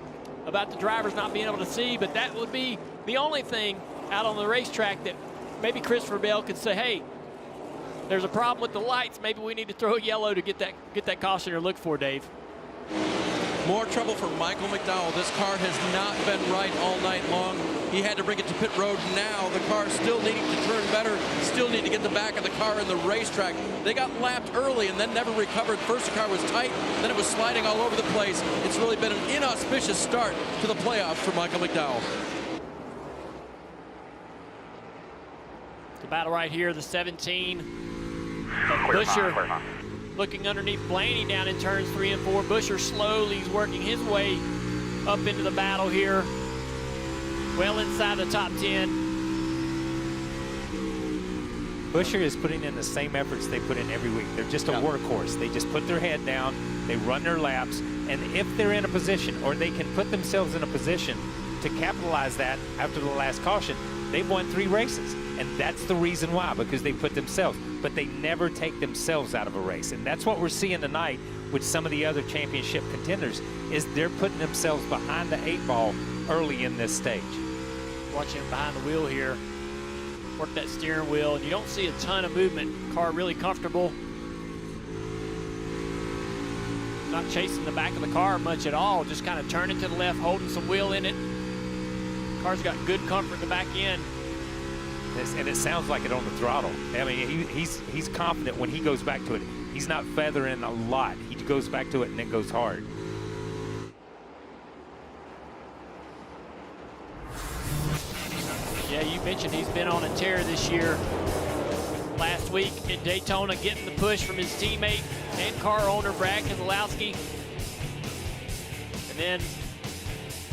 about the drivers not being able to see, but that would be the only thing out on the racetrack that maybe Christopher Bell could say, hey, there's a problem with the lights. Maybe we need to throw a yellow to get that caution you're looking for, Dave.
More trouble for Michael McDowell. This car has not been right all night long. He had to bring it to pit road. Now the car still needing to turn better, still need to get the back of the car in the racetrack. They got lapped early and then never recovered. First the car was tight, then it was sliding all over the place. It's really been an inauspicious start to the playoffs for Michael McDowell.
The battle right here, the 17. Buescher looking underneath Blaney down in turns 3 and 4. Buescher slowly is working his way up into the battle here. Well inside the top 10.
Buescher is putting in the same efforts they put in every week. They're just a workhorse. They just put their head down, they run their laps, and if they're in a position, or they can put themselves in a position to capitalize that after the last caution, they've won 3 races. And that's the reason why, because they put themselves, but they never take themselves out of a race. And that's what we're seeing tonight with some of the other championship contenders, is they're putting themselves behind the 8 ball early in this stage.
Watching him behind the wheel here, work that steering wheel, and you don't see a ton of movement. Car really comfortable. Not chasing the back of the car much at all, just kind of turning to the left, holding some wheel in it. Car's got good comfort in the back end.
And it sounds like it on the throttle. I mean, he's confident when he goes back to it. He's not feathering a lot. He goes back to it and then goes hard.
Yeah, you mentioned he's been on a tear this year. Last week at Daytona, getting the push from his teammate and car owner Brad Keselowski. And then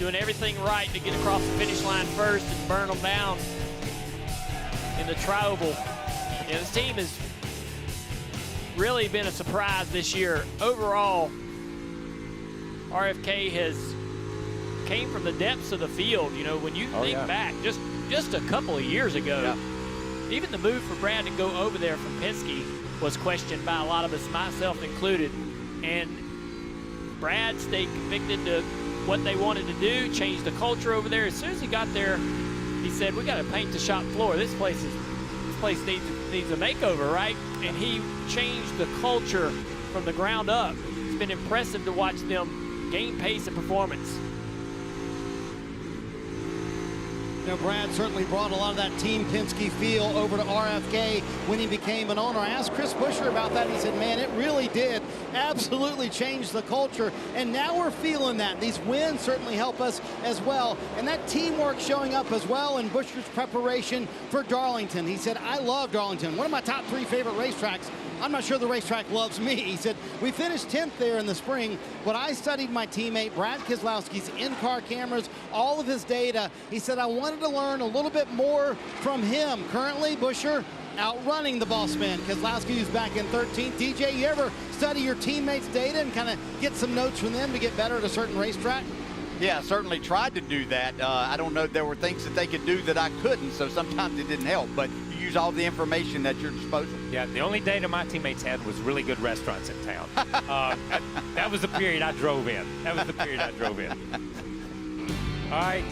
doing everything right to get across the finish line first and burn them down in the tri-oval. Yeah, this team has really been a surprise this year. Overall, RFK has came from the depths of the field. You know, when you think back just a couple of years ago, even the move for Brad to go over there from Penske was questioned by a lot of us, myself included. And Brad stayed convicted to what they wanted to do, changed the culture over there. As soon as he got there, he said, we got to paint the shop floor. This place needs a makeover, right? And he changed the culture from the ground up. It's been impressive to watch them gain pace and performance.
You know, Brad certainly brought a lot of that Team Penske feel over to RFK when he became an owner. I asked Chris Buescher about that. He said, man, it really did absolutely change the culture. And now we're feeling that. These wins certainly help us as well. And that teamwork showing up as well in Buescher's preparation for Darlington. He said, I love Darlington. One of my top 3 favorite racetracks. I'm not sure the racetrack loves me. He said, we finished 10th there in the spring, but I studied my teammate, Brad Keselowski's in-car cameras, all of his data. He said, I wanted to learn a little bit more from him. Currently, Buescher outrunning the boss man. Keselowski, who's back in 13th. DJ, you ever study your teammates' data and kind of get some notes from them to get better at a certain racetrack?
Yeah, I certainly tried to do that. I don't know, there were things that they could do that I couldn't, so sometimes it didn't help, but you use all the information at your disposal.
Yeah, the only data my teammates had was really good restaurants in town. That was the period I drove in. All right,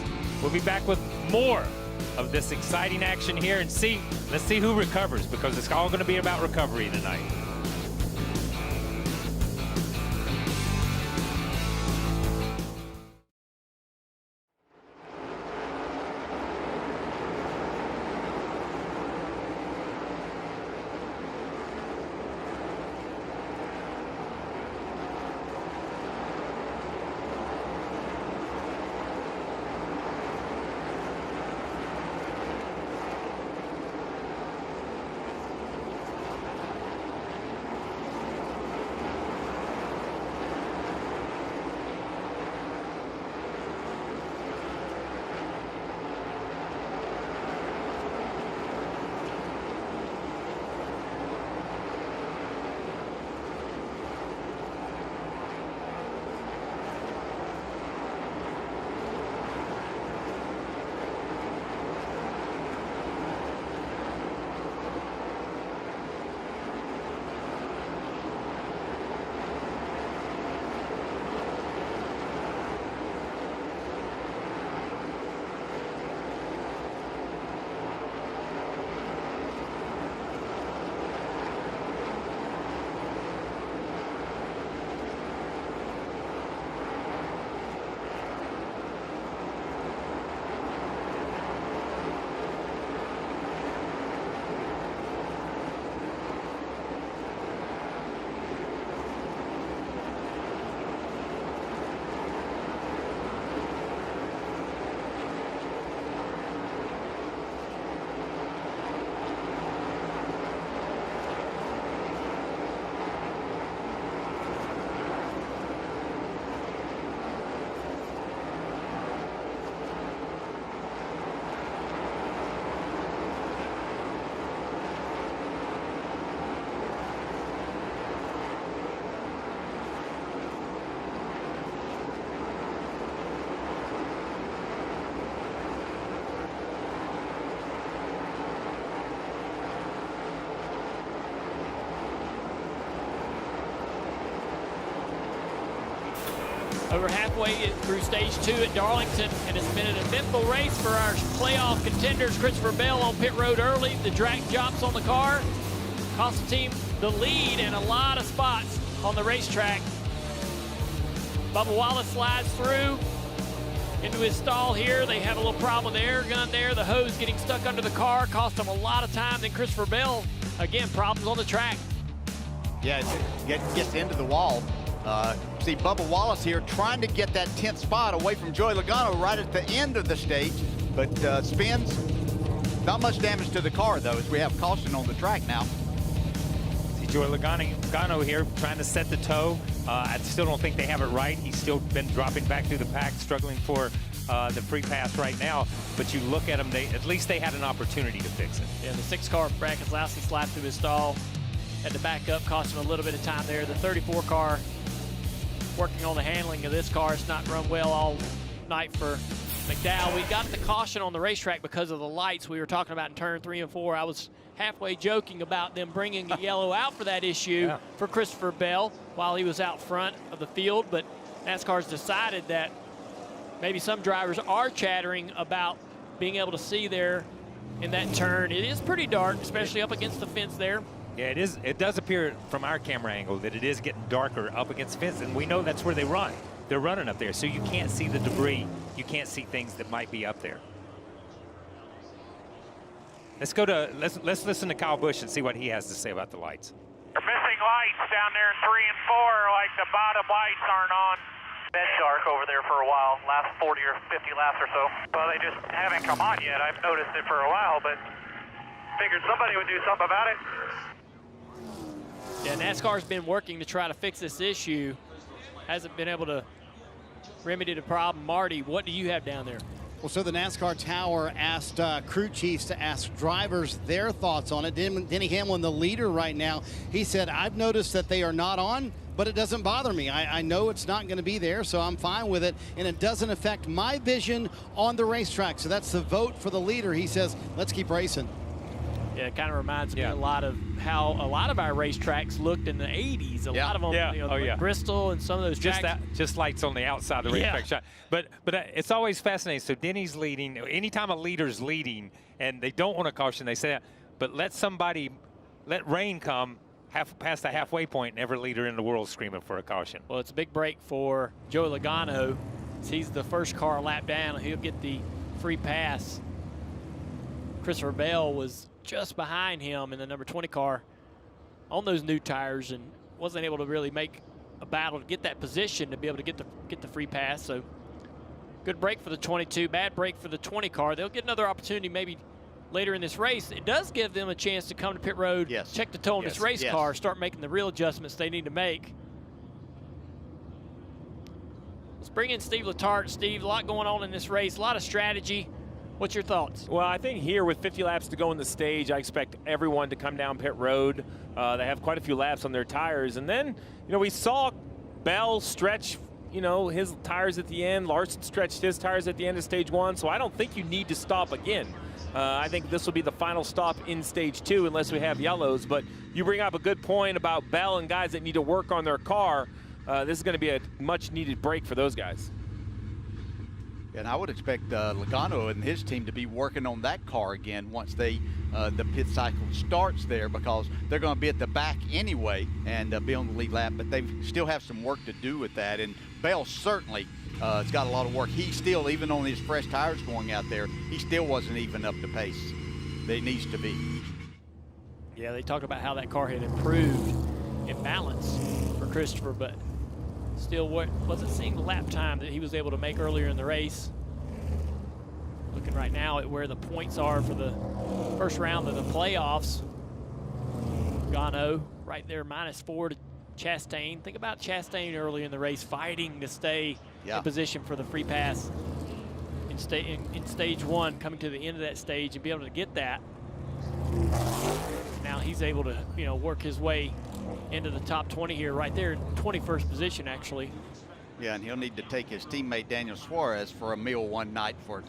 we'll be back with more of this exciting action here and let's see who recovers, because it's all going to be about recovery tonight.
Over halfway through stage 2 at Darlington, and it's been an eventful race for our playoff contenders. Christopher Bell on pit road early. The drag jumps on the car cost the team the lead and a lot of spots on the racetrack. Bubba Wallace slides through into his stall here. They have a little problem with the air gun there. The hose getting stuck under the car cost them a lot of time. Then Christopher Bell, again, problems on the track.
Yeah, it gets into the wall. See Bubba Wallace here trying to get that 10th spot away from Joey Logano right at the end of the stage, but spins. Not much damage to the car, though, as we have caution on the track now.
See, Joey Logano here trying to set the toe. I still don't think they have it right. He's still been dropping back through the pack, struggling for the free pass right now. But you look at them, at least they had an opportunity to fix it.
Yeah, the 6-car, Brad Keselowski slapped through his stall. Had to back up, cost him a little bit of time there. The 34 car working on the handling of this car. It's not run well all night for McDowell. We got the caution on the racetrack because of the lights we were talking about in turn 3 and 4. I was halfway joking about them bringing a yellow out for that issue for Christopher Bell while he was out front of the field, but NASCAR's decided that maybe some drivers are chattering about being able to see there in that turn. It is pretty dark, especially up against the fence there.
Yeah, it is. It does appear from our camera angle that it is getting darker up against the fence, and we know that's where they run. They're running up there, so you can't see the debris. You can't see things that might be up there. Let's listen to Kyle Busch and see what he has to say about the lights.
They're missing lights down there in 3 and 4, like the bottom lights aren't on. Been dark over there for a while, last 40 or 50 laps or so. Well, they just haven't come on yet. I've noticed it for a while, but figured somebody would do something about it.
Yeah, NASCAR's been working to try to fix this issue. Hasn't been able to remedy the problem. Marty, what do you have down there?
Well, so the NASCAR Tower asked crew chiefs to ask drivers their thoughts on it. Denny Hamlin, the leader right now, he said, I've noticed that they are not on, but it doesn't bother me. I know it's not going to be there, so I'm fine with it, and it doesn't affect my vision on the racetrack. So that's the vote for the leader. He says, let's keep racing.
Yeah, it kind of reminds me a lot of how a lot of our racetracks looked in the 80s. A lot of them, you know, Bristol and some of those tracks.
Just lights on the outside of the racetrack shot. But it's always fascinating. So Denny's leading. Anytime a leader's leading and they don't want to caution, they say that. But let rain come past the halfway point, and every leader in the world screaming for a caution.
Well, it's a big break for Joey Logano. He's the first car a lap down. He'll get the free pass. Christopher Bell was just behind him in the number 20 car on those new tires and wasn't able to really make a battle to get that position to be able to get the free pass. So good break for the 22, bad break for the 20 car. They'll get another opportunity maybe later in this race. It does give them a chance to come to pit road, check the toe on this race car, start making the real adjustments they need to make. Let's bring in Steve Letarte. Steve, a lot going on in this race, a lot of strategy. What's your thoughts?
Well, I think here with 50 laps to go in the stage, I expect everyone to come down pit road. They have quite a few laps on their tires. And then, you know, we saw Bell stretch, you know, his tires at the end. Larson stretched his tires at the end of stage 1. So I don't think you need to stop again. I think this will be the final stop in stage 2 unless we have yellows. But you bring up a good point about Bell and guys that need to work on their car. This is going to be a much needed break for those guys.
And I would expect Logano and his team to be working on that car again once the pit cycle starts there, because they're going to be at the back anyway and be on the lead lap, but they still have some work to do with that. And Bell certainly has got a lot of work. He still, even on his fresh tires going out there, he still wasn't even up to pace that he needs to be.
Yeah, they talked about how that car had improved in balance for Christopher, but still wasn't seeing the lap time that he was able to make earlier in the race. Looking right now at where the points are for the first round of the playoffs. Logano right there, -4 to Chastain. Think about Chastain early in the race fighting to stay in position for the free pass in stage 1, coming to the end of that stage and be able to get that. Now he's able to, you know, work his way into the top 20 here, right there, 21st position actually.
Yeah, and he'll need to take his teammate Daniel Suarez for a meal one night for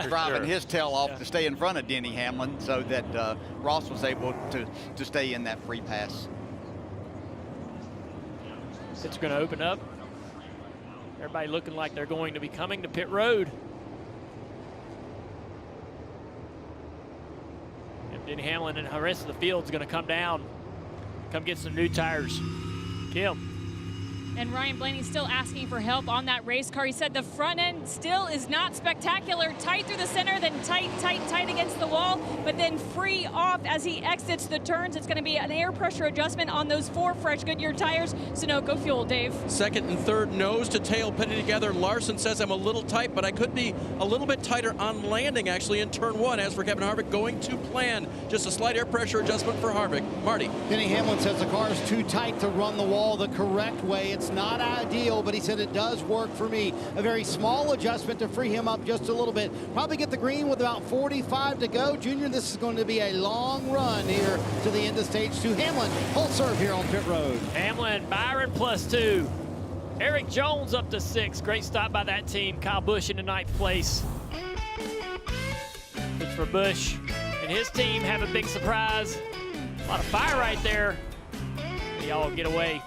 driving his tail off to stay in front of Denny Hamlin, so that Ross was able to stay in that free pass.
It's going to open up. Everybody looking like they're going to be coming to pit road. And Denny Hamlin and the rest of the field is going to come down, come get some new tires. Kim.
And Ryan Blaney still asking for help on that race car. He said the front end still is not spectacular. Tight through the center, then tight against the wall, but then free off as he exits the turns. It's going to be an air pressure adjustment on those 4 fresh Goodyear tires. Sunoco fuel, Dave.
Second and third nose to tail pitted together. Larson says I'm a little tight, but I could be a little bit tighter on landing actually in turn 1. As for Kevin Harvick, going to plan. Just a slight air pressure adjustment for Harvick. Marty.
Denny Hamlin says the car is too tight to run the wall the correct way. It's not ideal, but he said it does work for me. A very small adjustment to free him up just a little bit. Probably get the green with about 45 to go. Junior, this is going to be a long run here to the end of stage 2. Hamlin, full serve here on pit road.
Hamlin, Byron +2. Eric Jones up to 6. Great stop by that team. Kyle Busch in the 9th place. Good for Busch and his team. Have a big surprise. A lot of fire right there. They all get away.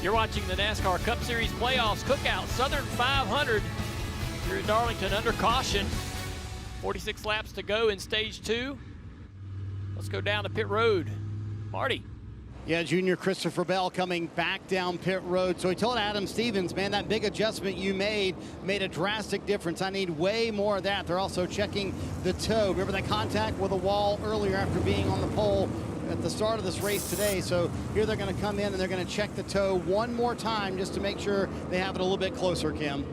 You're watching the NASCAR Cup Series Playoffs Cookout Southern 500 here at Darlington under caution. 46 laps to go in stage 2. Let's go down to pit road. Marty.
Yeah, Junior Christopher Bell coming back down pit road. So he told Adam Stevens, man, that big adjustment you made a drastic difference. I need way more of that. They're also checking the toe. Remember that contact with the wall earlier after being on the pole at the start of this race today. So here they're going to come in and they're going to check the toe one more time just to make sure they have it a little bit closer, Kim.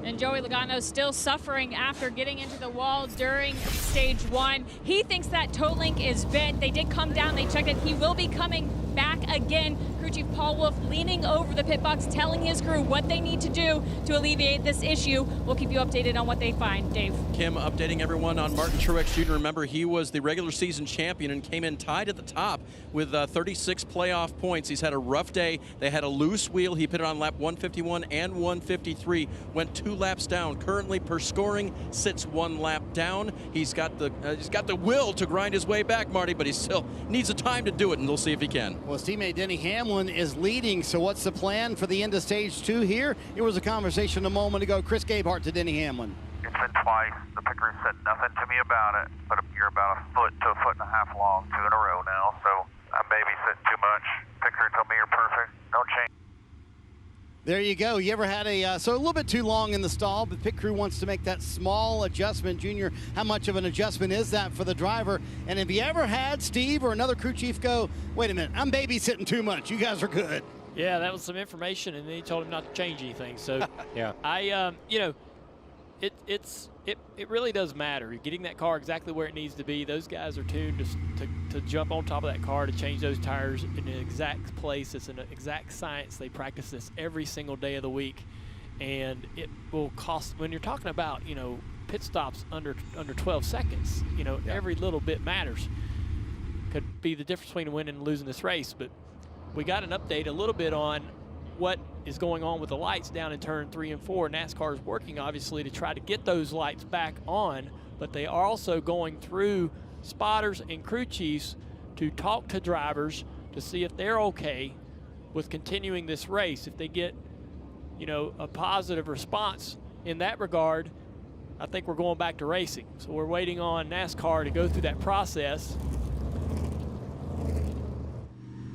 And Joey Logano still suffering after getting into the wall during stage 1. He thinks that toe link is bent. They did come down, they checked it. He will be coming back again. Crew Chief Paul Wolf leaning over the pit box, telling his crew what they need to do to alleviate this issue. We'll keep you updated on what they find. Dave.
Kim updating everyone on Martin Truex Jr. Remember, he was the regular season champion and came in tied at the top with 36 playoff points. He's had a rough day. They had a loose wheel. He pitted on lap 151 and 153. Went 2 laps down. Currently, per scoring, sits 1 lap down. He's got the will to grind his way back, Marty, but he still needs the time to do it, and we'll see if he can.
Well, his teammate Denny Hamlin is leading, so what's the plan for the end of stage 2 here? It was a conversation a moment ago. Chris Gabehart to Denny Hamlin.
Your been twice. The pit crew said nothing to me about it, but you're about a foot to a foot and a half long, 2 in a row now, so I'm babysitting too much. Pit crew told me you're perfect. Don't change.
There you go. You ever had so a little bit too long in the stall, but pit crew wants to make that small adjustment. Junior, how much of an adjustment is that for the driver? And have you ever had Steve or another crew chief go, wait a minute, I'm babysitting too much. You guys are good.
Yeah, that was some information, and then he told him not to change anything. So,
Yeah.
you know, it really does matter. You're getting that car exactly where it needs to be. Those guys are tuned to jump on top of that car, to change those tires in an exact place. It's an exact science. They practice this every single day of the week, and it will cost, when you're talking about, you know, pit stops under 12 seconds, you know, every little bit matters. Could be the difference between winning and losing this race. But we got an update a little bit on what is going on with the lights down in turn 3 and 4. NASCAR is working obviously to try to get those lights back on, but they are also going through spotters and crew chiefs to talk to drivers to see if they're okay with continuing this race. If they get, you know, a positive response in that regard, I think we're going back to racing. So we're waiting on NASCAR to go through that process.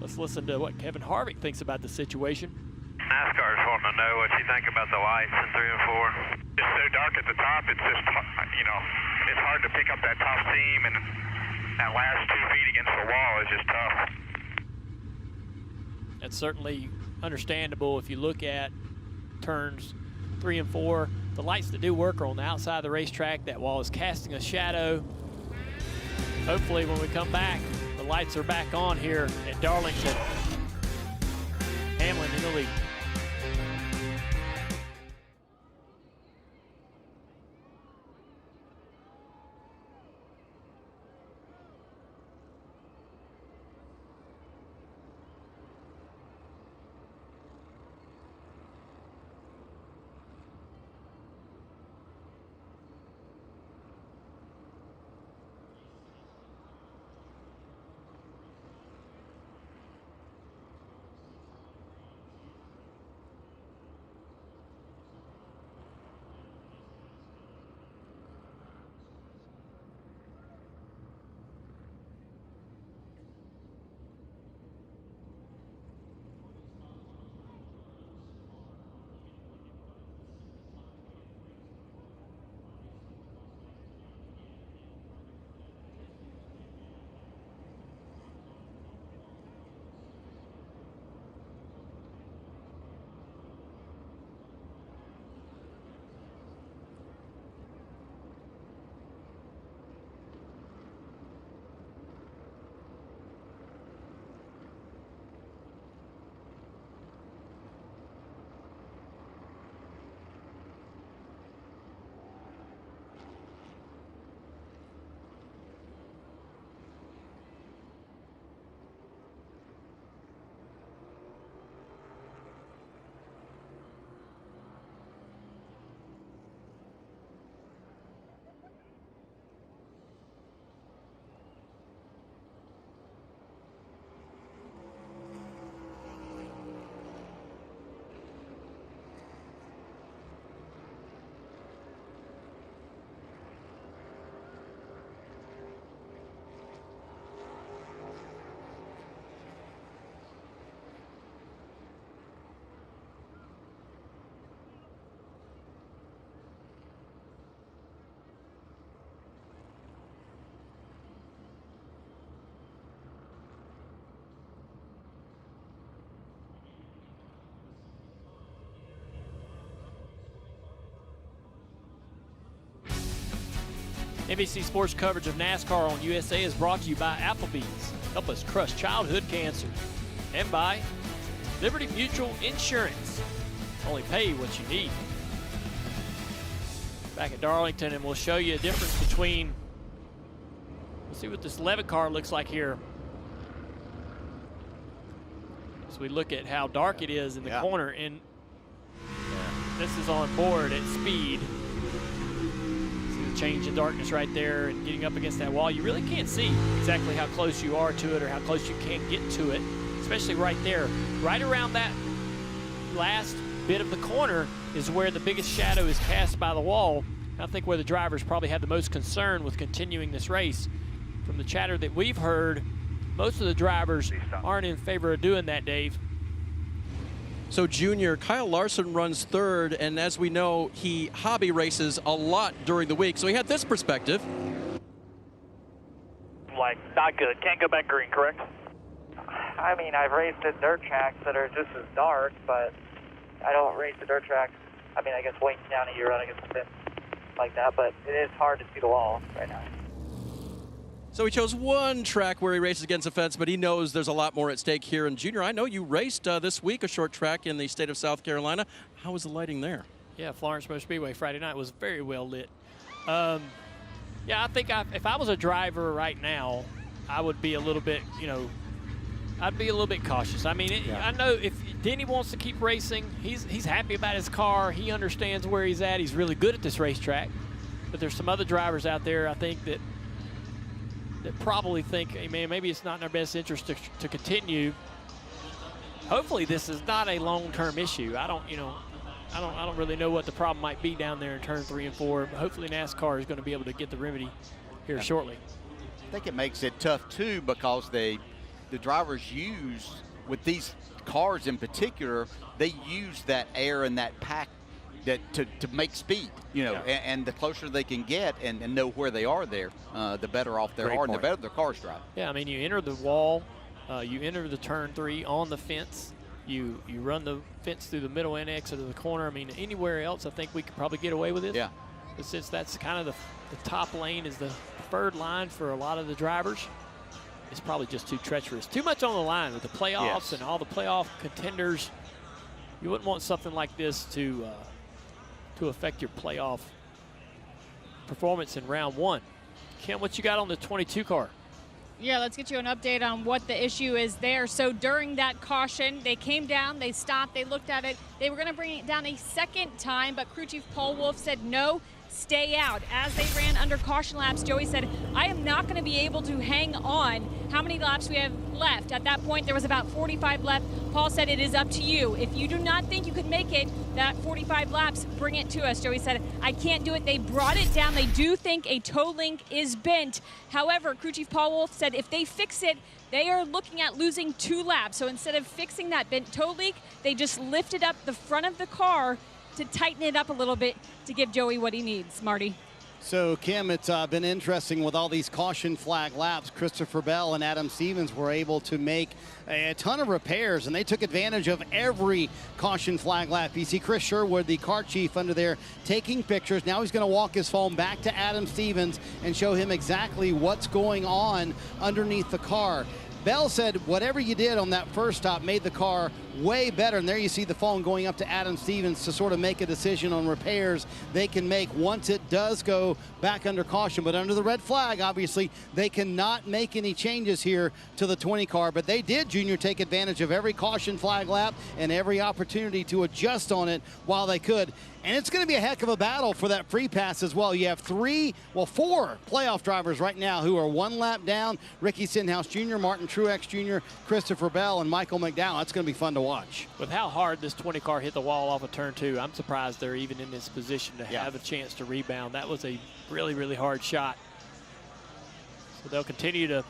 Let's listen to what Kevin Harvick thinks about the situation.
NASCAR is wanting to know what you think about the lights in 3 and 4. It's so dark at the top, it's just, you know, it's hard to pick up that top seam, and that last 2 feet against the wall is just tough.
That's certainly understandable. If you look at turns 3 and 4, the lights that do work are on the outside of the racetrack. That wall is casting a shadow. Hopefully when we come back, the lights are back on here at Darlington. Hamlin in the lead. NBC Sports coverage of NASCAR on USA is brought to you by Applebee's. Help us crush childhood cancer. And by Liberty Mutual Insurance. Only pay what you need. Back at Darlington, and we'll show you a difference between, let's see what this Levitt car looks like here. As we look at how dark it is in the corner, and this is on board at speed. Change in darkness right there and getting up against that wall. You really can't see exactly how close you are to it or how close you can get to it, especially right there. Right around that last bit of the corner is where the biggest shadow is cast by the wall. I think where the drivers probably had the most concern with continuing this race. From the chatter that we've heard, most of the drivers aren't in favor of doing that, Dave.
So Junior, Kyle Larson runs third, and as we know, he hobby races a lot during the week. So he had this perspective.
Like, not good. Can't go back green, correct?
I mean, I've raced at dirt tracks that are just as dark, but I don't race the dirt tracks. I mean, I guess Wayne County, you're running against the fence like that, but it is hard to see the wall right now.
So he chose one track where he races against the fence, but he knows there's a lot more at stake here. And Junior, I know you raced this week a short track in the state of South Carolina. How was the lighting there?
Yeah, Florence Motor Speedway Friday night was very well lit. Yeah, I think if I was a driver right now, I would be a little bit, I'd be a little bit cautious. I mean, I know if Denny wants to keep racing, he's happy about his car. He understands where he's at. He's really good at this racetrack. But there's some other drivers out there, I think, that probably think, hey, man, maybe it's not in our best interest to continue. Hopefully, this is not a long-term issue. I don't really know what the problem might be down there in turn 3 and 4. But hopefully, NASCAR is going to be able to get the remedy here shortly.
I think it makes it tough too because the drivers use, with these cars in particular, they use that air and that pack to make speed, and the closer they can get and know where they are there, the better off they are and the better their cars drive.
Yeah, I mean, you enter the wall, you enter the turn 3 on the fence, you run the fence through the middle and exit of the corner. I mean, anywhere else, I think we could probably get away with it.
Yeah.
But since that's kind of the top lane is the preferred line for a lot of the drivers, it's probably just too treacherous. Too much on the line with the playoffs and all the playoff contenders. You wouldn't want something like this to affect your playoff performance in round 1. Kim, what you got on the 22 car?
Yeah, let's get you an update on what the issue is there. So during that caution, they came down, they stopped, they looked at it. They were going to bring it down a second time, but crew chief Paul Wolf said no, stay out. As they ran under caution laps, Joey said, I am not going to be able to hang on. How many laps we have left? At that point, there was about 45 left. Paul said, it is up to you. If you do not think you could make it, that 45 laps, bring it to us. Joey said, I can't do it. They brought it down. They do think a toe link is bent. However, crew chief Paul Wolf said if they fix it, they are looking at losing 2 laps. So instead of fixing that bent toe link, they just lifted up the front of the car to tighten it up a little bit to give Joey what he needs. Marty.
So, Kim, it's been interesting with all these caution flag laps. Christopher Bell and Adam Stevens were able to make a ton of repairs, and they took advantage of every caution flag lap. You see Chris Sherwood, the car chief, under there taking pictures. Now he's going to walk his phone back to Adam Stevens and show him exactly what's going on underneath the car. Bell said whatever you did on that first stop made the car way better. And there you see the phone going up to Adam Stevens to sort of make a decision on repairs they can make once it does go back under caution. But under the red flag, obviously, they cannot make any changes here to the 20 car. But they did, Junior, take advantage of every caution flag lap and every opportunity to adjust on it while they could. And it's going to be a heck of a battle for that free pass as well. You have 4 playoff drivers right now who are 1 lap down. Ricky Stenhouse Jr., Martin Truex Jr., Christopher Bell, and Michael McDowell. That's going to be fun to watch.
With how hard this 20 car hit the wall off of turn 2, I'm surprised they're even in this position to have a chance to rebound. That was a really, really hard shot. So they'll continue to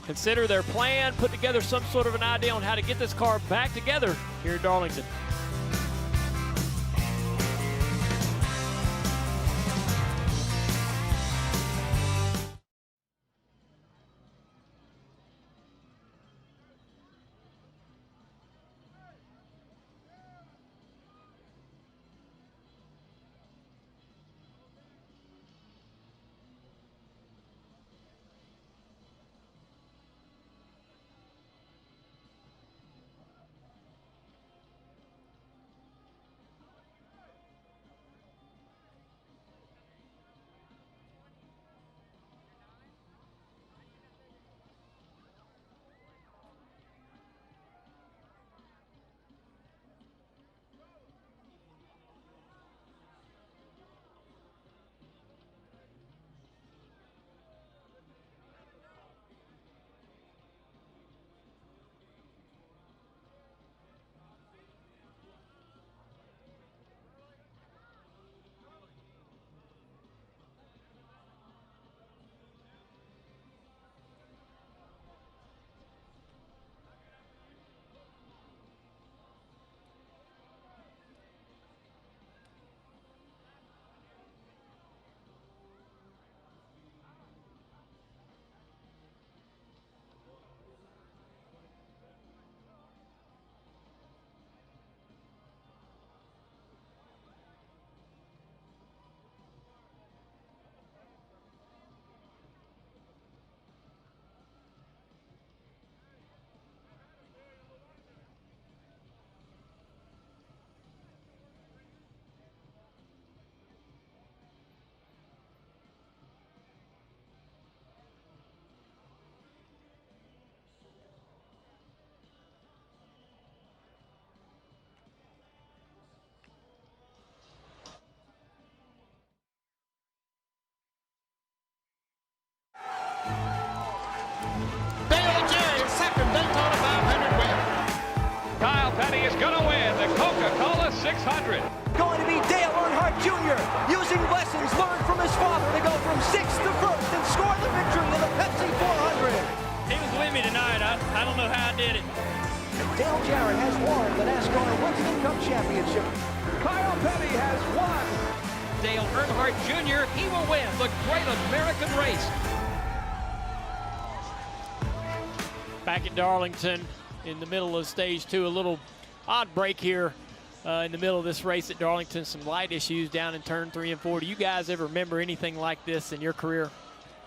consider their plan, put together some sort of an idea on how to get this car back together here at Darlington.
600.
Going to be Dale Earnhardt Jr. using lessons learned from his father to go from 6th to 1st and score the victory in the Pepsi 400.
He was with me tonight. I don't know how I did it.
Dale Jarrett has won the NASCAR Winston Cup Championship.
Kyle Petty has won.
Dale Earnhardt Jr., he will win the Great American Race.
Back at Darlington in the middle of stage 2, a little odd break here in the middle of this race at Darlington. Some light issues down in turn 3 and 4. Do you guys ever remember anything like this in your career?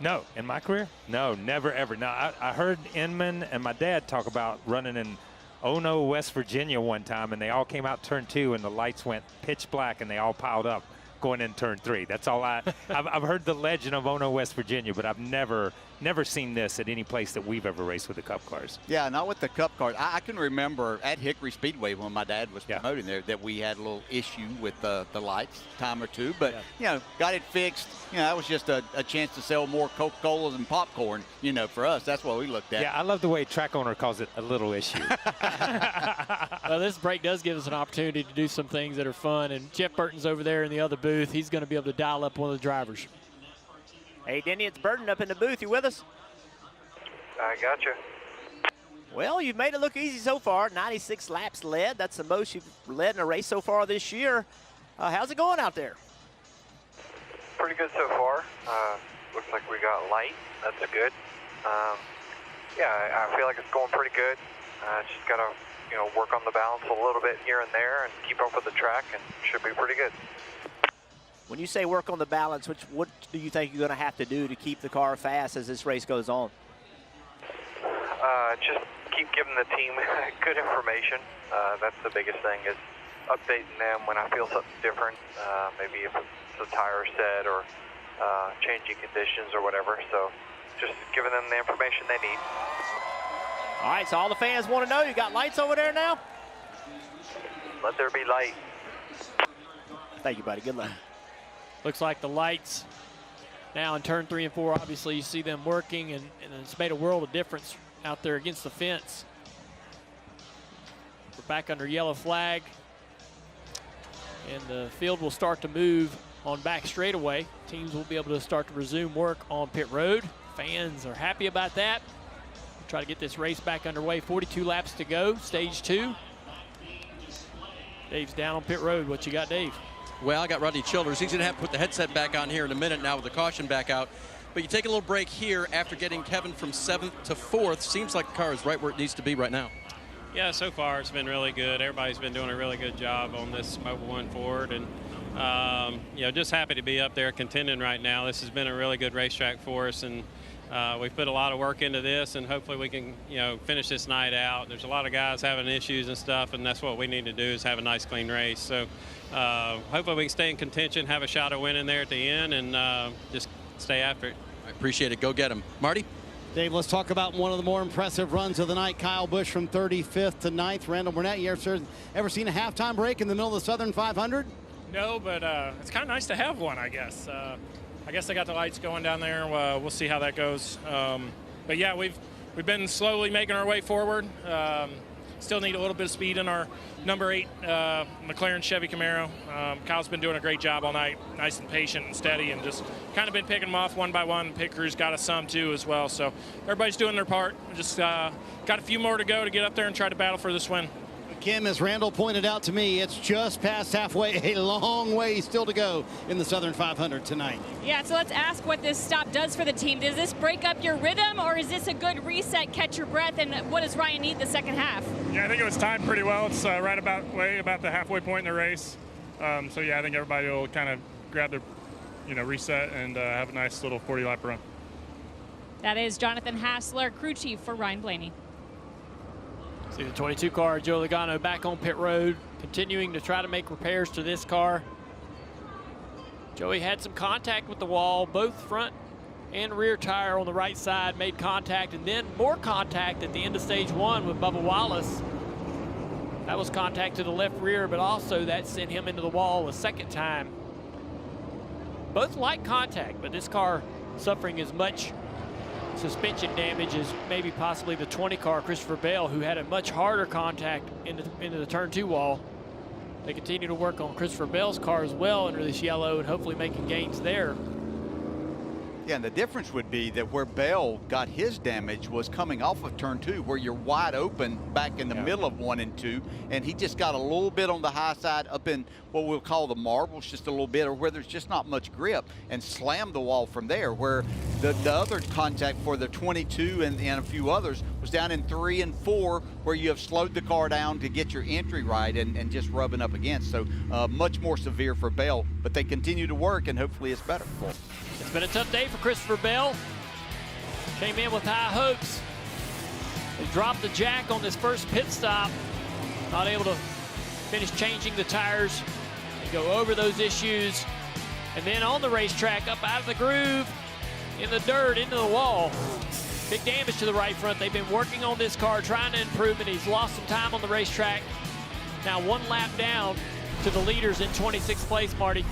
No, in my career? No, never, ever. Now, I heard Inman and my dad talk about running in Ono, West Virginia one time, and they all came out turn 2, and the lights went pitch black, and they all piled up going in turn 3. That's all I've heard the legend of Ono, West Virginia, but I've never seen this at any place that we've ever raced with the Cup cars.
Yeah, not with the Cup cars. I can remember at Hickory Speedway when my dad was promoting there that we had a little issue with the lights, time or two, but you know, got it fixed. You know, that was just a chance to sell more Coca-Colas and popcorn. You know, for us, that's what we looked at.
Yeah, I love the way track owner calls it a little issue.
Well, this break does give us an opportunity to do some things that are fun, and Jeff Burton's over there in the other booth. He's going to be able to dial up one of the drivers.
Hey, Denny, it's Burton up in the booth. You with us?
I got you.
Well, you've made it look easy so far. 96 laps led. That's the most you've led in a race so far this year. How's it going out there?
Pretty good so far. Looks like we got light. That's good. Yeah, I feel like it's going pretty good. Just got to, you know, work on the balance a little bit here and there and keep up with the track, and should be pretty good.
When you say work on the balance, what do you think you're going to have to do to keep the car fast as this race goes on?
Just keep giving the team good information. That's the biggest thing, is updating them when I feel something different. Maybe if it's a tire set or changing conditions or whatever. So just giving them the information they need.
All right, so all the fans want to know, you got lights over there now?
Let there be light.
Thank you, buddy. Good luck.
Looks like the lights now in turn 3 and 4, obviously you see them working, and it's made a world of difference out there against the fence. We're back under yellow flag, and the field will start to move on back straightaway. Teams will be able to start to resume work on pit road. Fans are happy about that. We'll try to get this race back underway. 42 laps to go, stage 2. Dave's down on pit road. What you got, Dave?
Well, I got Rodney Childers. He's going to have to put the headset back on here in a minute now with the caution back out. But you take a little break here after getting Kevin from 7th to 4th. Seems like the car is right where it needs to be right now.
Yeah, so far it's been really good. Everybody's been doing a really good job on this Mobil 1 Ford. And, you know, just happy to be up there contending right now. This has been a really good racetrack for us. And we've put a lot of work into this, and hopefully we can, you know, finish this night out. There's a lot of guys having issues and stuff, and that's what we need to do, is have a nice, clean race. So hopefully we can stay in contention, have a shot at winning there at the end, and just stay after it.
I appreciate it. Go get him. Marty?
Dave, let's talk about one of the more impressive runs of the night. Kyle Busch from 35th to 9th. Randall Burnett, you ever seen a halftime break in the middle of the Southern 500?
No, but it's kind of nice to have one, I guess. I guess they got the lights going down there. We'll see how that goes. But yeah, we've been slowly making our way forward. Still need a little bit of speed in our number 8 McLaren Chevy Camaro. Kyle's been doing a great job all night, nice and patient and steady, and just kind of been picking them off one by one. Pit crew's got us some too as well. So everybody's doing their part. Just got a few more to go to get up there and try to battle for this win.
Kim, as Randall pointed out to me, it's just past halfway, a long way still to go in the Southern 500 tonight.
Yeah, so let's ask what this stop does for the team. Does this break up your rhythm, or is this a good reset, catch your breath, and what does Ryan need the second half?
Yeah, I think it was timed pretty well. It's right about the halfway point in the race. So yeah, I think everybody will kind of grab their, reset and have a nice little 40-lap run.
That is Jonathan Hassler, crew chief for Ryan Blaney.
See the 22 car, Joe Logano, back on pit road, continuing to try to make repairs to this car. Joey had some contact with the wall, both front and rear tire on the right side made contact, and then more contact at the end of stage 1 with Bubba Wallace. That was contact to the left rear, but also that sent him into the wall a second time. Both light contact, but this car suffering as much suspension damage as maybe possibly the 20 car, Christopher Bell, who had a much harder contact into the turn 2 wall. They continue to work on Christopher Bell's car as well under this yellow and hopefully making gains there.
Yeah, and the difference would be that where Bell got his damage was coming off of turn 2, where you're wide open back in the middle of 1 and 2, and he just got a little bit on the high side up in what we'll call the marbles, just a little bit, or where there's just not much grip, and slammed the wall from there, where the other contact for the 22 and a few others was down in 3 and 4, where you have slowed the car down to get your entry right and just rubbing up against. So much more severe for Bell, but they continue to work, and hopefully it's better for them.
It's been a tough day for Christopher Bell. Came in with high hopes. They dropped the jack on this first pit stop. Not able to finish changing the tires and go over those issues. And then on the racetrack, up out of the groove, in the dirt, into the wall. Big damage to the right front. They've been working on this car, trying to improve it. He's lost some time on the racetrack. Now 1 lap down to the leaders in 26th place, Marty.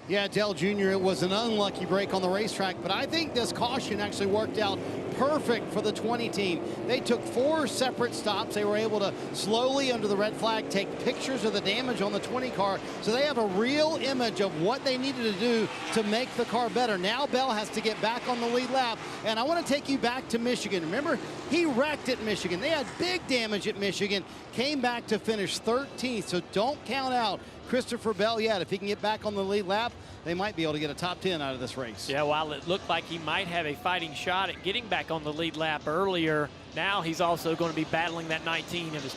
Yeah, Dale Jr., it was an unlucky break on the racetrack, but I think this caution actually worked out perfect for the 20 team. They took 4 separate stops. They were able to slowly, under the red flag, take pictures of the damage on the 20 car, so they have a real image of what they needed to do to make the car better. Now Bell has to get back on the lead lap, and I want to take you back to Michigan. Remember, he wrecked at Michigan. They had big damage at Michigan, came back to finish 13th, so don't count out Christopher Bell yet. If he can get back on the lead lap, they might be able to get a top 10 out of this race.
Yeah, while it looked like he might have a fighting shot at getting back on the lead lap earlier, now he's also going to be battling that 19 of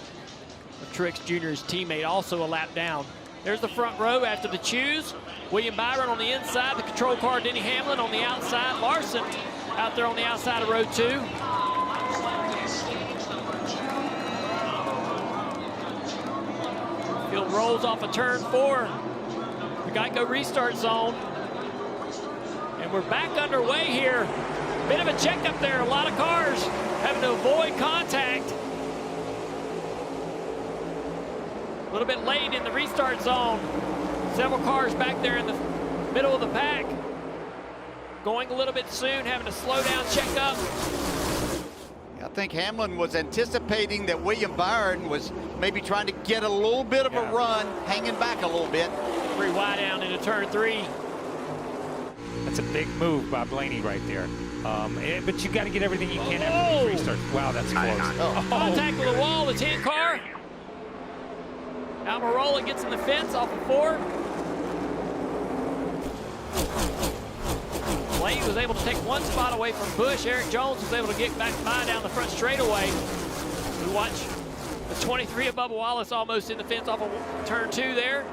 Truex Jr.'s teammate, also a lap down. There's the front row after the choose. William Byron on the inside, the control car Denny Hamlin on the outside, Larson out there on the outside of row 2. Field rolls off of turn 4. The Geico restart zone. And we're back underway here. Bit of a checkup there. A lot of cars having to avoid contact. A little bit late in the restart zone. Several cars back there in the middle of the pack. Going a little bit soon, having to slow down, check up.
I think Hamlin was anticipating that William Byron was maybe trying to get a little bit of a run, hanging back a little bit.
Free wide down into turn 3.
That's a big move by Blaney right there. But you got to get everything you can after these restarts. Wow, that's close.
Contact with the wall, the 10 car. Almirola gets in the fence off of 4. Blaney was able to take 1 spot away from Busch. Eric Jones was able to get back by down the front straightaway. We watch the 23 of Bubba Wallace almost in the fence off of turn 2 there.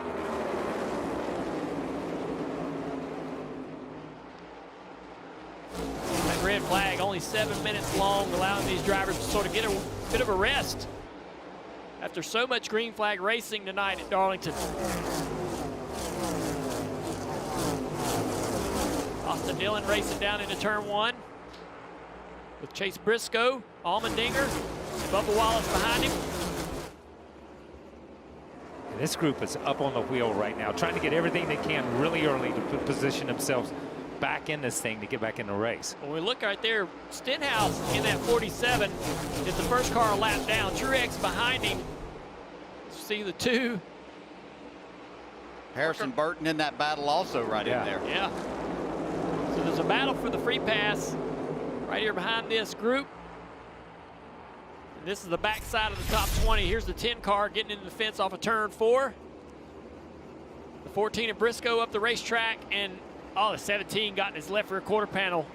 That red flag only 7 minutes long, allowing these drivers to sort of get a bit of a rest after so much green flag racing tonight at Darlington. Austin Dillon racing down into turn 1 with Chase Briscoe, Allmendinger, Bubba Wallace behind him.
And this group is up on the wheel right now, trying to get everything they can really early to position themselves back in this thing to get back in the race.
When we look right there, Stenhouse in that 47 is the first car a lap down. Truex behind him. See the 2.
Harrison Burton in that battle also right in there.
Yeah. So there's a battle for the free pass right here behind this group. And this is the backside of the top 20. Here's the 10 car getting into the fence off of turn 4. The 14 of Briscoe up the racetrack, and the 17 got in his left rear quarter panel.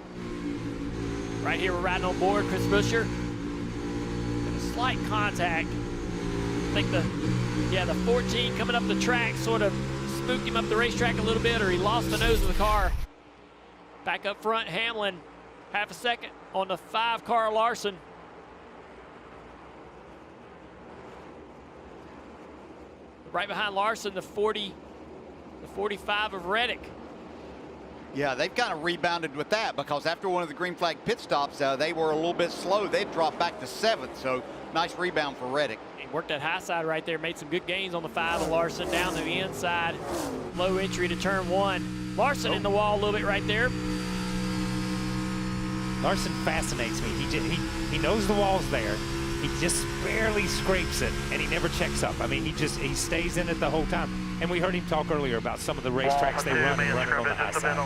Right here we're riding on board, Chris Buescher. And a slight contact. I think the 14 coming up the track sort of spooked him up the racetrack a little bit, or he lost the nose of the car. Back up front, Hamlin, half a second on the 5 car Larson. Right behind Larson, the 45 of Reddick.
Yeah, they've kind of rebounded with that, because after one of the green flag pit stops, they were a little bit slow. They dropped back to 7th, so nice rebound for Reddick.
He worked that high side right there, made some good gains on the 5 of Larson, down to the inside. Low entry to turn 1. Larson in the wall a little bit right there.
Larson fascinates me. He knows the wall's there. He just barely scrapes it, and he never checks up. I mean, he stays in it the whole time. And we heard him talk earlier about some of the racetracks they run and running on the high side.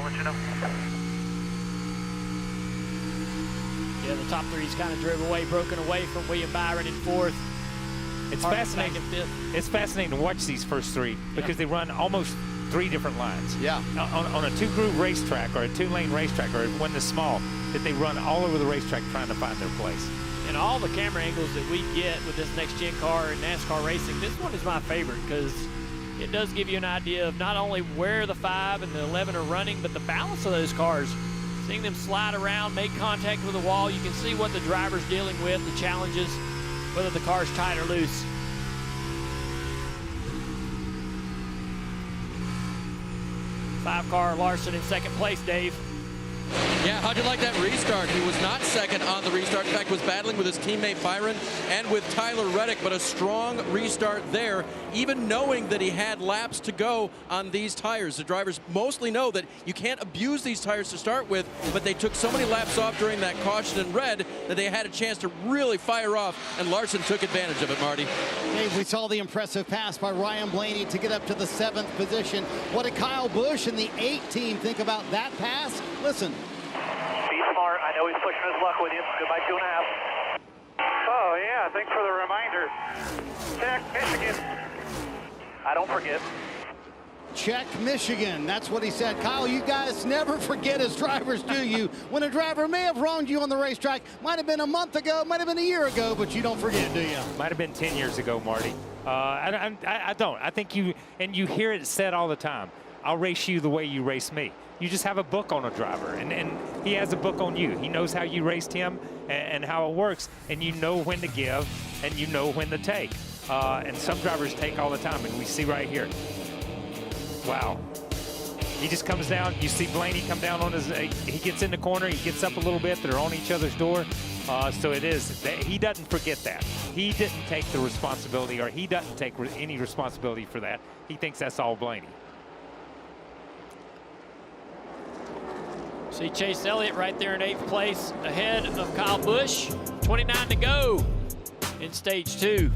Yeah, the top three's kind of drove away, broken away from William Byron in fourth.
It's fascinating. It's fascinating to watch these first three because they run almost 3 different lines.
Yeah.
On a 2-groove racetrack or a 2-lane racetrack or one that's small, that they run all over the racetrack trying to find their place.
And all the camera angles that we get with this next-gen car and NASCAR racing, this one is my favorite because it does give you an idea of not only where the 5 and the 11 are running, but the balance of those cars. Seeing them slide around, make contact with the wall, you can see what the driver's dealing with, the challenges, whether the car's tight or loose. Five-car Larson in second place, Dave.
Yeah, how'd you like that restart? He was not second on the restart. In fact, was battling with his teammate Byron and with Tyler Reddick, but a strong restart there, even knowing that he had laps to go on these tires. The drivers mostly know that you can't abuse these tires to start with, but they took so many laps off during that caution in red that they had a chance to really fire off, and Larson took advantage of it, Marty.
Dave, we saw the impressive pass by Ryan Blaney to get up to the 7th position. What did Kyle Busch and the 8 team think about that pass? Listen.
Be smart. I know he's pushing his luck with you. Goodbye, 2.5. Oh, yeah. Thanks for the reminder. Check Michigan. I don't forget.
Check Michigan. That's what he said. Kyle, you guys never forget as drivers, do you? When a driver may have wronged you on the racetrack, might have been a month ago, might have been a year ago, but you don't forget, do you?
Might have been 10 years ago, Marty. I don't. I think you hear it said all the time. I'll race you the way you race me. You just have a book on a driver, and he has a book on you. He knows how you raced him and how it works, and you know when to give and you know when to take. And some drivers take all the time, and we see right here. Wow. He just comes down. You see Blaney come down on his, he gets in the corner, he gets up a little bit. They're on each other's door. So it is, he doesn't forget that. He didn't take the responsibility, or he doesn't take any responsibility for that. He thinks that's all Blaney.
See Chase Elliott right there in 8th place, ahead of Kyle Busch. 29 to go in stage 2.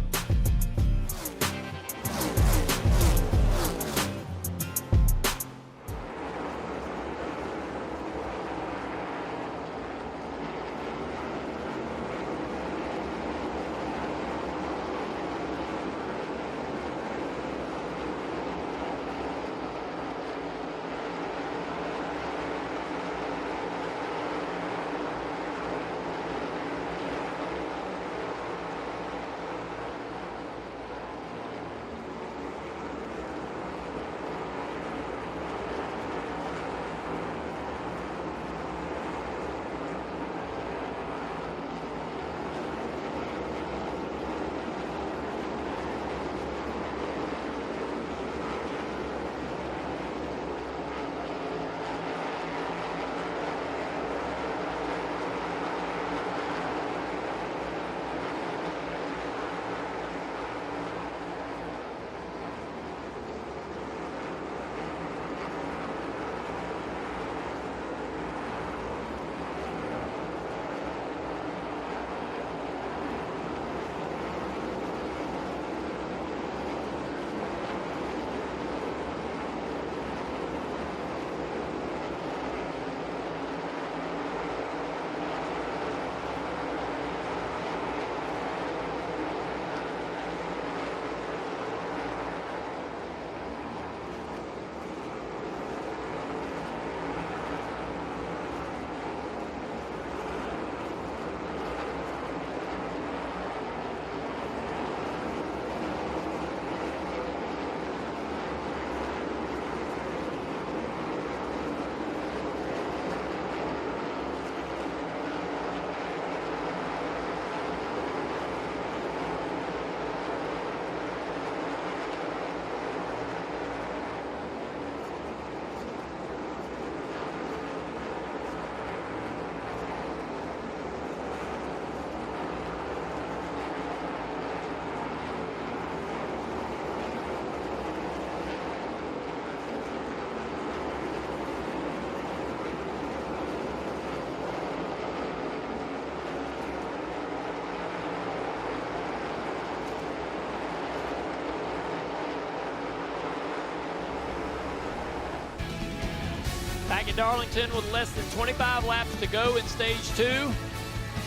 at Darlington with less than 25 laps to go in stage 2.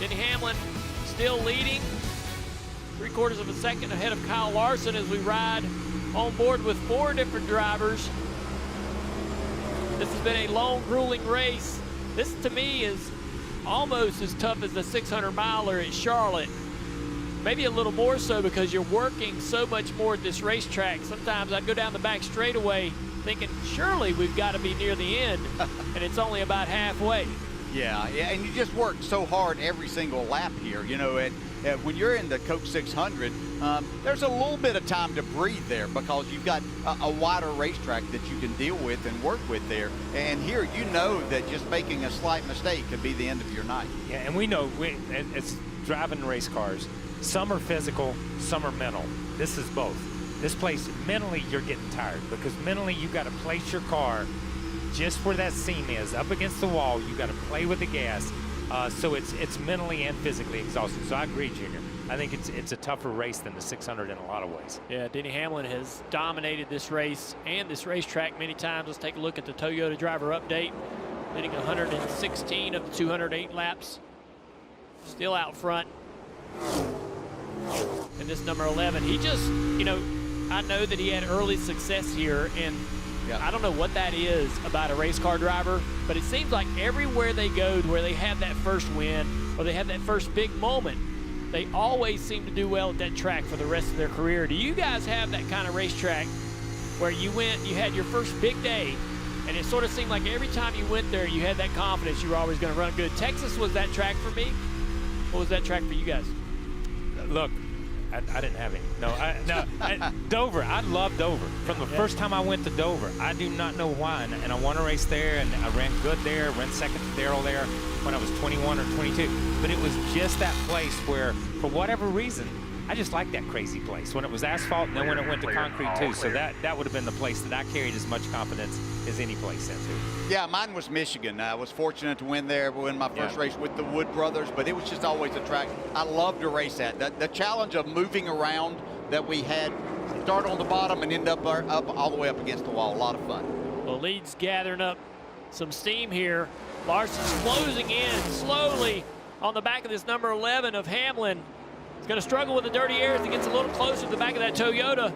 Denny Hamlin still leading, 3/4 of a second ahead of Kyle Larson as we ride on board with 4 different drivers. This has been a long, grueling race. This, to me, is almost as tough as the 600-miler at Charlotte. Maybe a little more so because you're working so much more at this racetrack. Sometimes I go down the back straightaway thinking, surely we've got to be near the end, and it's only about halfway.
Yeah, and you just work so hard every single lap here. You know, when you're in the Coke 600, there's a little bit of time to breathe there because you've got a wider racetrack that you can deal with and work with there. And here, you know that just making a slight mistake could be the end of your night.
Yeah, and we know it's driving race cars. Some are physical, some are mental. This is both. This place, mentally, you're getting tired because mentally you got to place your car just where that seam is, up against the wall. You got to play with the gas. So it's mentally and physically exhausting. So I agree, Junior. I think it's a tougher race than the 600 in a lot of ways.
Yeah, Denny Hamlin has dominated this race and this racetrack many times. Let's take a look at the Toyota driver update. Leading 116 of the 208 laps. Still out front. And this number 11, he just, you know, I know that he had early success here, and I don't know what that is about a race car driver, but it seems like everywhere they go where they have that first win or they have that first big moment, they always seem to do well at that track for the rest of their career. Do you guys have that kind of racetrack where you had your first big day, and it sort of seemed like every time you went there, you had that confidence you were always going to run good? Texas was that track for me. What was that track for you guys?
Look, I didn't have any. Dover, I love Dover. From the first time I went to Dover, I do not know why, and I won a race there, and I ran good there, ran second to Darrell there when I was 21 or 22. But it was just that place where, for whatever reason, I just liked that crazy place when it was asphalt and then when it went to concrete too. So that would have been the place that I carried as much confidence as any place into.
Yeah, mine was Michigan. I was fortunate to win there, win my first race with the Wood brothers, but it was just always a track I loved to race at. The challenge of moving around that we had, start on the bottom and end up all the way up against the wall. A lot of fun.
Well, lead's gathering up some steam here. Larson's closing in slowly on the back of this number 11 of Hamlin. He's going to struggle with the dirty air as he gets a little closer to the back of that Toyota.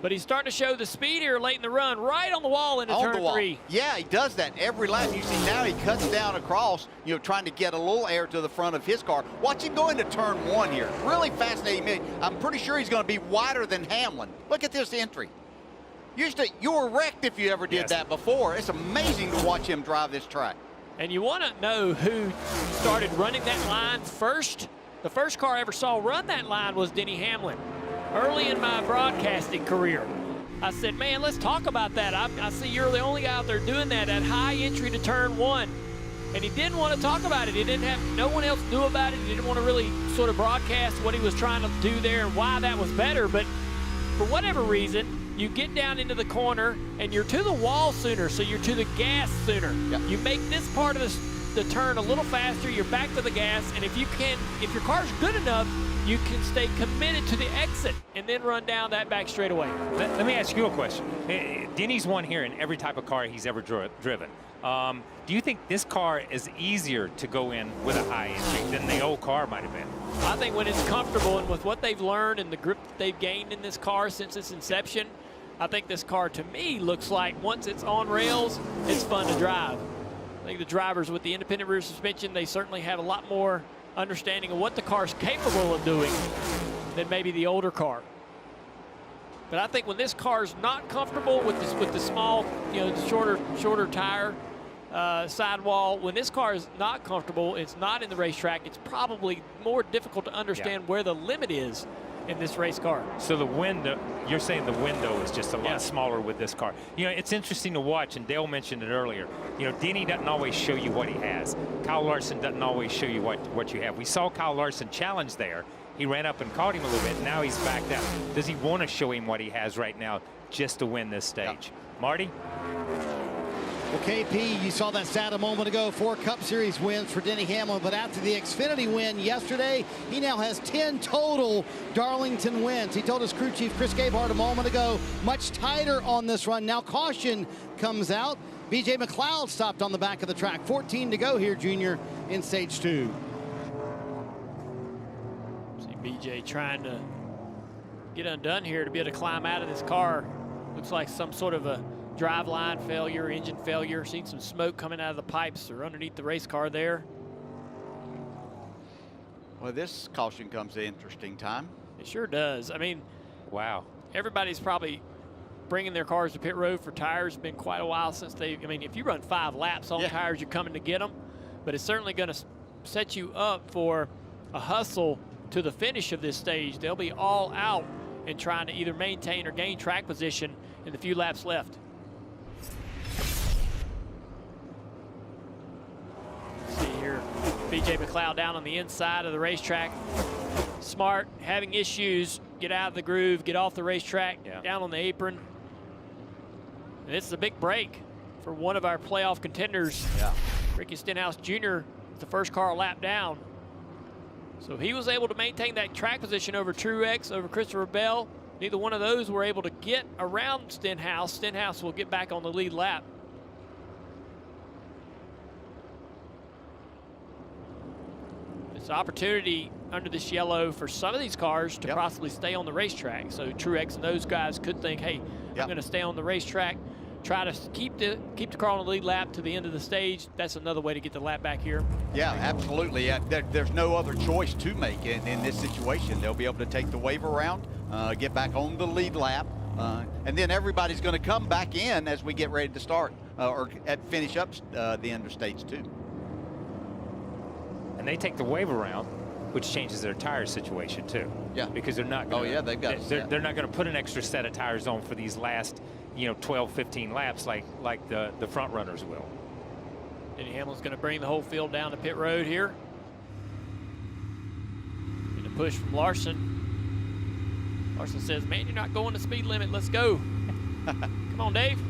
But he's starting to show the speed here late in the run, right on the wall into turn 3.
Yeah, he does that every lap. You see now he cuts down across, you know, trying to get a little air to the front of his car. Watch him go into turn 1 here. Really fascinating. I'm pretty sure he's going to be wider than Hamlin. Look at this entry. You were wrecked if you ever did that before. It's amazing to watch him drive this track.
And you want to know who started running that line first? The first car I ever saw run that line was Denny Hamlin. Early in my broadcasting career, I said, man, let's talk about that. I see you're the only guy out there doing that high entry to turn 1. And he didn't want to talk about it. He didn't have, no one else knew about it. He didn't want to really sort of broadcast what he was trying to do there and why that was better. But for whatever reason, you get down into the corner and you're to the wall sooner, so you're to the gas sooner. You make this part of the turn a little faster, you're back to the gas, and if your car's good enough, you can stay committed to the exit and then run down that back straightaway.
Let me ask you a question. Denny's won here in every type of car he's ever driven. Do you think this car is easier to go in with a high entry than the old car might have been?
I think when it's comfortable and with what they've learned and the grip that they've gained in this car since its inception, I think this car, to me, looks like once it's on rails, it's fun to drive. I think the drivers with the independent rear suspension, they certainly have a lot more understanding of what the car's capable of doing than maybe the older car. But I think when this car's not comfortable with the small, you know, shorter tire sidewall, when this car is not comfortable, it's not in the racetrack, it's probably more difficult to understand where the limit is in this race car.
So the window, you're saying the window is just a lot smaller with this car. You know, it's interesting to watch, and Dale mentioned it earlier. You know, Denny doesn't always show you what he has. Kyle Larson doesn't always show you what you have. We saw Kyle Larson challenge there. He ran up and caught him a little bit. Now he's back down. Does he want to show him what he has right now just to win this stage? Marty?
Well, KP, you saw that stat a moment ago. 4 Cup Series wins for Denny Hamlin, but after the Xfinity win yesterday, he now has 10 total Darlington wins. He told his crew chief, Chris Gabehart, a moment ago, much tighter on this run. Now caution comes out. B.J. McLeod stopped on the back of the track. 14 to go here, Junior, in stage 2.
See B.J. trying to get undone here to be able to climb out of this car. Looks like some sort of a drive line failure, engine failure. Seen some smoke coming out of the pipes or underneath the race car there.
Well, this caution comes at an interesting time.
It sure does. I mean,
wow.
Everybody's probably bringing their cars to pit road for tires. It's been quite a while since I mean, if you run 5 laps on tires, you're coming to get them. But it's certainly going to set you up for a hustle to the finish of this stage. They'll be all out and trying to either maintain or gain track position in the few laps left. Let's see here, B.J. McLeod down on the inside of the racetrack. Smart, having issues, get out of the groove, get off the racetrack, down on the apron. And this is a big break for one of our playoff contenders. Ricky Stenhouse Jr. the first car a lap down. So he was able to maintain that track position over Truex, over Christopher Bell. Neither one of those were able to get around Stenhouse. Stenhouse will get back on the lead lap. It's an opportunity under this yellow for some of these cars to possibly stay on the racetrack. So Truex and those guys could think, hey, I'm going to stay on the racetrack, try to keep the car on the lead lap to the end of the stage. That's another way to get the lap back here.
Yeah, absolutely. There's no other choice to make in this situation. They'll be able to take the wave around, get back on the lead lap, and then everybody's going to come back in as we get ready to start or finish up the end of stage 2.
And they take the wave around, which changes their tire situation too.
Yeah.
Because they're not going
they've got
they're not going to put an extra set of tires on for these last, 12, 15 laps like the front runners will.
Denny Hamlin's going to bring the whole field down to pit road here. And a push from Larson. Larson says, man, you're not going the speed limit. Let's go. Come on, Dave.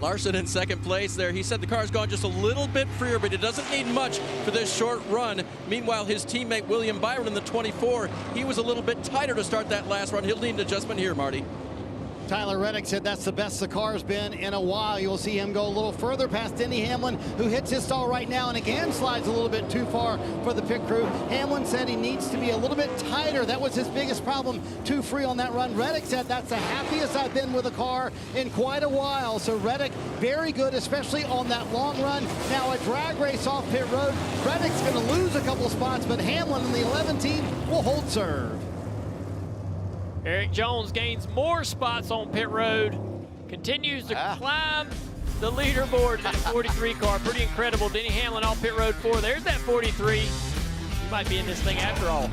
Larson in second place there. He said the car's gone just a little bit freer, but it doesn't need much for this short run. Meanwhile, his teammate William Byron in the 24, he was a little bit tighter to start that last run. He'll need an adjustment here, Marty.
Tyler Reddick said that's the best the car's been in a while. You'll see him go a little further past Denny Hamlin, who hits his stall right now and again slides a little bit too far for the pit crew. Hamlin said he needs to be a little bit tighter. That was his biggest problem, too free on that run. Reddick said that's the happiest I've been with a car in quite a while. So Reddick, very good, especially on that long run. Now a drag race off pit road. Reddick's going to lose a couple spots, but Hamlin in the 11 team will hold serve.
Eric Jones gains more spots on pit road, continues to climb the leaderboard in that 43 car. Pretty incredible. Denny Hamlin off pit road 4. There's that 43. He might be in this thing after all.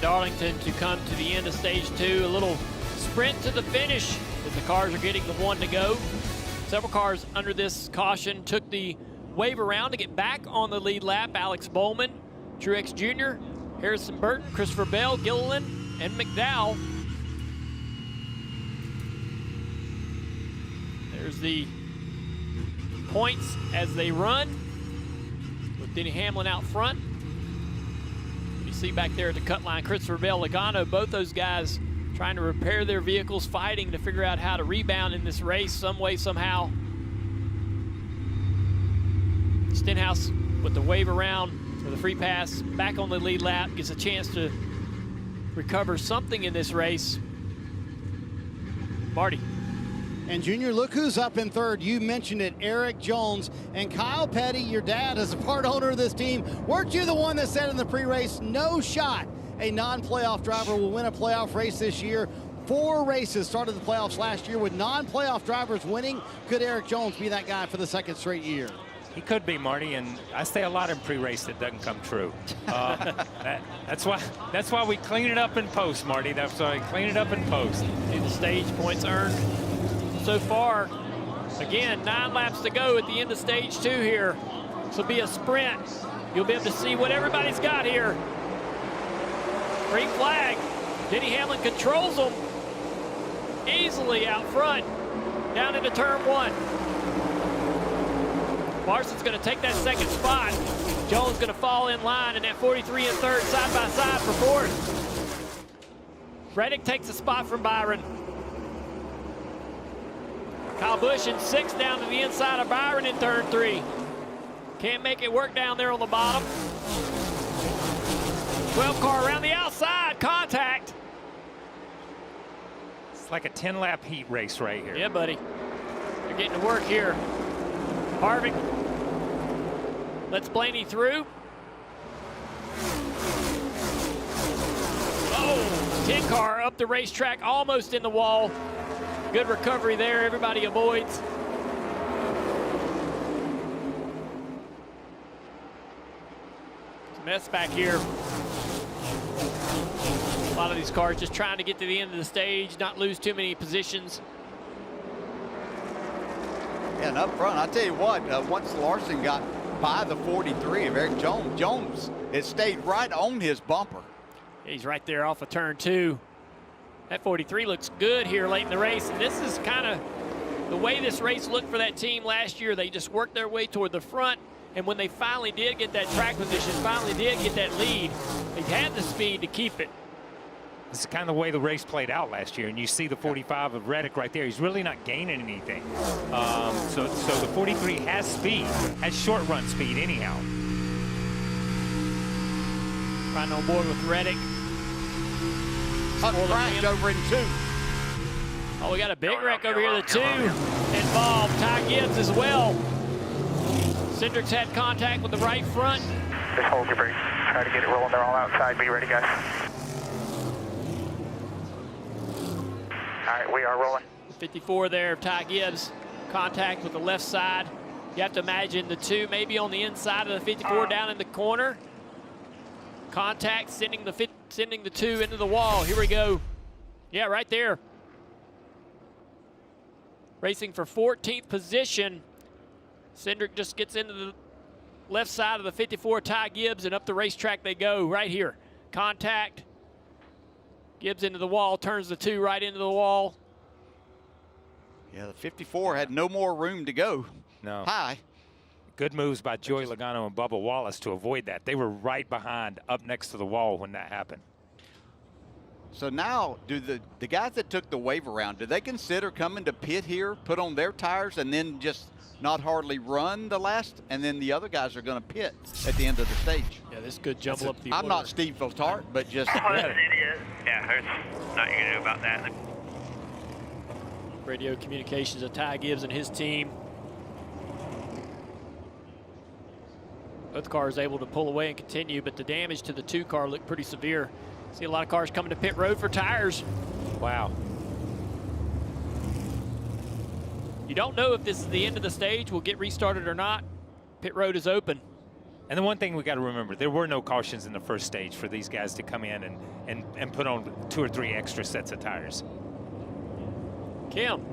Darlington to come to the end of stage 2. A little sprint to the finish as the cars are getting the 1 to go. Several cars under this caution took the wave around to get back on the lead lap. Alex Bowman, Truex Jr., Harrison Burton, Christopher Bell, Gilliland, and McDowell. There's the points as they run, with Denny Hamlin out front. You see back there at the cut line, Christopher Bell, Logano, both those guys trying to repair their vehicles, fighting to figure out how to rebound in this race some way, somehow. Stenhouse with the wave around for the free pass, back on the lead lap, gets a chance to recover something in this race. Marty.
And Junior, look who's up in third. You mentioned it, Eric Jones. And Kyle Petty, your dad, is a part owner of this team. Weren't you the one that said in the pre-race, no shot a non-playoff driver will win a playoff race this year? 4 races started the playoffs last year with non-playoff drivers winning. Could Eric Jones be that guy for the 2nd straight year?
He could be, Marty, and I say a lot in pre-race that doesn't come true. That's why we clean it up in post, Marty. That's why we clean it up in post.
See the stage points earned so far. Again, 9 laps to go at the end of stage 2 here. This will be a sprint. You'll be able to see what everybody's got here. Green flag. Denny Hamlin controls them easily out front, down into turn 1. Larson's going to take that 2nd spot. Jones going to fall in line, and that 43 and 3rd side by side for 4th. Reddick takes a spot from Byron. Kyle Busch in 6th down to the inside of Byron in turn 3. Can't make it work down there on the bottom. 12 car around the outside, contact.
It's like a 10-lap heat race right here.
Yeah, buddy. They're getting to work here. Harvick lets Blaney through. Oh, 10 car up the racetrack, almost in the wall. Good recovery there, everybody avoids. It's a mess back here. A lot of these cars just trying to get to the end of the stage, not lose too many positions.
And up front, I'll tell you what, once Larson got by the 43 of Eric Jones, Jones, it stayed right on his bumper.
He's right there off of turn 2. That 43 looks good here late in the race, and this is kind of the way this race looked for that team last year. They just worked their way toward the front, and when they finally did get that track position, finally did get that lead, they had the speed to keep it.
This is kind of the way the race played out last year, and you see the 45 of Reddick right there. He's really not gaining anything. So the 43 has speed, has short run speed anyhow.
Right on board with Reddick.
Crash over in 2.
Oh, we got a big wreck over here. The 2 involved. Ty Gibbs as well. Cindric's had contact with the right front.
Just hold your brakes. Try to get it rolling. They're all outside. Be ready, guys. All right, we are rolling.
54 there of Ty Gibbs. Contact with the left side. You have to imagine the 2 maybe on the inside of the 54 down in the corner. Contact sending the 2 into the wall. Here we go. Yeah, right there. Racing for 14th position. Cindric just gets into the left side of the 54, Ty Gibbs, and up the racetrack they go right here. Contact. Gibbs into the wall, turns the 2 right into the wall.
Yeah, the 54 had no more room to go.
No.
High.
Good moves by Joey Logano and Bubba Wallace to avoid that. They were right behind, up next to the wall when that happened.
So now, do the guys that took the wave around, do they consider coming to pit here, put on their tires, and then just not hardly run the last, and then the other guys are going to pit at the end of the stage?
Yeah, this could jumble up the
I'm
order.
not Steve Filtart, but just...
Yeah, there's nothing you can do about that.
Radio communications of Ty Gibbs and his team. Both cars able to pull away and continue, but the damage to the 2 car looked pretty severe. See a lot of cars coming to pit road for tires.
Wow.
You don't know if this is the end of the stage, will get restarted or not. Pit road is open.
And the one thing we got to remember, there were no cautions in the first stage for these guys to come in and put on 2 or 3 extra sets of tires.
Kim.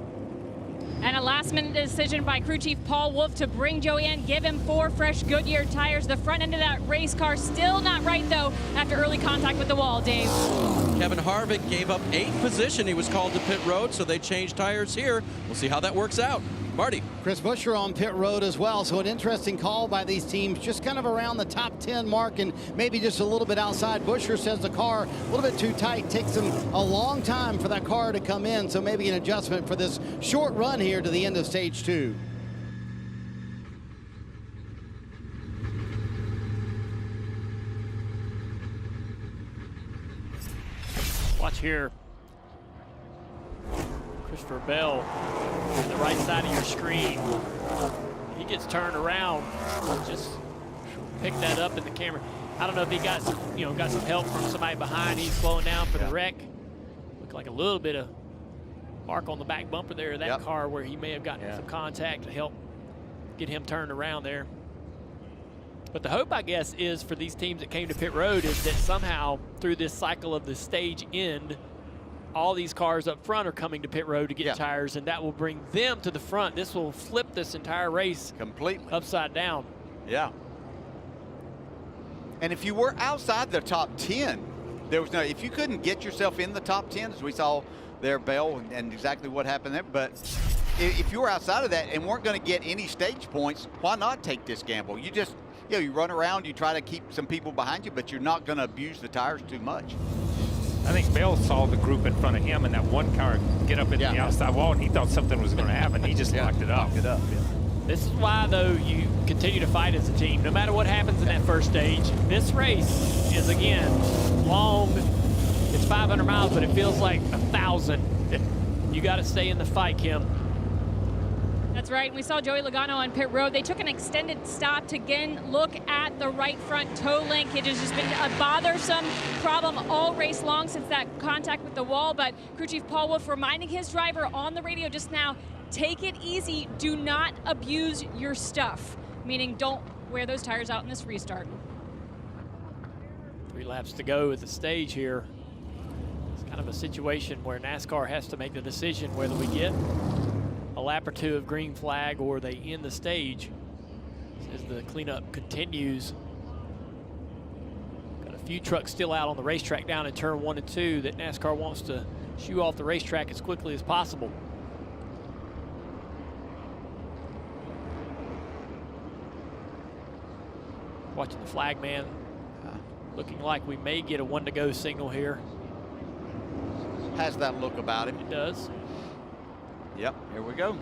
And a last-minute decision by crew chief Paul Wolf to bring Joey in, give him 4 fresh Goodyear tires. The front end of that race car still not right, though, after early contact with the wall, Dave.
Kevin Harvick gave up 8th position. He was called to pit road, so they changed tires here. We'll see how that works out. Marty.
Chris Buescher on pit road as well, so an interesting call by these teams, just kind of around the top 10 mark and maybe just a little bit outside. Buescher says the car a little bit too tight, takes him a long time for that car to come in, so maybe an adjustment for this short run here to the end of stage 2.
Watch here. Christopher Bell on the right side of your screen. He gets turned around. Just pick that up in the camera. I don't know if he got some, got some help from somebody behind. He's slowing down for the wreck. Looked like a little bit of mark on the back bumper there of that car where he may have gotten some contact to help get him turned around there. But the hope, I guess, is for these teams that came to pit road is that somehow through this cycle of the stage end, all these cars up front are coming to pit road to get tires, and that will bring them to the front. This will flip this entire race
completely
upside down.
Yeah. And if you were outside the top 10, there was no, if you couldn't get yourself in the top 10, as we saw there, Bell, and exactly what happened there, but if you were outside of that and weren't going to get any stage points, why not take this gamble? You just, you run around, you try to keep some people behind you, but you're not going to abuse the tires too much.
I think Bell saw the group in front of him and that one car get up into the outside wall, and he thought something was going to happen. He just locked it up.
This is why, though, you continue to fight as a team. No matter what happens in that first stage, this race is, again, long. It's 500 miles, but it feels like 1,000. You got to stay in the fight, Kim.
That's right. We saw Joey Logano on pit road. They took an extended stop to again look at the right front toe linkage. It's just been a bothersome problem all race long since that contact with the wall. But crew chief Paul Wolf reminding his driver on the radio just now, take it easy. Do not abuse your stuff, meaning don't wear those tires out in this restart.
3 laps to go at the stage here. It's kind of a situation where NASCAR has to make the decision whether we get a lap or 2 of green flag or they end the stage as the cleanup continues. Got a few trucks still out on the racetrack down in turn 1 and 2 that NASCAR wants to shoo off the racetrack as quickly as possible. Watching the flag man, looking like we may get a 1 to go signal here.
Has that look about him.
It does.
Yep, here we go.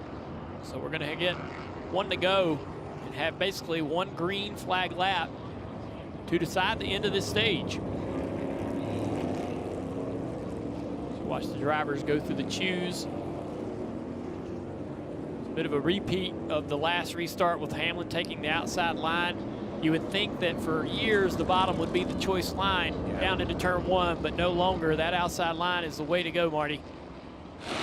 So we're going to get 1 to go and have basically 1 green flag lap to decide the end of this stage. Watch the drivers go through the chews. It's a bit of a repeat of the last restart with Hamlin taking the outside line. You would think that for years the bottom would be the choice line down into turn 1, but no longer. That outside line is the way to go, Marty.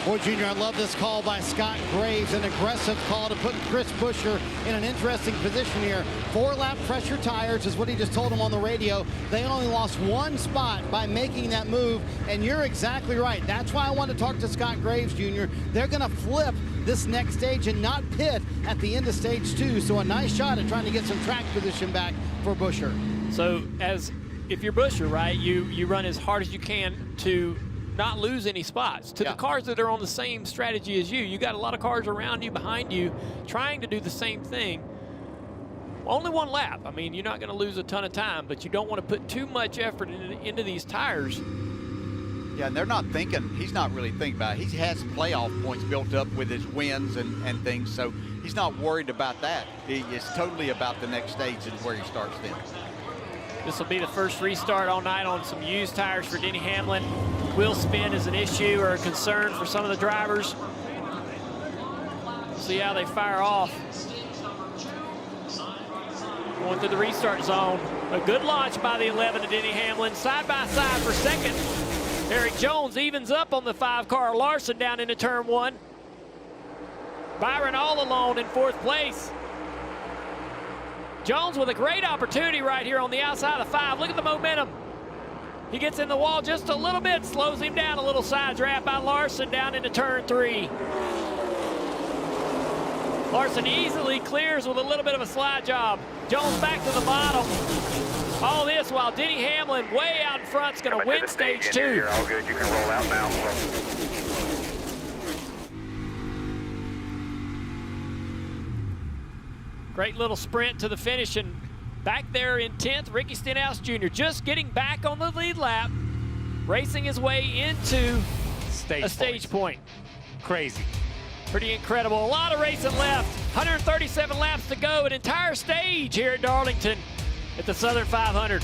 Boy, Junior, I love this call by Scott Graves, an aggressive call to put Chris Buescher in an interesting position here. 4-lap pressure tires is what he just told him on the radio. They only lost 1 spot by making that move, and you're exactly right. That's why I want to talk to Scott Graves, Junior. They're going to flip this next stage and not pit at the end of stage 2, so a nice shot at trying to get some track position back for Buescher.
So if you're Buescher, right, you run as hard as you can to not lose any spots. To the cars that are on the same strategy as you. You got a lot of cars around you, behind you, trying to do the same thing. Only 1 lap. I mean, you're not going to lose a ton of time, but you don't want to put too much effort into these tires.
Yeah, and they're not thinking, he's not really thinking about it. He has playoff points built up with his wins and things, so he's not worried about that. He is totally about the next stage and where he starts then.
This will be the first restart all night on some used tires for Denny Hamlin. Wheel spin is an issue or a concern for some of the drivers. See how they fire off. Going through the restart zone. A good launch by the 11 of Denny Hamlin. Side by side for second. Eric Jones evens up on the 5-car Larson down into turn 1. Byron all alone in 4th place. Jones with a great opportunity right here on the outside of the 5. Look at the momentum. He gets in the wall just a little bit, slows him down. A little side draft by Larson down into turn 3. Larson easily clears with a little bit of a slide job. Jones back to the bottom. All this while Denny Hamlin way out in front is going to win stage 2.
You're all good. You can roll out now.
Great little sprint to the finish, and back there in 10th, Ricky Stenhouse Jr. just getting back on the lead lap, racing his way into a stage point.
Crazy.
Pretty incredible. A lot of racing left. 137 laps to go, an entire stage here at Darlington at the Southern 500.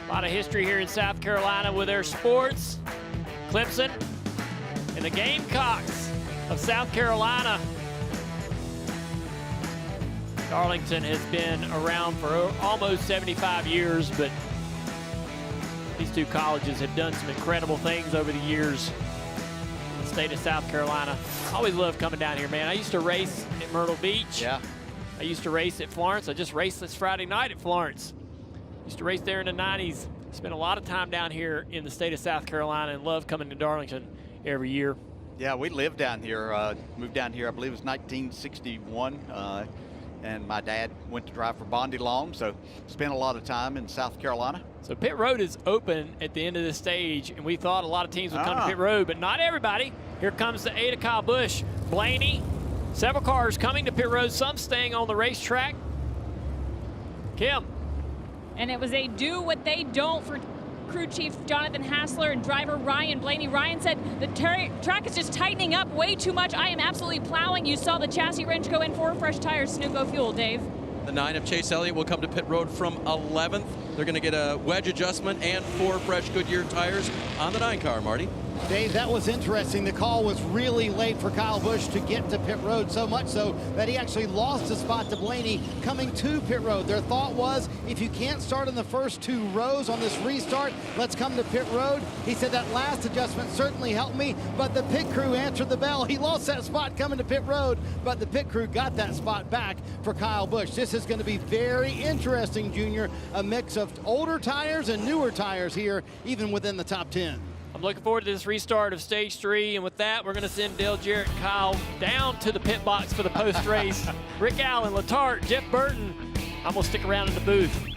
A lot of history here in South Carolina with their sports. Clemson and the Gamecocks of South Carolina. Darlington has been around for almost 75 years, but these two colleges have done some incredible things over the years in the state of South Carolina. I always love coming down here, man. I used to race at Myrtle Beach.
Yeah.
I used to race at Florence. I just raced this Friday night at Florence. Used to race there in the 90s. Spent a lot of time down here in the state of South Carolina and love coming to Darlington every year.
Yeah, we lived down here, moved down here, I believe it was 1961. And my dad went to drive for Bondi Long, so spent a lot of time in South Carolina.
So pit road is open at the end of this stage, and we thought a lot of teams would come to pit road, but not everybody. Here comes the 8 of Kyle Busch. Blaney, several cars coming to pit road, some staying on the racetrack. Kim.
And it was a do what they don't for crew chief Jonathan Hassler and driver Ryan Blaney. Ryan said the track is just tightening up way too much. I am absolutely plowing. You saw the chassis wrench go in for fresh tires. Snugo fuel, Dave.
The 9 of Chase Elliott will come to pit road from 11th. They're going to get a wedge adjustment and 4 fresh Goodyear tires on the 9 car, Marty.
Dave, that was interesting. The call was really late for Kyle Busch to get to pit road, so much so that he actually lost a spot to Blaney coming to pit road. Their thought was, if you can't start in the first 2 rows on this restart, let's come to pit road. He said that last adjustment certainly helped me, but the pit crew answered the bell. He lost that spot coming to pit road, but the pit crew got that spot back for Kyle Busch. This is going to be very interesting, Junior. A mix of older tires and newer tires here, even within the top 10.
A I'm looking forward to this restart of stage 3, and with that, we're going to send Dale, Jarrett, and Kyle down to the pit box for the post-race. Rick Allen, Letarte, Jeff Burton. I'm going to stick around in the booth.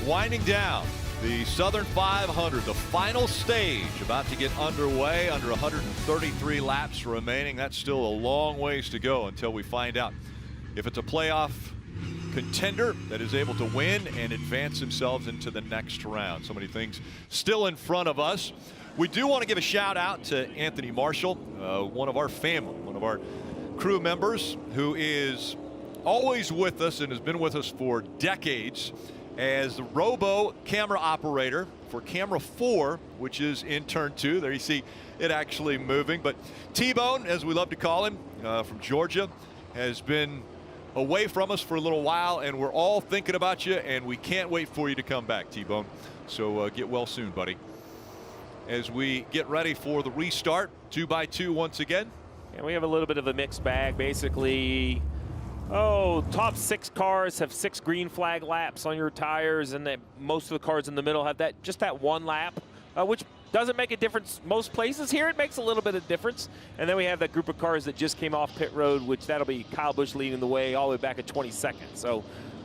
Winding down the Southern 500, the final stage about to get underway. Under 133 laps remaining. That's still a long ways to go until we find out if it's a playoff contender that is able to win and advance themselves into the next round. So many things still in front of us. We do want to give a shout out to Anthony Marshall, one of our family, one of our crew members who is always with us and has been with us for decades as the robo camera operator for camera 4, which is in turn 2. There you see it actually moving. But T-Bone, as we love to call him, from Georgia, has been away from us for a little while, and we're all thinking about you, and we can't wait for you to come back, T-Bone. So get well soon, buddy. As we get ready for the restart, 2x2 once again.
And we have a little bit of a mixed bag. Basically, top 6 cars have 6 green flag laps on your tires, and most of the cars in the middle have just that 1 lap, which doesn't make a difference most places. Here it makes a little bit of difference. And then we have that group of cars that just came off pit road, which that'll be Kyle Busch leading the way all the way back at 22nd. So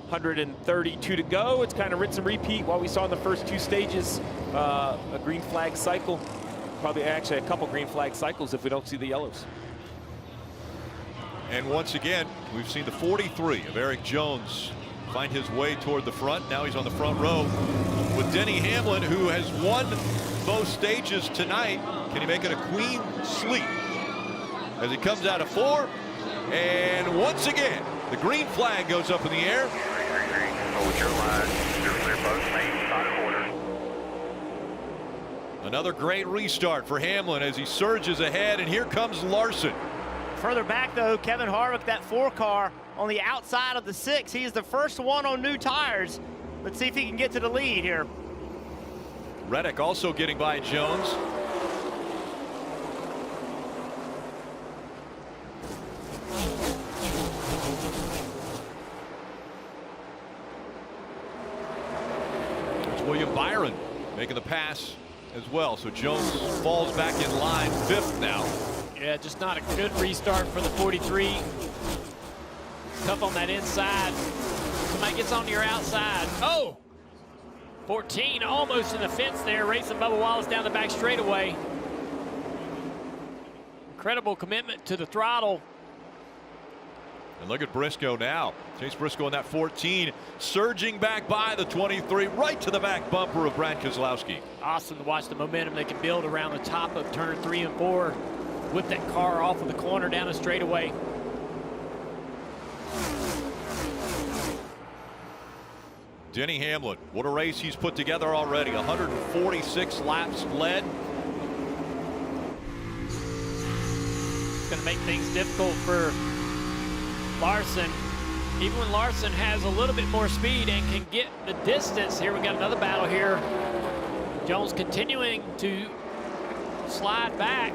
132 to go. It's kind of rinse and repeat what we saw in the first 2 stages. A green flag cycle, probably actually a couple green flag cycles if we don't see the yellows.
And once again, we've seen the 43 of Eric Jones find his way toward the front. Now he's on the front row with Denny Hamlin, who has won both stages tonight. Can he make it a clean sweep as he comes out of 4? And once again, the green flag goes up in the air.
Hold your line. You're clear both lanes, out of order.
Another great restart for Hamlin as he surges ahead, and here comes Larson.
Further back, though, Kevin Harvick, that 4 car on the outside of the 6. He is the first one on new tires. Let's see if he can get to the lead here.
Reddick also getting by Jones. It's William Byron making the pass as well. So Jones falls back in line, 5th now.
Yeah, just not a good restart for the 43. Tough on that inside. Somebody gets on your outside. Oh! 14 almost in the fence there, racing Bubba Wallace down the back straightaway. Incredible commitment to the throttle.
And look at Briscoe now. Chase Briscoe in that 14, surging back by the 23, right to the back bumper of Brad Keselowski.
Awesome to watch the momentum they can build around the top of turn 3 and 4. Whip that car off of the corner down the straightaway.
Denny Hamlin, what a race he's put together already. 146 laps led.
It's going to make things difficult for Larson. Even when Larson has a little bit more speed and can get the distance. Here we got another battle here. Jones continuing to slide back.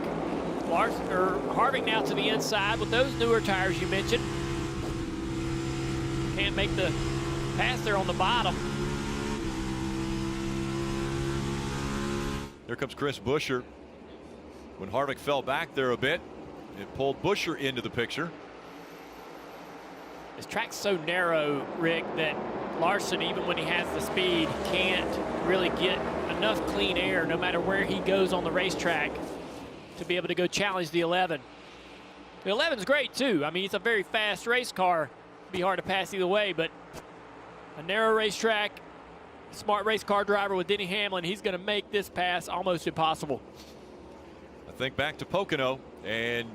Harvick now to the inside with those newer tires you mentioned. Can't make the pass there on the bottom.
Here comes Chris Buescher. When Harvick fell back there a bit, it pulled Buescher into the picture.
This track's so narrow, Rick, that Larson, even when he has the speed, can't really get enough clean air no matter where he goes on the racetrack to be able to go challenge the 11. The 11's great too. I mean, it's a very fast race car. It'd be hard to pass either way, but a narrow racetrack, smart race car driver with Denny Hamlin, he's going to make this pass almost impossible.
I think back to Pocono and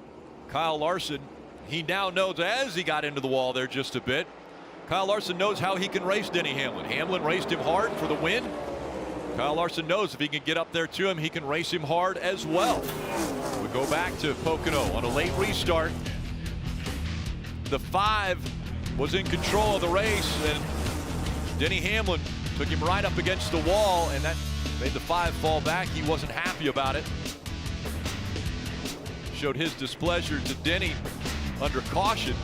Kyle Larson. He now knows, as he got into the wall there just a bit, Kyle Larson knows how he can race Denny Hamlin. Hamlin raced him hard for the win. Kyle Larson knows if he can get up there to him, he can race him hard as well. We go back to Pocono on a late restart. The 5 was in control of the race, and Denny Hamlin took him right up against the wall, and that made the 5 fall back. He wasn't happy about it. Showed his displeasure to Denny under caution.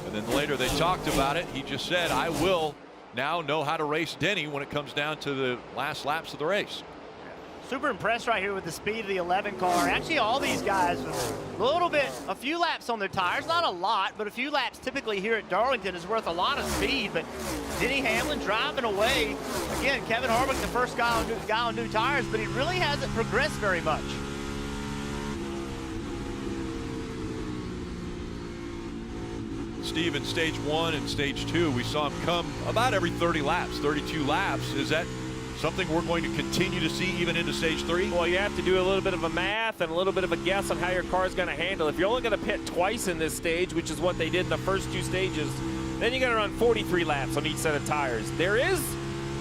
And then later they talked about it. He just said, I will now know how to race Denny when it comes down to the last laps of the race.
Super impressed right here with the speed of the 11 car. Actually, all these guys with a few laps on their tires. Not a lot, but a few laps typically here at Darlington is worth a lot of speed. But Denny Hamlin driving away. Again, Kevin Harvick, the first guy on new tires, but he really hasn't progressed very much.
Steve, in stage 1 and stage 2, we saw him come about every 30 laps, 32 laps. Is that something we're going to continue to see even into stage 3?
Well, you have to do a little bit of a math and a little bit of a guess on how your car is going to handle. If you're only going to pit twice in this stage, which is what they did in the first 2 stages, then you got to run 43 laps on each set of tires. There is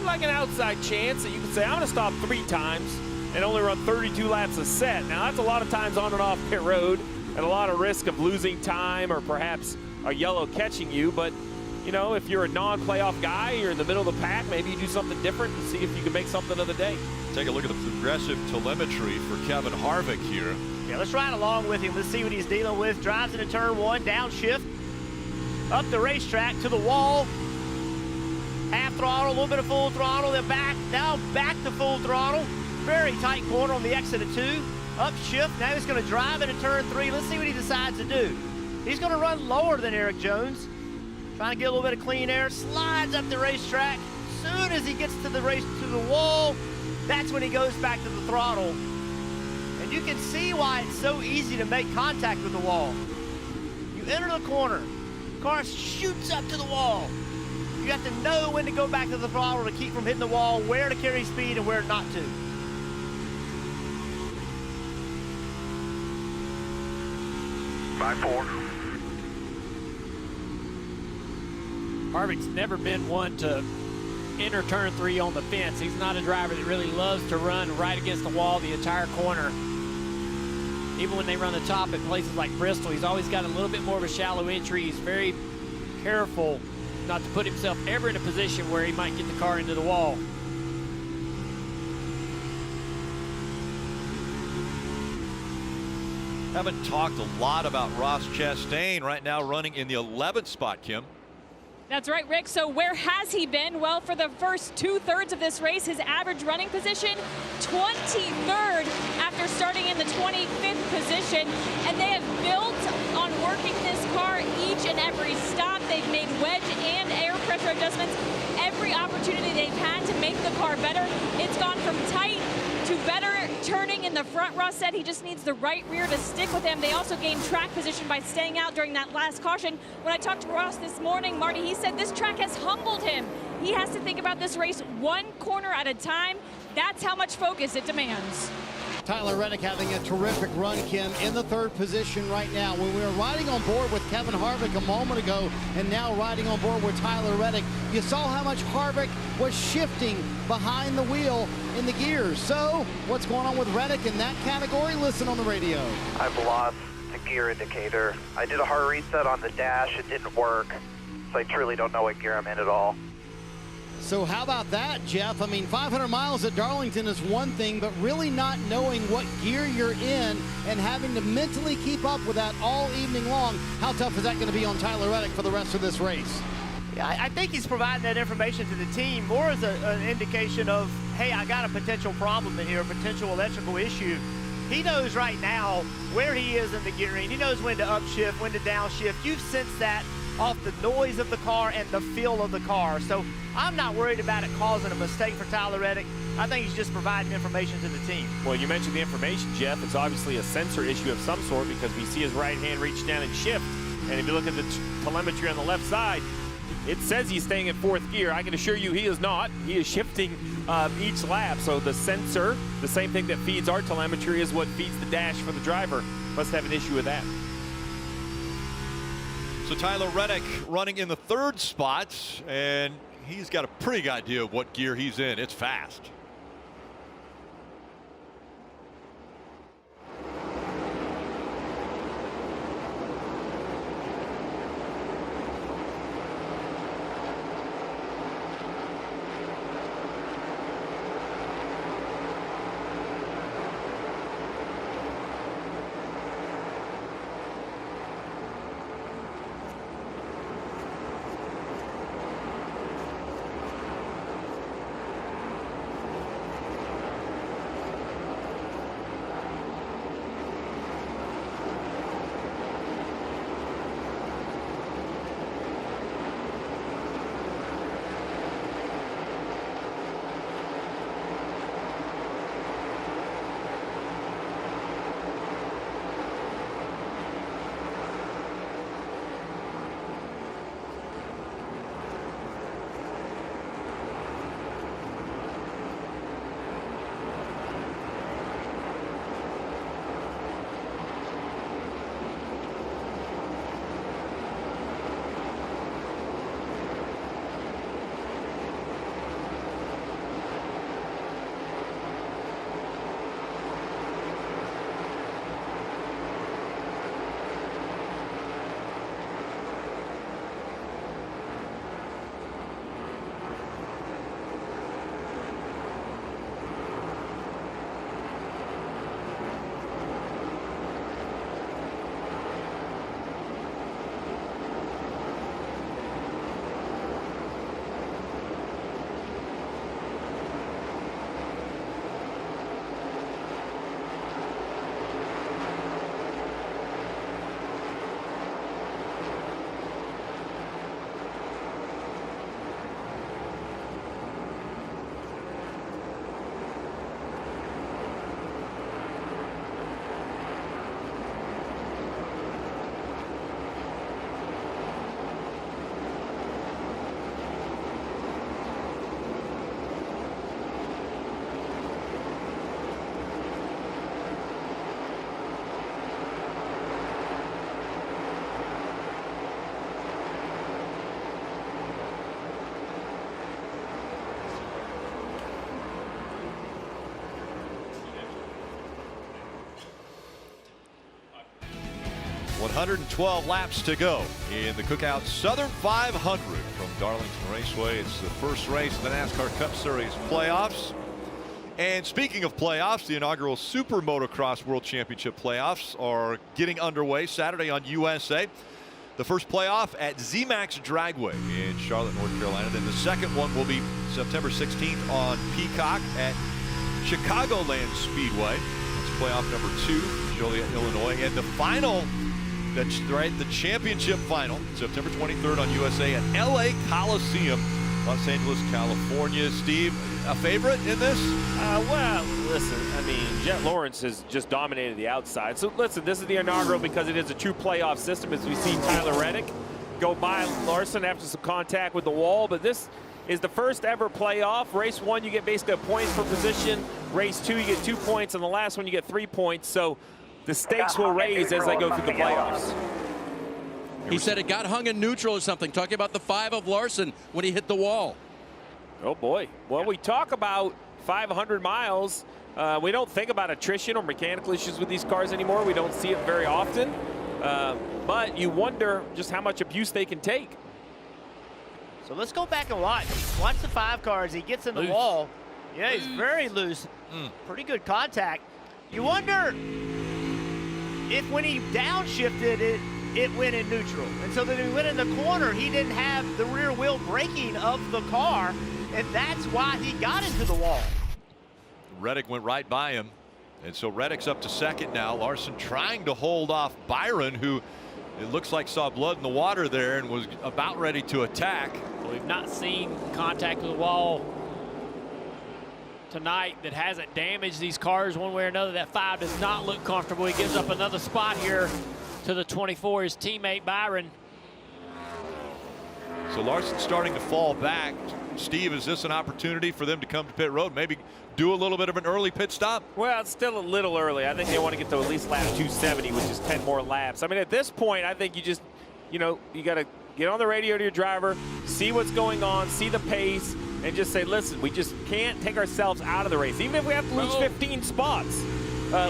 like an outside chance that you can say, I'm going to stop 3 times and only run 32 laps a set. Now, that's a lot of times on and off pit road and a lot of risk of losing time or perhaps a yellow catching you. But you know, if you're a non-playoff guy, you're in the middle of the pack, maybe you do something different and see if you can make something of the day.
Take a look at the progressive telemetry for Kevin Harvick here.
Yeah, let's ride along with him. Let's see what he's dealing with. Drives into turn 1, downshift, up the racetrack to the wall. Half throttle, a little bit of full throttle, then back, now back to full throttle. Very tight corner on the exit of 2. Upshift, now he's going to drive into turn 3. Let's see what he decides to do. He's going to run lower than Eric Jones. Trying to get a little bit of clean air, slides up the racetrack. Soon as he gets to the wall, that's when he goes back to the throttle. And you can see why it's so easy to make contact with the wall. You enter the corner, car shoots up to the wall. You have to know when to go back to the throttle to keep from hitting the wall, where to carry speed and where not to.
By 4.
Harvick's never been one to enter turn 3 on the fence. He's not a driver that really loves to run right against the wall the entire corner. Even when they run the top at places like Bristol, he's always got a little bit more of a shallow entry. He's very careful not to put himself ever in a position where he might get the car into the wall.
Haven't talked a lot about Ross Chastain right now running in the 11th spot, Kim.
That's right, Rick. So where has he been? Well, for the first 2/3 of this race, his average running position, 23rd after starting in the 25th position. And they have built on working this car each and every stop. They've made wedge and air pressure adjustments every opportunity they've had to make the car better. It's gone from tight to better turning in the front. Ross said he just needs the right rear to stick with him. They also gained track position by staying out during that last caution. When I talked to Ross this morning, Marty, he said this track has humbled him. He has to think about this race one corner at a time. That's how much focus it demands.
Tyler Reddick having a terrific run, Kim, in the third position right now. When we were riding on board with Kevin Harvick a moment ago and now riding on board with Tyler Reddick, you saw how much Harvick was shifting behind the wheel in the gears. So what's going on with Reddick in that category? Listen on the radio.
I've lost the gear indicator. I did a hard reset on the dash. It didn't work. So I truly don't know what gear I'm in at all.
So how about that, Jeff? I mean, 500 miles at Darlington is one thing, but really not knowing what gear you're in and having to mentally keep up with that all evening long, how tough is that going to be on Tyler Reddick for the rest of this race?
Yeah, I think he's providing that information to the team more as an indication of, hey, I got a potential problem in here, a potential electrical issue. He knows right now where he is in the gearing. He knows when to upshift, when to downshift. You've sensed that off the noise of the car and the feel of the car. So I'm not worried about it causing a mistake for Tyler Reddick. I think he's just providing information to the team.
Well, you mentioned the information, Jeff. It's obviously a sensor issue of some sort because we see his right hand reach down and shift. And if you look at the telemetry on the left side, it says he's staying in fourth gear. I can assure you he is not. He is shifting each lap. So the sensor, the same thing that feeds our telemetry, is what feeds the dash for the driver. Must have an issue with that.
So Tyler Reddick running in the third spot, and he's got a pretty good idea of what gear he's in. It's fast. .112 laps to go in the Cookout Southern 500 from Darlington Raceway. It's the first race of the NASCAR Cup Series playoffs. And speaking of playoffs, the inaugural Super Motocross World Championship playoffs are getting underway Saturday on USA. The first playoff at ZMAX Dragway in Charlotte, North Carolina. Then the second one will be September 16th on Peacock at Chicagoland Speedway. That's playoff number 2, Joliet, Illinois. And the final, that's right, the championship final, September 23rd on USA at LA Coliseum Los Angeles, California. Steve, a favorite in this?
Well, listen, I mean, Jet Lawrence has just dominated the outside. So listen, this is the inaugural because it is a true playoff system as we see Tyler Reddick go by Larson after some contact with the wall. But this is the first ever playoff. Race 1, you get basically a points per position. Race 2, you get 2 points. And the last one, you get 3 points. So the stakes will raise as they go through the playoffs.
He said it got hung in neutral or something, talking about the 5 of Larson when he hit the wall.
Oh, boy. Well, we talk about 500 miles. We don't think about attrition or mechanical issues with these cars anymore. We don't see it very often. But you wonder just how much abuse they can take.
So let's go back and watch. Watch the 5 cars. He gets in the wall. Yeah, he's very loose. Pretty good contact. You wonder if when he downshifted it went in neutral. And so then he went in the corner, he didn't have the rear wheel braking of the car, and that's why he got into the wall.
Reddick went right by him. And so Reddick's up to second now. Larson trying to hold off Byron, who it looks like saw blood in the water there and was about ready to attack.
Well, we've not seen contact with the wall tonight that hasn't damaged these cars one way or another. That 5 does not look comfortable. He gives up another spot here to the 24, his teammate Byron.
So Larson's starting to fall back. Steve, is this an opportunity for them to come to pit road, maybe do a little bit of an early pit stop?
Well, it's still a little early. I think they want to get to at least lap 270, which is 10 more laps. I mean, at this point, I think you just, you got to get on the radio to your driver, see what's going on, see the pace, and just say, listen, we just can't take ourselves out of the race. Even if we have to lose 15 spots,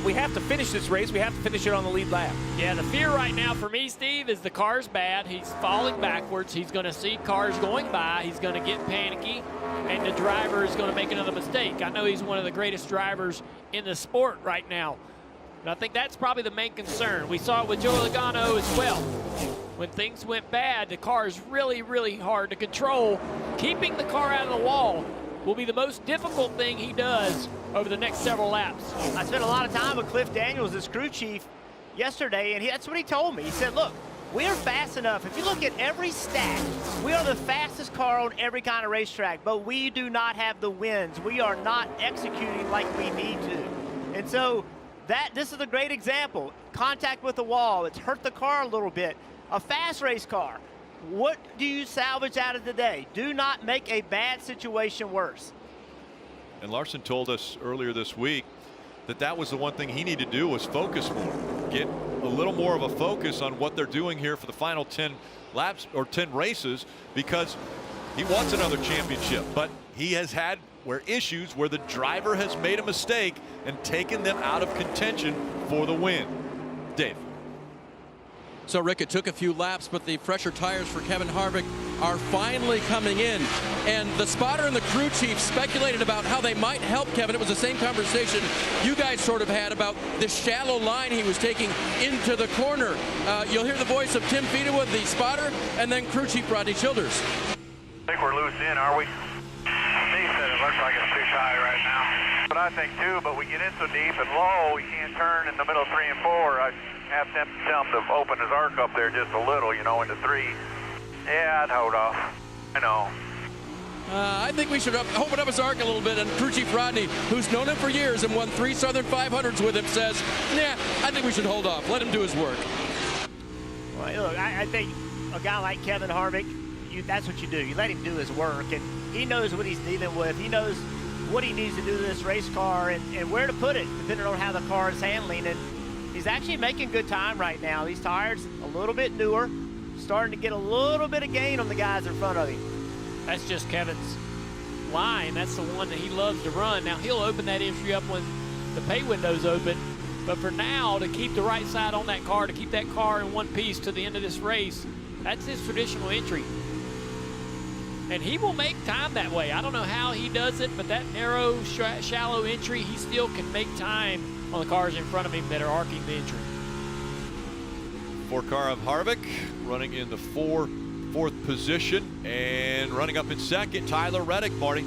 we have to finish this race. We have to finish it on the lead lap.
Yeah, the fear right now for me, Steve, is the car's bad. He's falling backwards. He's going to see cars going by. He's going to get panicky, and the driver is going to make another mistake. I know he's one of the greatest drivers in the sport right now, but I think that's probably the main concern. We saw it with Joey Logano as well. When things went bad, the car is really, really hard to control. Keeping the car out of the wall will be the most difficult thing he does over the next several laps.
I spent a lot of time with Cliff Daniels, his crew chief, yesterday, and that's what he told me. He said, look, we are fast enough. If you look at every stat, we are the fastest car on every kind of racetrack, but we do not have the wins. We are not executing like we need to. And so this is a great example. Contact with the wall, it's hurt the car a little bit. A fast race car, what do you salvage out of today? Do not make a bad situation worse.
And Larson told us earlier this week that that was the one thing he needed to do was focus more, get a little more of a focus on what they're doing here for the final 10 laps or 10 races, because he wants another championship, but he has had issues where the driver has made a mistake and taken them out of contention for the win. Dave.
So, Rick, it took a few laps, but the fresher tires for Kevin Harvick are finally coming in. And the spotter and the crew chief speculated about how they might help Kevin. It was the same conversation you guys sort of had about the shallow line he was taking into the corner. You'll hear the voice of Tim Fedewood, the spotter, and then crew chief Rodney Childers.
I think we're loose in, are we? Steve said it looks like it's too tight right now. But I think too, but we get in so deep and low, we can't turn in the middle 3 and 4. I have to tell him to open his arc up there just a little, into 3. Yeah, I'd hold off. I know.
I think we should open up his arc a little bit, and crew chief Rodney, who's known him for years and won 3 Southern 500s with him, says, yeah, I think we should hold off. Let him do his work.
Well, look, I think a guy like Kevin Harvick, that's what you do. You let him do his work, and he knows what he's dealing with. He knows what he needs to do to this race car and where to put it, depending on how the car is handling. And he's actually making good time right now. These tires a little bit newer, starting to get a little bit of gain on the guys in front of him.
That's just Kevin's line. That's the one that he loves to run. Now, he'll open that entry up when the pay window's open. But for now, to keep the right side on that car, to keep that car in one piece to the end of this race, that's his traditional entry. And he will make time that way. I don't know how he does it, but that narrow, shallow entry, he still can make time on the cars in front of him that are arcing the entry.
4 car of Harvick running in the fourth position, and running up in second, Tyler Reddick, Marty.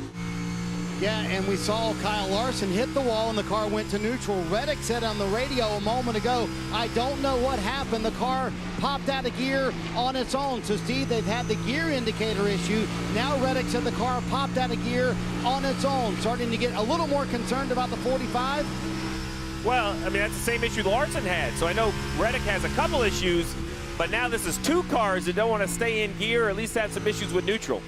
Yeah, and we saw Kyle Larson hit the wall and the car went to neutral. Reddick said on the radio a moment ago, I don't know what happened. The car popped out of gear on its own. So, Steve, they've had the gear indicator issue. Now Reddick said the car popped out of gear on its own. Starting to get a little more concerned about the 45.
Well, I mean, that's the same issue Larson had. So I know Reddick has a couple issues, but now this is two cars that don't want to stay in gear or at least have some issues with neutral.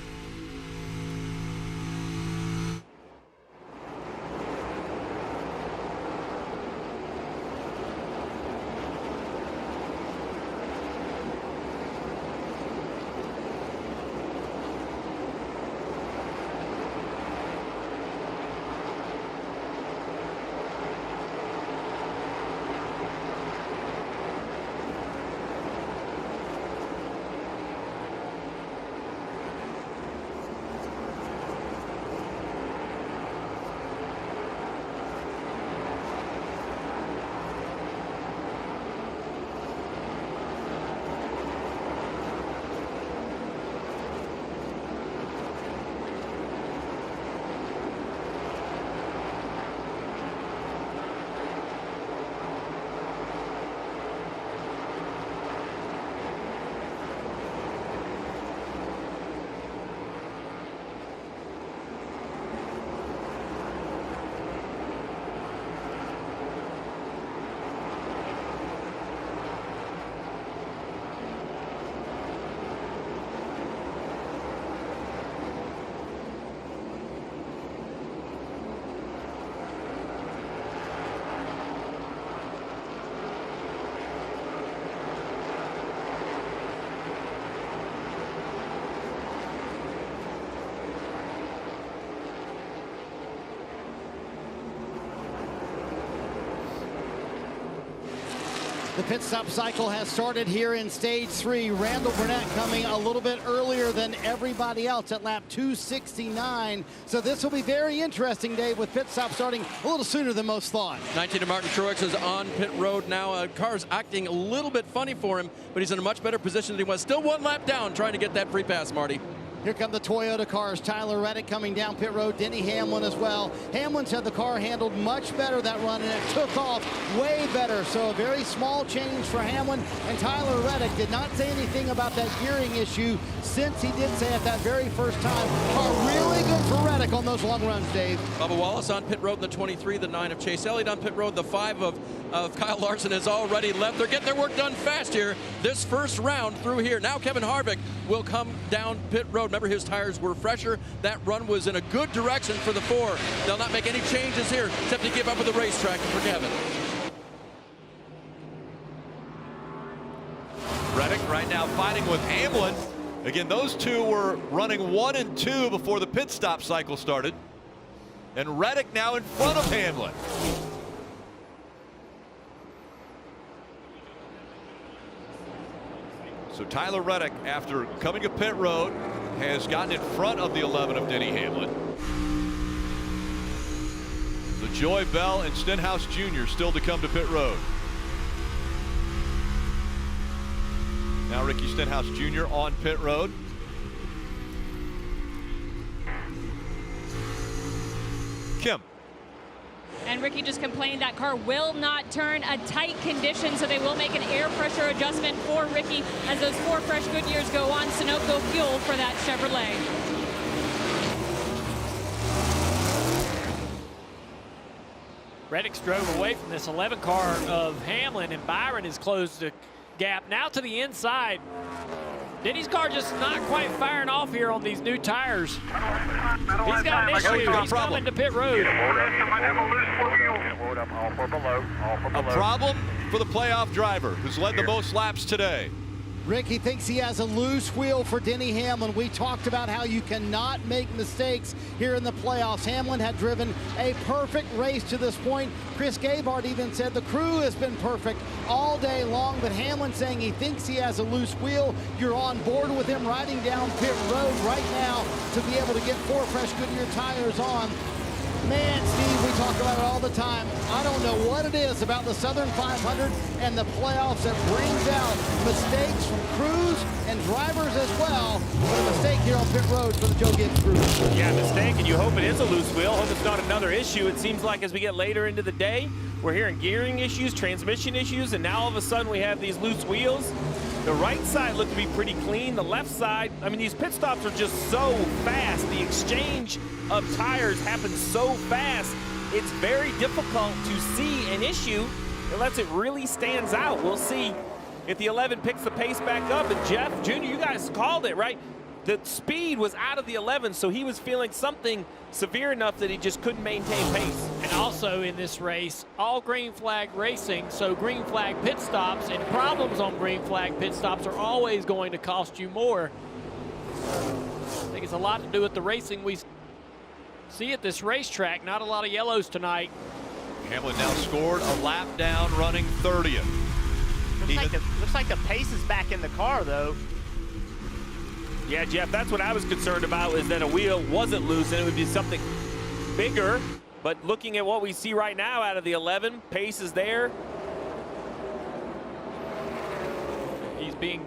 The pit stop cycle has started here in stage 3. Randall Burnett coming a little bit earlier than everybody else at lap 269. So this will be very interesting, Dave, with pit stop starting a little sooner than most thought.
19 to Martin Truex is on pit road now. Car's acting a little bit funny for him, but he's in a much better position than he was. Still one lap down, trying to get that free pass, Marty.
Here come the Toyota cars. Tyler Reddick coming down pit road. Denny Hamlin as well. Hamlin said the car handled much better that run, and it took off way better. So a very small change for Hamlin. And Tyler Reddick did not say anything about that gearing issue, since he did say it that very first time. Car really good for Reddick on those long runs, Dave.
Bubba Wallace on pit road in the 23, the 9 of Chase Elliott on pit road, the 5 of Kyle Larson has already left. They're getting their work done fast here. This first round through here. Now Kevin Harvick will come down pit road. Remember, his tires were fresher. That run was in a good direction for the 4. They'll not make any changes here except to give up at the racetrack for Kevin.
Reddick right now fighting with Hamlin. Again, those two were running 1 and 2 before the pit stop cycle started. And Reddick now in front of Hamlin. So Tyler Reddick, after coming to pit road, has gotten in front of the 11 of Denny Hamlin. So Joy Bell and Stenhouse Jr. still to come to pit road. Now Ricky Stenhouse Jr. on pit road. Kim.
And Ricky just complained that car will not turn, a tight condition, so they will make an air pressure adjustment for Ricky as those 4 fresh Goodyears go on Sunoco fuel for that Chevrolet.
Reddick's drove away from this 11 car of Hamlin, and Byron has closed the gap now to the inside. Denny's car just not quite firing off here on these new tires. He's got an issue. He's coming to pit road.
A problem for the playoff driver who's led the most laps today.
Ricky thinks he has a loose wheel for Denny Hamlin. We talked about how you cannot make mistakes here in the playoffs. Hamlin had driven a perfect race to this point. Chris Gabehart even said the crew has been perfect all day long, but Hamlin saying he thinks he has a loose wheel. You're on board with him riding down pit road right now to be able to get 4 fresh Goodyear tires on. Man, Steve, we talk about it all the time. I don't know what it is about the Southern 500 and the playoffs that brings out mistakes from crews and drivers as well. But a mistake here on pit road for the Joe Gibbs crew.
Yeah, mistake, and you hope it is a loose wheel. Hope it's not another issue. It seems like as we get later into the day, we're hearing gearing issues, transmission issues, and now all of a sudden we have these loose wheels. The right side looked to be pretty clean. The left side, I mean, these pit stops are just so fast. The exchange of tires happens so fast. It's very difficult to see an issue unless it really stands out. We'll see if the 11 picks the pace back up. And Jeff Jr., you guys called it, right? The speed was out of the 11, so he was feeling something severe enough that he just couldn't maintain pace.
And also in this race, all green flag racing, so green flag pit stops and problems on green flag pit stops are always going to cost you more. I think it's a lot to do with the racing we see at this racetrack. Not a lot of yellows tonight.
Hamlin now scored a lap down, running 30th.
Looks like the pace is back in the car, though.
Yeah, Jeff, that's what I was concerned about, is that a wheel wasn't loose and it would be something bigger. But looking at what we see right now out of the 11, pace is there.
He's being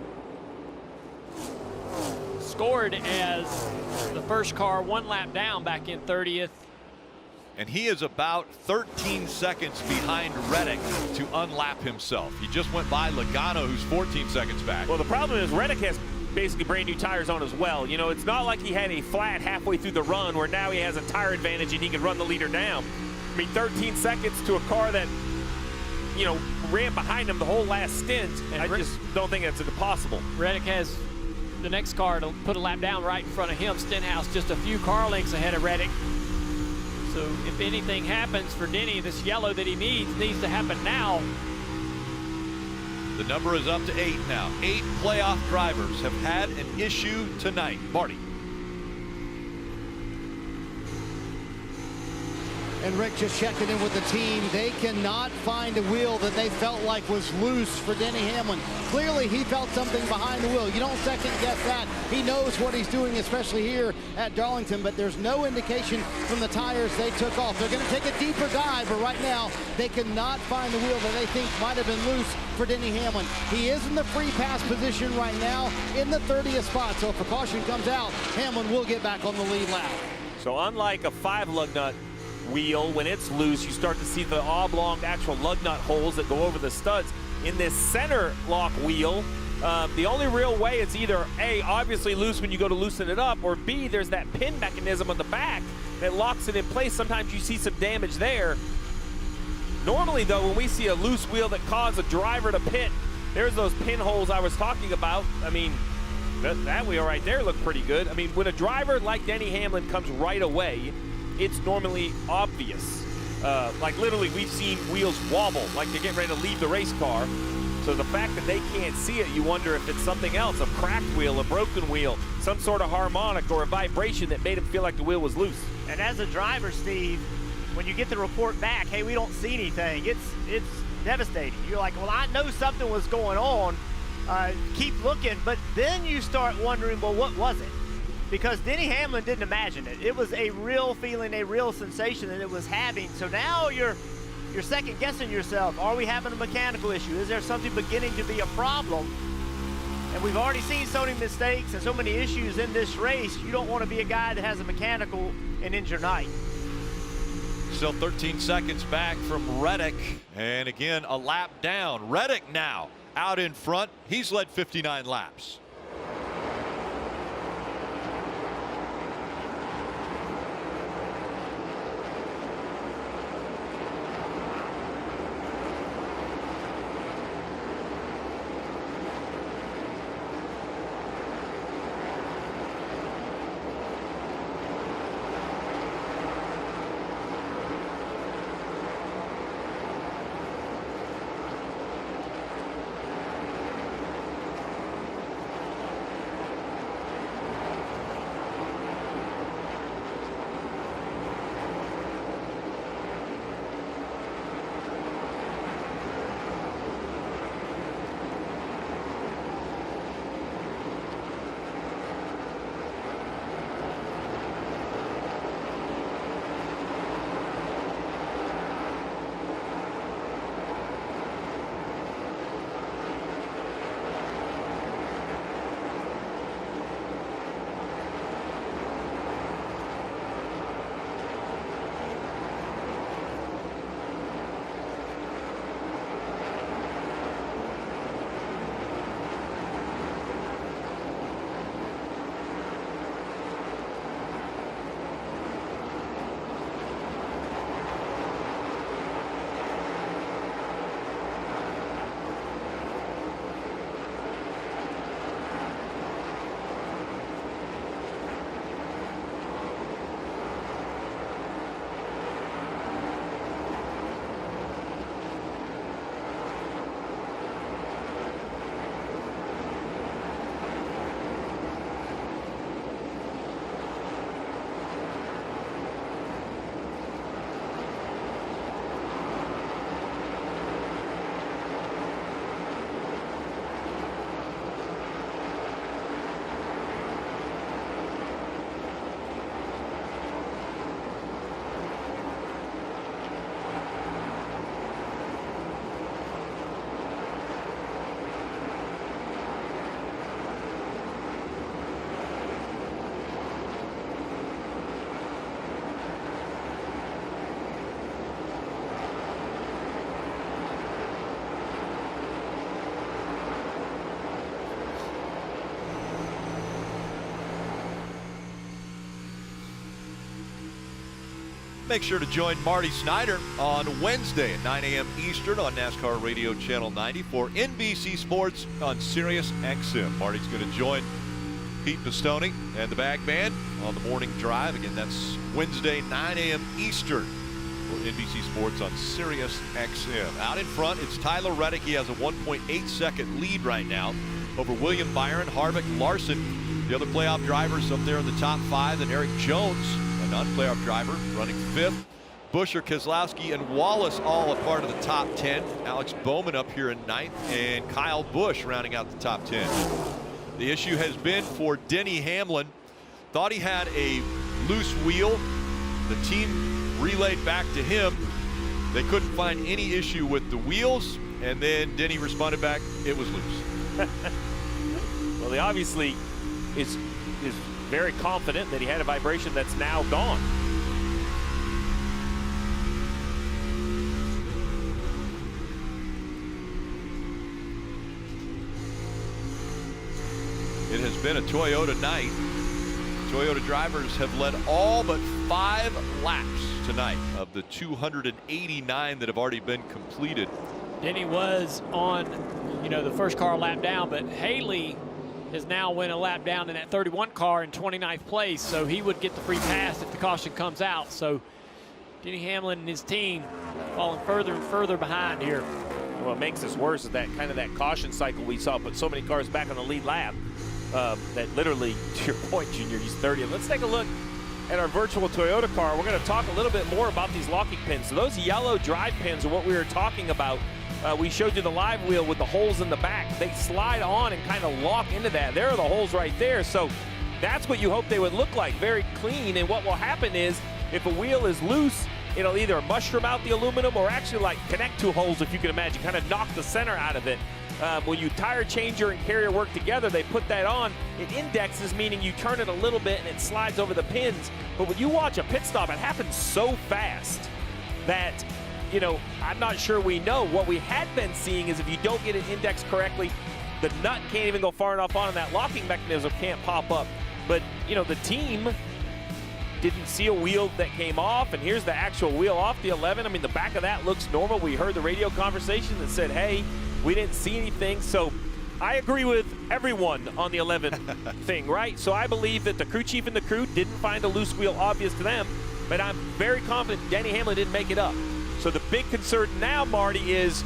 scored as the first car 1 lap down back in 30th.
And he is about 13 seconds behind Reddick to unlap himself. He just went by Logano, who's 14 seconds back.
Well, the problem is Reddick has basically brand new tires on as well. You know, it's not like he had a flat halfway through the run where now he has a tire advantage and he can run the leader down. I mean, 13 seconds to a car that, you know, ran behind him the whole last stint. And I just don't think that's possible.
Reddick has the next car to put a lap down right in front of him. Stenhouse just a few car lengths ahead of Reddick. So if anything happens for Denny, this yellow that he needs to happen now.
The number is up to 8 now. 8 playoff drivers have had an issue tonight. Marty.
And Rick just checking in with the team. They cannot find a wheel that they felt like was loose for Denny Hamlin. Clearly, he felt something behind the wheel. You don't second guess that. He knows what he's doing, especially here at Darlington, but there's no indication from the tires they took off. They're going to take a deeper dive, but right now, they cannot find the wheel that they think might have been loose for Denny Hamlin. He is in the free pass position right now in the 30th spot, so if a caution comes out, Hamlin will get back on the lead lap.
So unlike a 5 lug nut wheel, when it's loose, you start to see the oblong actual lug nut holes that go over the studs. In this center lock wheel, the only real way it's either A, obviously loose when you go to loosen it up, or B, there's that pin mechanism on the back that locks it in place. Sometimes you see some damage there. Normally, though, when we see a loose wheel that causes a driver to pit, there's those pinholes I was talking about. I mean, that wheel right there looked pretty good. I mean, when a driver like Denny Hamlin comes right away, it's normally obvious. Like literally, we've seen wheels wobble, like they're getting ready to leave the race car. So the fact that they can't see it, you wonder if it's something else, a cracked wheel, a broken wheel, some sort of harmonic or a vibration that made him feel like the wheel was loose.
And as a driver, Steve, when you get the report back, hey, we don't see anything, it's devastating. You're like, well, I know something was going on. Keep looking, but then you start wondering, well, what was it? Because Denny Hamlin didn't imagine it. It was a real feeling, a real sensation that it was having. So now you're second guessing yourself. Are we having a mechanical issue? Is there something beginning to be a problem? And we've already seen so many mistakes and so many issues in this race. You don't want to be a guy that has a mechanical and ends your night.
Still 13 seconds back from Reddick. And again, a lap down. Reddick now out in front. He's led 59 laps. Make sure to join Marty Snyder on Wednesday at 9 a.m. Eastern on NASCAR Radio Channel 90 for NBC Sports on Sirius XM. Marty's going to join Pete Pistone and the Bag Man on the morning drive. Again, that's Wednesday, 9 a.m. Eastern for NBC Sports on Sirius XM. Out in front, it's Tyler Reddick. He has a 1.8-second lead right now over William Byron, Harvick, Larson. The other playoff drivers up there in the top 5, and Eric Jones, a non-playoff driver, running 5th. Buescher, Keselowski, and Wallace all a part of the top 10. Alex Bowman up here in 9th, and Kyle Busch rounding out the top 10. The issue has been for Denny Hamlin. Thought he had a loose wheel. The team relayed back to him. They couldn't find any issue with the wheels, and then Denny responded back, it was loose.
Well, he obviously is very confident that he had a vibration that's now gone.
It has been a Toyota night. Toyota drivers have led all but 5 laps tonight of the 289 that have already been completed.
Denny was on, the first car a lap down, but Haley has now went a lap down in that 31 car in 29th place, so he would get the free pass if the caution comes out. So Denny Hamlin and his team falling further and further behind here.
What makes this worse is that that caution cycle we saw put so many cars back on the lead lap. That literally, to your point, Junior, he's 30th. Let's take a look at our virtual Toyota car. We're going to talk a little bit more about these locking pins. So those yellow drive pins are what we were talking about. We showed you the live wheel with the holes in the back. They slide on and kind of lock into that. There are the holes right there. So that's what you hope they would look like, very clean. And what will happen is if a wheel is loose, it'll either mushroom out the aluminum or actually like connect 2 holes, if you can imagine, kind of knock the center out of it. When you tire changer and carrier work together, they put that on. It indexes, meaning you turn it a little bit and it slides over the pins. But when you watch a pit stop, it happens so fast that, I'm not sure we know. What we had been seeing is if you don't get it indexed correctly, the nut can't even go far enough on and that locking mechanism can't pop up. But, the team didn't see a wheel that came off, and here's the actual wheel off the 11. I mean, the back of that looks normal. We heard the radio conversation that said, hey, we didn't see anything. So I agree with everyone on the 11 thing, right? So I believe that the crew chief and the crew didn't find a loose wheel obvious to them, but I'm very confident Denny Hamlin didn't make it up. So the big concern now, Marty, is,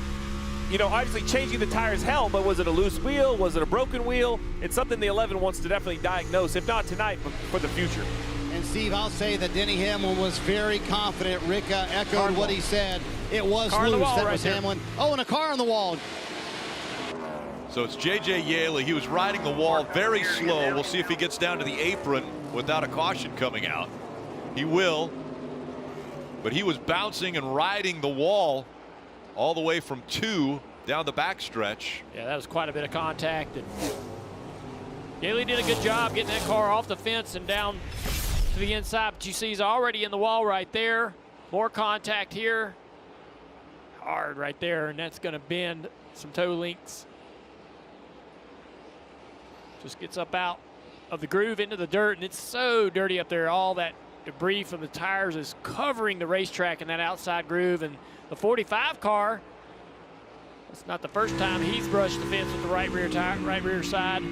obviously changing the tires helped, but was it a loose wheel? Was it a broken wheel? It's something the 11 wants to definitely diagnose, if not tonight, but for the future.
And Steve, I'll say that Denny Hamlin was very confident. Rick echoed what he said. It was loose. That was Hamlin. Oh, and a car on the wall.
So it's J.J. Yaley. He was riding the wall very slow. We'll see if he gets down to the apron without a caution coming out. He will. But he was bouncing and riding the wall all the way from 2 down the backstretch.
Yeah, that was quite a bit of contact. And Yaley did a good job getting that car off the fence and down to the inside. But you see he's already in the wall right there. More contact here. Hard right there, and that's going to bend some toe links. Just gets up out of the groove into the dirt, and it's so dirty up there. All that debris from the tires is covering the racetrack in that outside groove. And the 45 car, it's not the first time he's brushed the fence with the right rear side.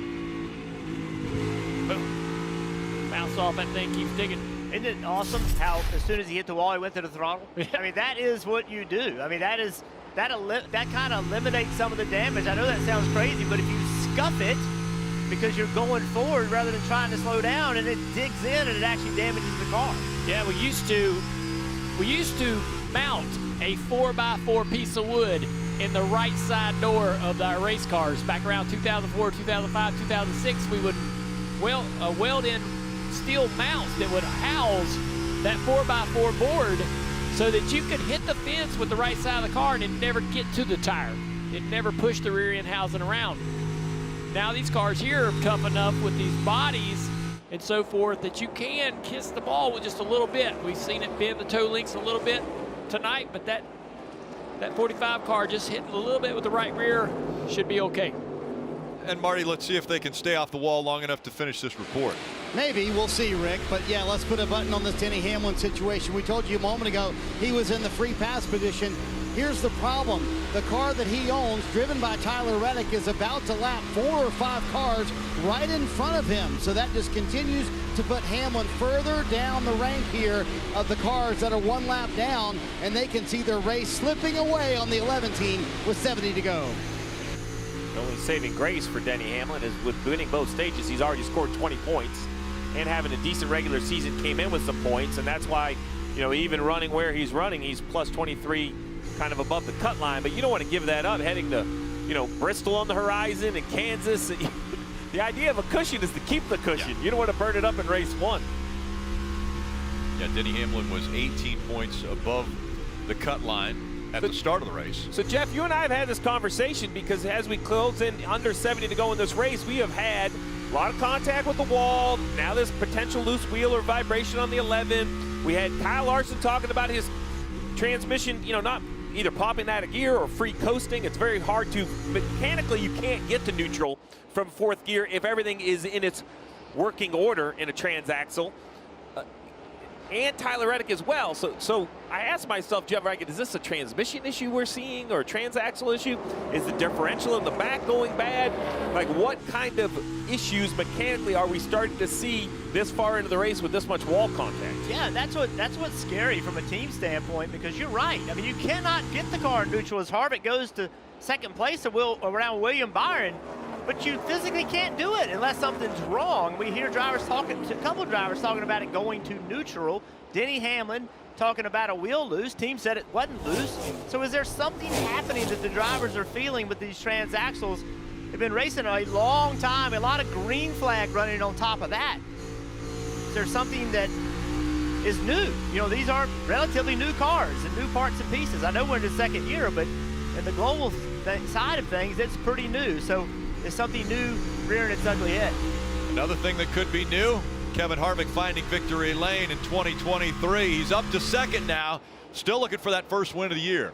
Boom. Bounce off that thing, keeps digging.
Isn't it awesome how as soon as he hit the wall, he went to the throttle? I mean, that is what you do. I mean, that kind of eliminates some of the damage. I know that sounds crazy, but if you scuff it, because you're going forward rather than trying to slow down, and it digs in and it actually damages the car.
Yeah, we used to mount a 4x4 piece of wood in the right side door of our race cars. Back around 2004, 2005, 2006, we would weld in steel mounts that would house that 4x4 board so that you could hit the fence with the right side of the car and it never get to the tire. It never pushed the rear end housing around. Now these cars here are tough enough with these bodies and so forth that you can kiss the ball with just a little bit. We've seen it bend the toe links a little bit tonight, but that 45 car just hitting a little bit with the right rear should be okay.
And Marty, let's see if they can stay off the wall long enough to finish this report.
Maybe. We'll see, Rick. But, yeah, let's put a button on this Denny Hamlin situation. We told you a moment ago he was in the free pass position. Here's the problem. The car that he owns, driven by Tyler Reddick, is about to lap 4 or 5 cars right in front of him. So that just continues to put Hamlin further down the rank here of the cars that are 1 lap down, and they can see their race slipping away on the 11 team with 70 to go.
The only saving grace for Denny Hamlin is with winning both stages, he's already scored 20 points, and having a decent regular season came in with some points, and that's why, you know, even running where he's running, he's plus 23 kind of above the cut line, but you don't want to give that up heading to, you know, Bristol on the horizon and Kansas. The idea of a cushion is to keep the cushion. You don't want to burn it up in race 1.
Yeah, Denny Hamlin was 18 points above the cut line at the start of the race.
So, Jeff, you and I have had this conversation because as we close in under 70 to go in this race, we have had a lot of contact with the wall. Now there's potential loose wheel or vibration on the 11. We had Kyle Larson talking about his transmission, you know, not either popping out of gear or free coasting. It's very hard to, mechanically you can't get to neutral from 4th gear if everything is in its working order in a transaxle. And Tyler Reddick as well. So I asked myself, Jeff Raggett, is this a transmission issue we're seeing or a transaxle issue? Is the differential in the back going bad? Like, what kind of issues mechanically are we starting to see this far into the race with this much wall contact?
Yeah, that's what's scary from a team standpoint, because you're right. I mean, you cannot get the car in neutral as Harvick goes to 2nd place around William Byron, but you physically can't do it unless something's wrong. We hear drivers talking, a couple of drivers talking about it going to neutral. Denny Hamlin talking about a wheel loose. Team said it wasn't loose. So is there something happening that the drivers are feeling with these transaxles? They've been racing a long time, a lot of green flag running on top of that. Is there something that is new? You know, these are relatively new cars and new parts and pieces. I know we're in the 2nd year, but in the global side of things, it's pretty new. So is something new rearing its ugly head?
Another thing that could be new, Kevin Harvick finding victory lane in 2023. He's up to 2nd now, still looking for that 1st win of the year.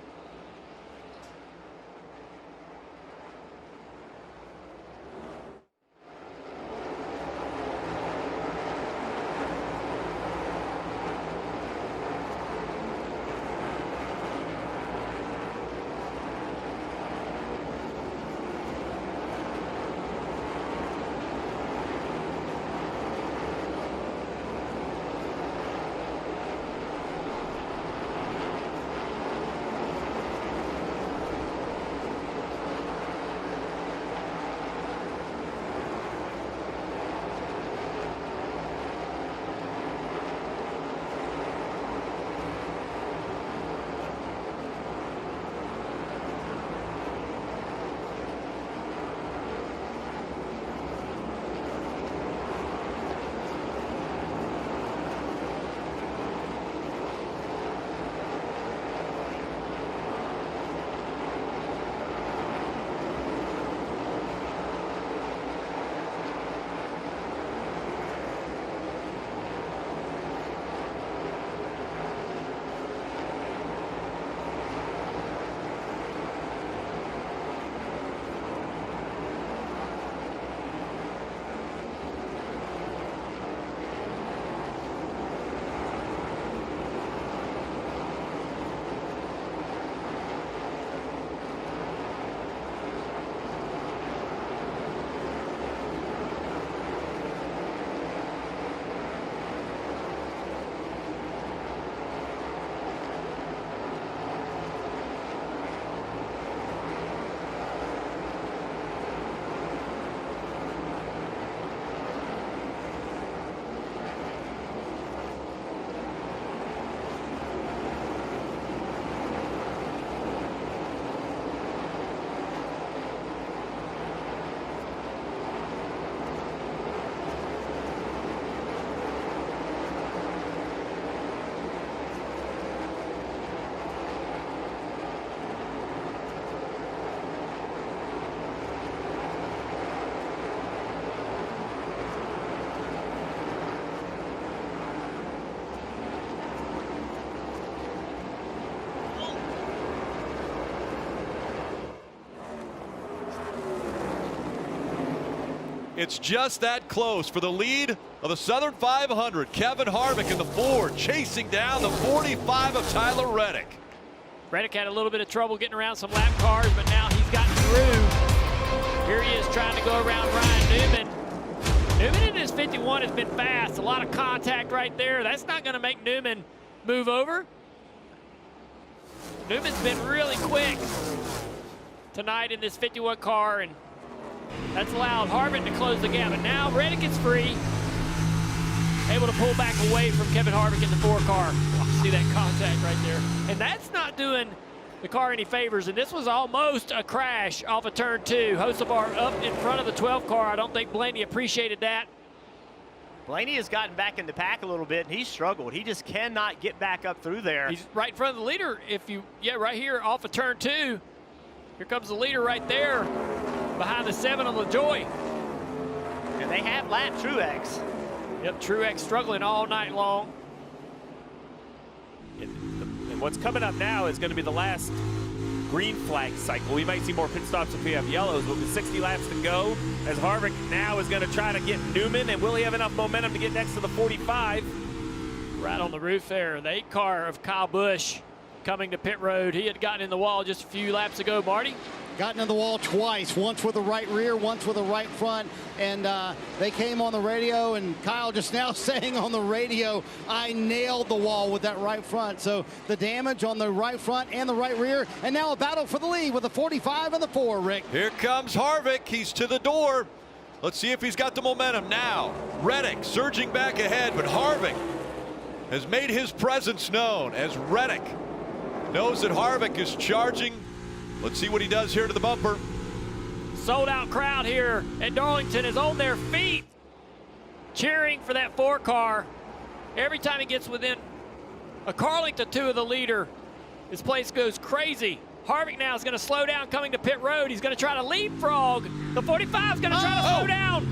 It's just that close for the lead of the Southern 500. Kevin Harvick in the Ford, chasing down the 45 of Tyler Reddick.
Reddick had a little bit of trouble getting around some lap cars, but now he's gotten through. Here he is trying to go around Ryan Newman. Newman in his 51 has been fast. A lot of contact right there. That's not going to make Newman move over. Newman's been really quick tonight in this 51 car, and that's allowed Harvick to close the gap. And now Reddick is free, able to pull back away from Kevin Harvick in the 4 car. See that contact right there. And that's not doing the car any favors. And this was almost a crash off of turn 2. Hocevar up in front of the 12 car. I don't think Blaney appreciated that.
Blaney has gotten back in the pack a little bit, and he's struggled. He just cannot get back up through there.
He's right in front of the leader. Right here off of turn 2. Here comes the leader right there behind the 7 on LaJoy.
And they have lapped Truex.
Yep, Truex struggling all night long.
And what's coming up now is going to be the last green flag cycle. We might see more pit stops if we have yellows, but with 60 laps to go, as Harvick now is going to try to get Newman, and will he have enough momentum to get next to the 45?
Right on the roof there, the 8 car of Kyle Busch coming to pit road. He had gotten in the wall just a few laps ago, Marty.
Gotten in the wall twice, once with the right rear, once with the right front, and they came on the radio, and Kyle just now saying on the radio, I nailed the wall with that right front. So the damage on the right front and the right rear, and now a battle for the lead with the 45 and the 4, Rick.
Here comes Harvick, he's to the door. Let's see if he's got the momentum now. Reddick surging back ahead, but Harvick has made his presence known as Reddick knows that Harvick is charging. Let's see what he does here to the bumper.
Sold out crowd here at Darlington is on their feet, cheering for that 4 car. Every time he gets within a car length or 2 of the leader, this place goes crazy. Harvick now is going to slow down coming to pit road. He's going to try to leapfrog. The 45 is going to try to slow down.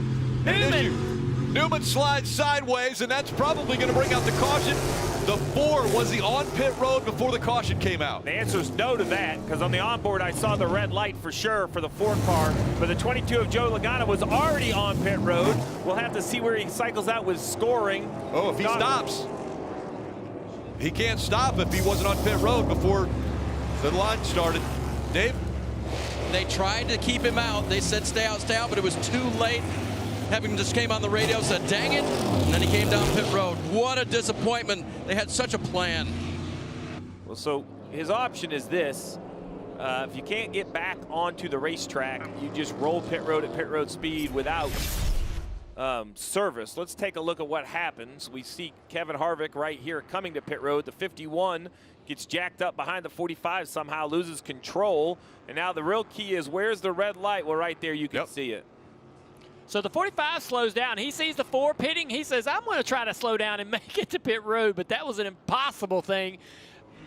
Newman slides sideways, and that's probably going to bring out the caution. The 4, was he on pit road before the caution came out?
The answer is no to that, because on the onboard I saw the red light for sure for the 4 car, but the 22 of Joe Logano was already on pit road. We'll have to see where he cycles out with scoring.
Oh, if he stops. He can't stop if he wasn't on pit road before the line started. Dave?
They tried to keep him out. They said stay out, but it was too late. Having just came on the radio, said, dang it, and then he came down pit road. What a disappointment. They had such a plan.
Well, so his option is this. If you can't get back onto the racetrack, you just roll pit road at pit road speed without service. Let's take a look at what happens. We see Kevin Harvick right here coming to pit road. The 51 gets jacked up behind the 45, somehow loses control. And now the real key is, where's the red light? Well, right there you can see it.
So the 45 slows down. He sees the 4 pitting. He says, I'm going to try to slow down and make it to pit road, but that was an impossible thing.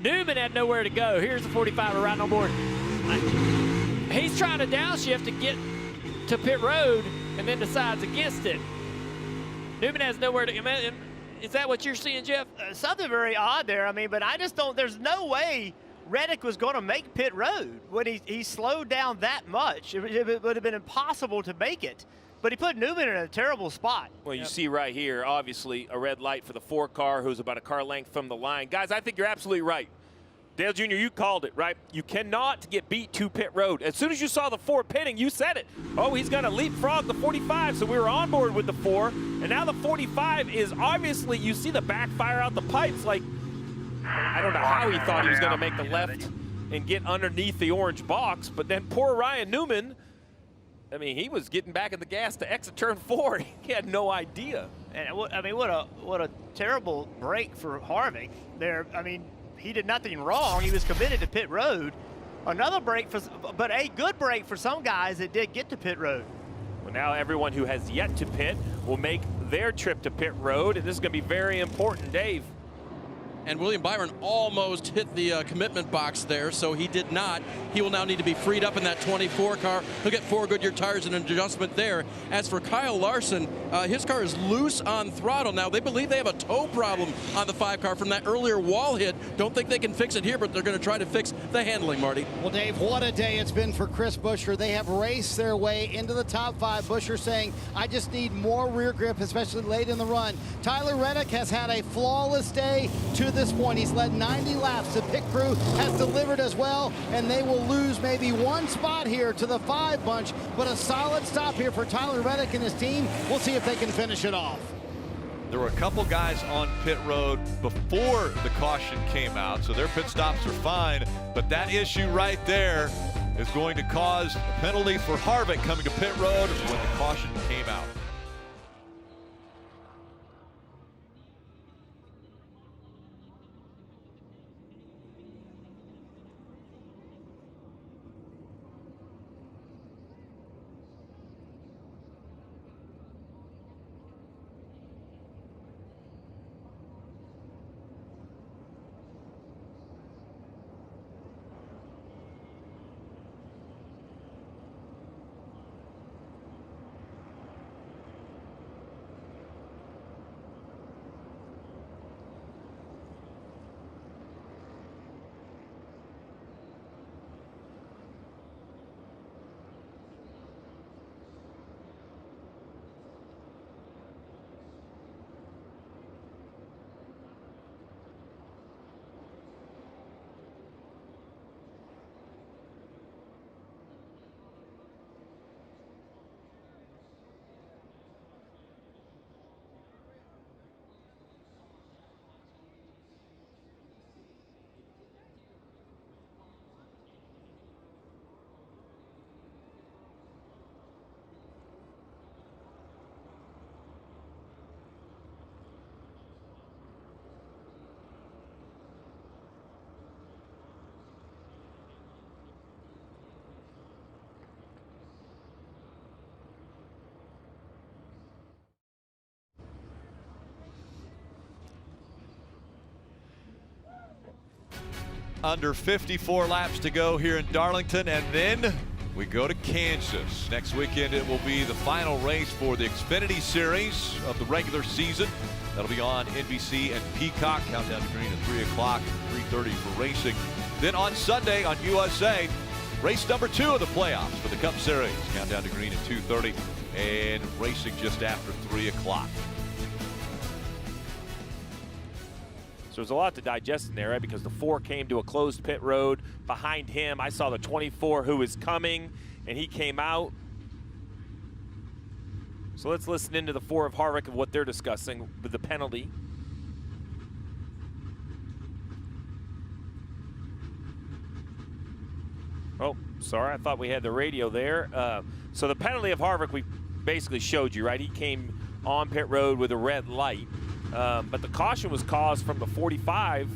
Newman had nowhere to go. Here's the 45 right on board. He's trying to downshift to get to pit road and then decides against it. Newman has nowhere to. Is that what you're seeing, Jeff?
Something very odd there. I mean, but I just don't. There's no way Reddick was going to make pit road when he slowed down that much. It would have been impossible to make it. But he put Newman in a terrible spot.
Well, you see right here, obviously, a red light for the 4 car, who's about a car length from the line. Guys, I think you're absolutely right. Dale Jr., you called it, right? You cannot get beat to pit road. As soon as you saw the 4 pitting, you said it. Oh, he's going to leapfrog the 45, so we were on board with the 4. And now the 45 is obviously, you see the backfire out the pipes. Like, I don't know how he thought he was going to make the left and get underneath the orange box. But then poor Ryan Newman, I mean, he was getting back in the gas to exit turn 4. He had no idea.
And I mean, what a terrible break for Harvick there. I mean, he did nothing wrong. He was committed to pit road. Another break, but a good break for some guys that did get to pit road.
Well, now everyone who has yet to pit will make their trip to pit road, and this is going to be very important, Dave.
and William Byron almost hit the commitment box there, so he did not. He will now need to be freed up in that 24 car. He'll get 4 Goodyear tires and an adjustment there. As for Kyle Larson, his car is loose on throttle. Now, they believe they have a toe problem on the 5 car from that earlier wall hit. Don't think they can fix it here, but they're going to try to fix the handling, Marty.
Well, Dave, what a day it's been for Chris Buescher. They have raced their way into the top 5. Buescher saying, I just need more rear grip, especially late in the run. Tyler Reddick has had a flawless day to this point. He's led 90 laps. The pit crew has delivered as well, and they will lose maybe 1 spot here to the 5 bunch, but a solid stop here for Tyler Reddick and his team. We'll see if they can finish it off.
There were a couple guys on pit road before the caution came out, so their pit stops are fine, but that issue right there is going to cause a penalty for Harvick coming to pit road when the caution came out. Under 54 laps to go here in Darlington, and then we go to Kansas. Next weekend it will be the final race for the Xfinity Series of the regular season. That'll be on NBC and Peacock. Countdown to green at 3 o'clock, 3:30 for racing. Then on Sunday on USA, race number 2 of the playoffs for the Cup Series. Countdown to green at 2:30 and racing just after 3 o'clock.
So there's a lot to digest in there, right? Because the 4 came to a closed pit road. Behind him, I saw the 24 who was coming, and he came out. So let's listen into the 4 of Harvick of what they're discussing with the penalty. Oh, sorry, I thought we had the radio there. So the penalty of Harvick, we basically showed you, right? He came on pit road with a red light. But the caution was caused from the 45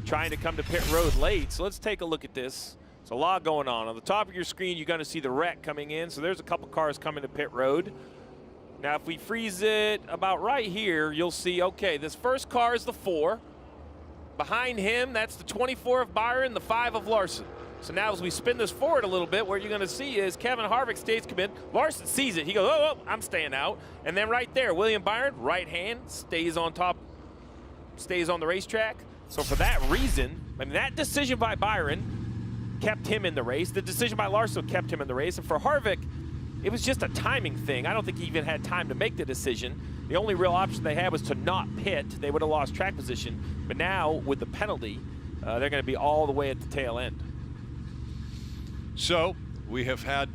trying to come to pit road late. So let's take a look at this. There's a lot going on. On the top of your screen, you're going to see the wreck coming in. So there's a couple cars coming to pit road. Now, if we freeze it about right here, you'll see, okay, this first car is the 4. Behind him, that's the 24 of Byron, the 5 of Larson. So now as we spin this forward a little bit, what you're going to see is Kevin Harvick stays commit. Larson sees it. He goes, oh, I'm staying out. And then right there, William Byron, right hand, stays on top, stays on the racetrack. So for that reason, I mean, that decision by Byron kept him in the race. The decision by Larson kept him in the race. And for Harvick, it was just a timing thing. I don't think he even had time to make the decision. The only real option they had was to not pit. They would have lost track position. But now, with the penalty, they're going to be all the way at the tail end.
So we have had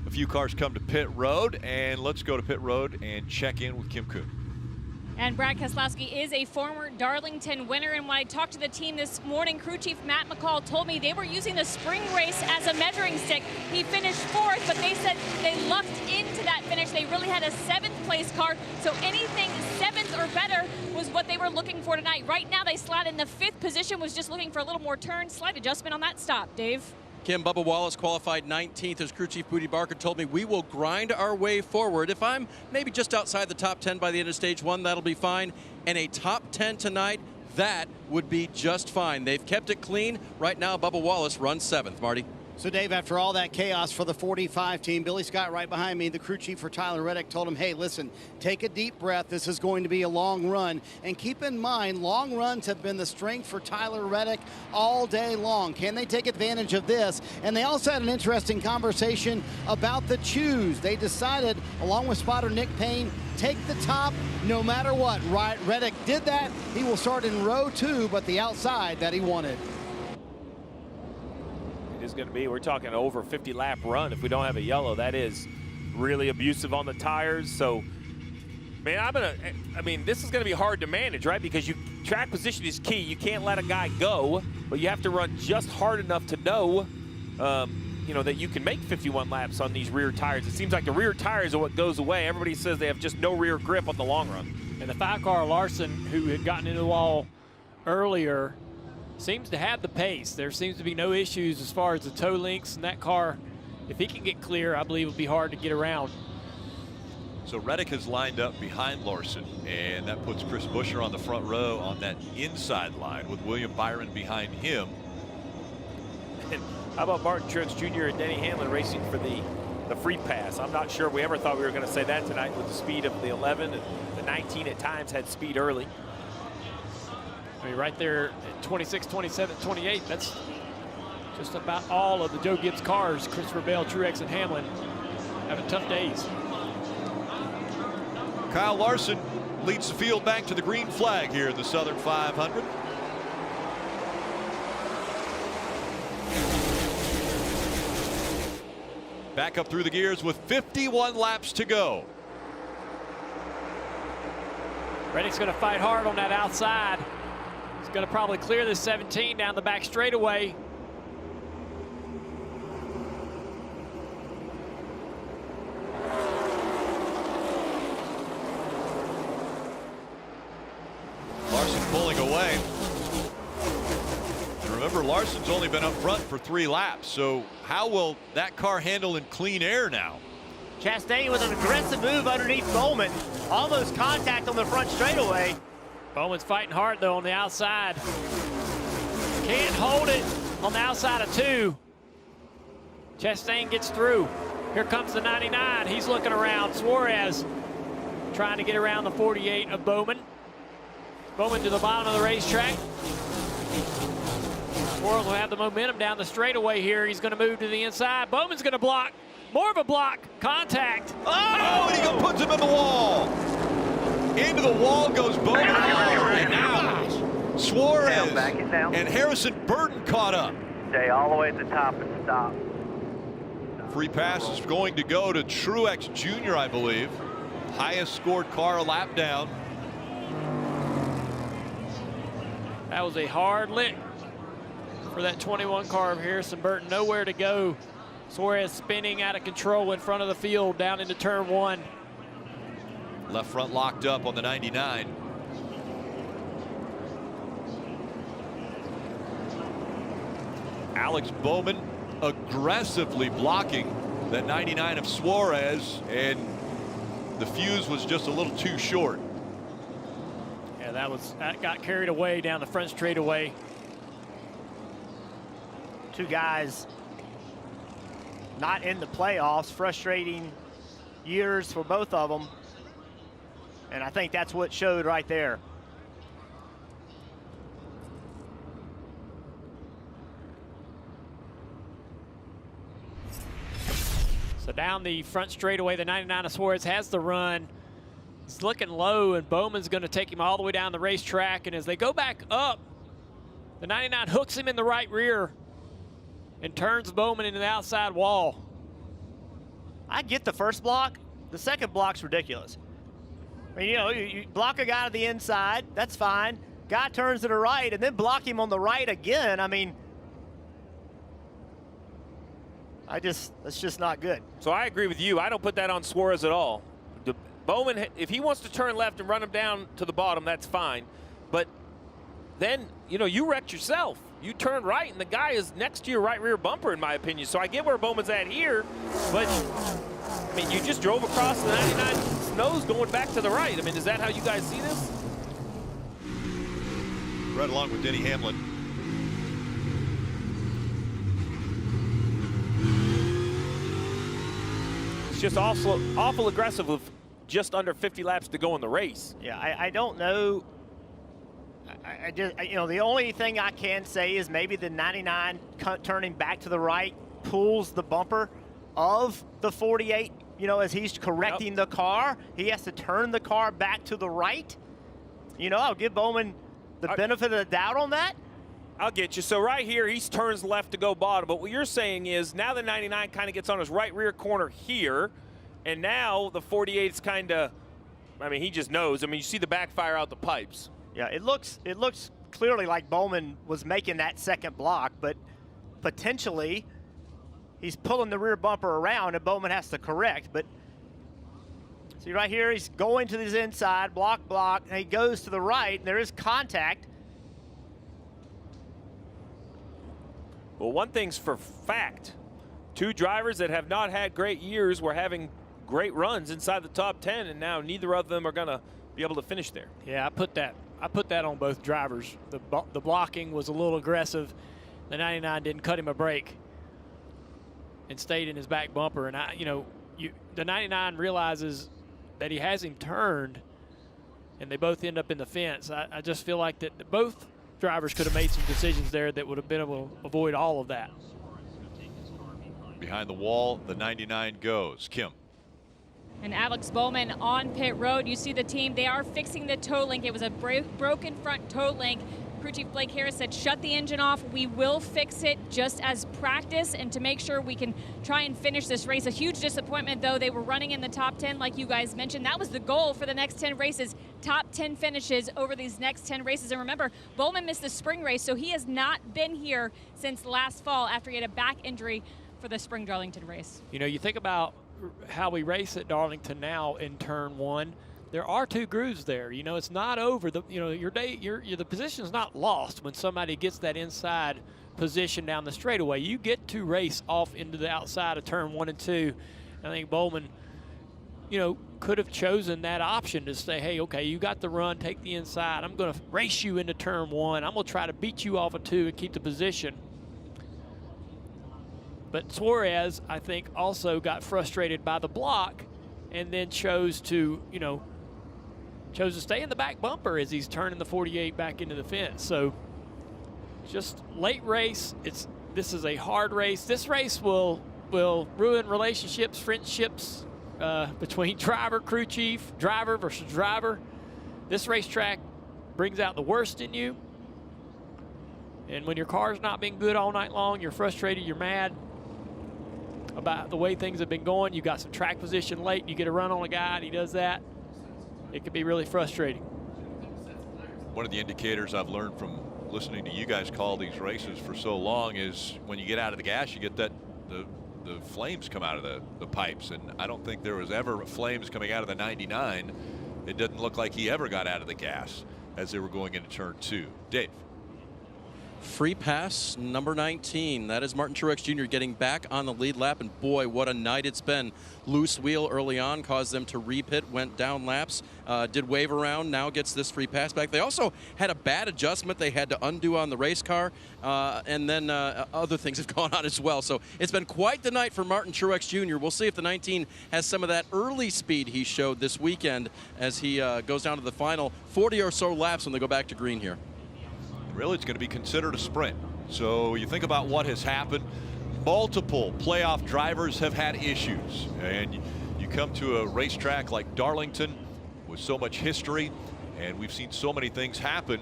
a few cars come to pit road, and let's go to pit road and check in with Kim Kuhn.
And Brad Keselowski is a former Darlington winner, and when I talked to the team this morning, crew chief Matt McCall told me they were using the spring race as a measuring stick. He finished 4th, but they said they lucked into that finish. They really had a 7th place car, so anything 7th or better was what they were looking for tonight. Right now they slide in the 5th position, was just looking for a little more turn. Slight adjustment on that stop, Dave.
Kim, Bubba Wallace qualified 19th. As crew chief Booty Barker told me, we will grind our way forward. If I'm maybe just outside the top 10 by the end of stage 1, that'll be fine. And a top 10 tonight, that would be just fine. They've kept it clean. Right now, Bubba Wallace runs 7th, Marty.
So, Dave, after all that chaos for the 45 team, Billy Scott right behind me, the crew chief for Tyler Reddick, told him, hey, listen, take a deep breath. This is going to be a long run. And keep in mind, long runs have been the strength for Tyler Reddick all day long. Can they take advantage of this? And they also had an interesting conversation about the choose. They decided, along with spotter Nick Payne, take the top no matter what. Right, Reddick did that. He will start in row 2, but the outside that he wanted.
Is going to be, we're talking over 50 lap run. If we don't have a yellow, that is really abusive on the tires. So, man, I mean, this is going to be hard to manage, right? Because track position is key. You can't let a guy go, but you have to run just hard enough to know, you know, that you can make 51 laps on these rear tires. It seems like the rear tires are what goes away. Everybody says they have just no rear grip on the long run.
And the 5-car Larson, who had gotten into the wall earlier, seems to have the pace. There seems to be no issues as far as the toe links in that car. If he can get clear, I believe it'll be hard to get around.
So Reddick has lined up behind Larson, and that puts Chris Buescher on the front row on that inside line with William Byron behind him.
And how about Martin Truex Jr. and Denny Hamlin racing for the free pass? I'm not sure we ever thought we were going to say that tonight with the speed of the 11, and the 19 at times had speed early.
I mean, right there at 26, 27, 28, that's just about all of the Joe Gibbs cars. Christopher Bell, Truex, and Hamlin having tough days.
Kyle Larson leads the field back to the green flag here in the Southern 500. Back up through the gears with 51 laps to go.
Reddick's going to fight hard on that outside. He's going to probably clear this 17 down the back straightaway.
Larson pulling away. And remember, Larson's only been up front for 3 laps, so how will that car handle in clean air now?
Chastain with an aggressive move underneath Bowman. Almost contact on the front straightaway.
Bowman's fighting hard, though, on the outside. Can't hold it on the outside of 2. Chastain gets through. Here comes the 99. He's looking around. Suarez trying to get around the 48 of Bowman. Bowman to the bottom of the racetrack. Suarez will have the momentum down the straightaway here. He's going to move to the inside. Bowman's going to block. More of a block. Contact.
Oh, and he puts him in the wall. Into the wall goes Bowman. And now Suarez and Harrison Burton caught up.
Stay all the way at the top and stop.
Free pass is going to go to Truex Jr., I believe. Highest scored car a lap down.
That was a hard lick for that 21 car of Harrison Burton. Nowhere to go. Suarez spinning out of control in front of the field down into turn 1.
Left front locked up on the 99. Alex Bowman aggressively blocking that 99 of Suarez, and the fuse was just a little too short.
Yeah, that got carried away down the front straightaway.
2 guys not in the playoffs. Frustrating years for both of them. And I think that's what showed right there.
So down the front straightaway, the 99 of Suarez has the run. He's looking low, and Bowman's going to take him all the way down the racetrack. And as they go back up, the 99 hooks him in the right rear and turns Bowman into the outside wall.
I get the first block. The second block's ridiculous. I mean, you know, you block a guy to the inside, that's fine. Guy turns to the right and then block him on the right again. I mean, that's just not good.
So I agree with you. I don't put that on Suarez at all. Bowman, if he wants to turn left and run him down to the bottom, that's fine. But then, you know, you wrecked yourself. You turn right, and the guy is next to your right rear bumper, in my opinion. So I get where Bowman's at here, but, I mean, you just drove across the 99's nose going back to the right. I mean, is that how you guys see this?
right along with Denny Hamlin.
It's just awful aggressive with just under 50 laps to go in the race.
Yeah, I don't know. I just, you know, the only thing I can say is maybe the 99 turning back to the right pulls the bumper of the 48. You know, as he's correcting the car, he has to turn the car back to the right. You know, I'll give Bowman the benefit of the doubt on that.
I'll get you. So right here, he turns left to go bottom. But what you're saying is now the 99 kind of gets on his right rear corner here. And now the 48's kind of, I mean, he just knows. I mean, you see the backfire out the pipes.
Yeah, it looks clearly like Bowman was making that second block, but potentially he's pulling the rear bumper around and Bowman has to correct. But see right here, he's going to his inside, block, and he goes to the right, and there is contact.
Well, one thing's for fact. Two drivers that have not had great years were having great runs inside the top 10, and now neither of them are going to be able to finish there.
Yeah, I put that on both drivers. The blocking was a little aggressive. The 99 didn't cut him a break and stayed in his back bumper. And the 99 realizes that he has him turned, and they both end up in the fence. I just feel like that both drivers could have made some decisions there that would have been able to avoid all of that.
Behind the wall, the 99 goes. Kim.
And Alex Bowman on pit road. You see the team, they are fixing the toe link. It was a broken front toe link. Crew Chief Blake Harris said, shut the engine off. We will fix it just as practice and to make sure we can try and finish this race. A huge disappointment, though. They were running in the top 10, like you guys mentioned. That was the goal for the next 10 races, top 10 finishes over these next 10 races. And remember, Bowman missed the spring race, so he has not been here since last fall after he had a back injury for the spring Darlington race.
You know, you think about how we race at Darlington now in turn 1. There are 2 grooves there. You know, it's not over. The position's not lost when somebody gets that inside position down the straightaway. You get to race off into the outside of turn 1 and 2. I think Bowman, you know, could have chosen that option to say, hey, okay, you got the run, take the inside. I'm going to race you into turn 1. I'm going to try to beat you off of 2 and keep the position. But Suarez, I think, also got frustrated by the block and then chose to stay in the back bumper as he's turning the 48 back into the fence. So just late race. This is a hard race. This race will ruin relationships, friendships between driver, crew chief, driver versus driver. This racetrack brings out the worst in you. And when your car's not been good all night long, you're frustrated, you're mad about the way things have been going. You got some track position late, you get a run on a guy and he does that. It can be really frustrating.
One of the indicators I've learned from listening to you guys call these races for so long is when you get out of the gas, you get that the flames come out of the pipes, and I don't think there was ever flames coming out of the 99. It doesn't look like he ever got out of the gas as they were going into turn 2. Dave.
Free pass number 19. That is Martin Truex Jr. getting back on the lead lap, and boy, what a night it's been. Loose wheel early on caused them to repit, went down laps, did wave around, now gets this free pass back. They also had a bad adjustment they had to undo on the race car, and then other things have gone on as well. So it's been quite the night for Martin Truex Jr. We'll see if the 19 has some of that early speed he showed this weekend as he goes down to the final 40 or so laps when they go back to green here.
Really, it's going to be considered a sprint. So you think about what has happened. Multiple playoff drivers have had issues. And you come to a racetrack like Darlington with so much history, and we've seen so many things happen,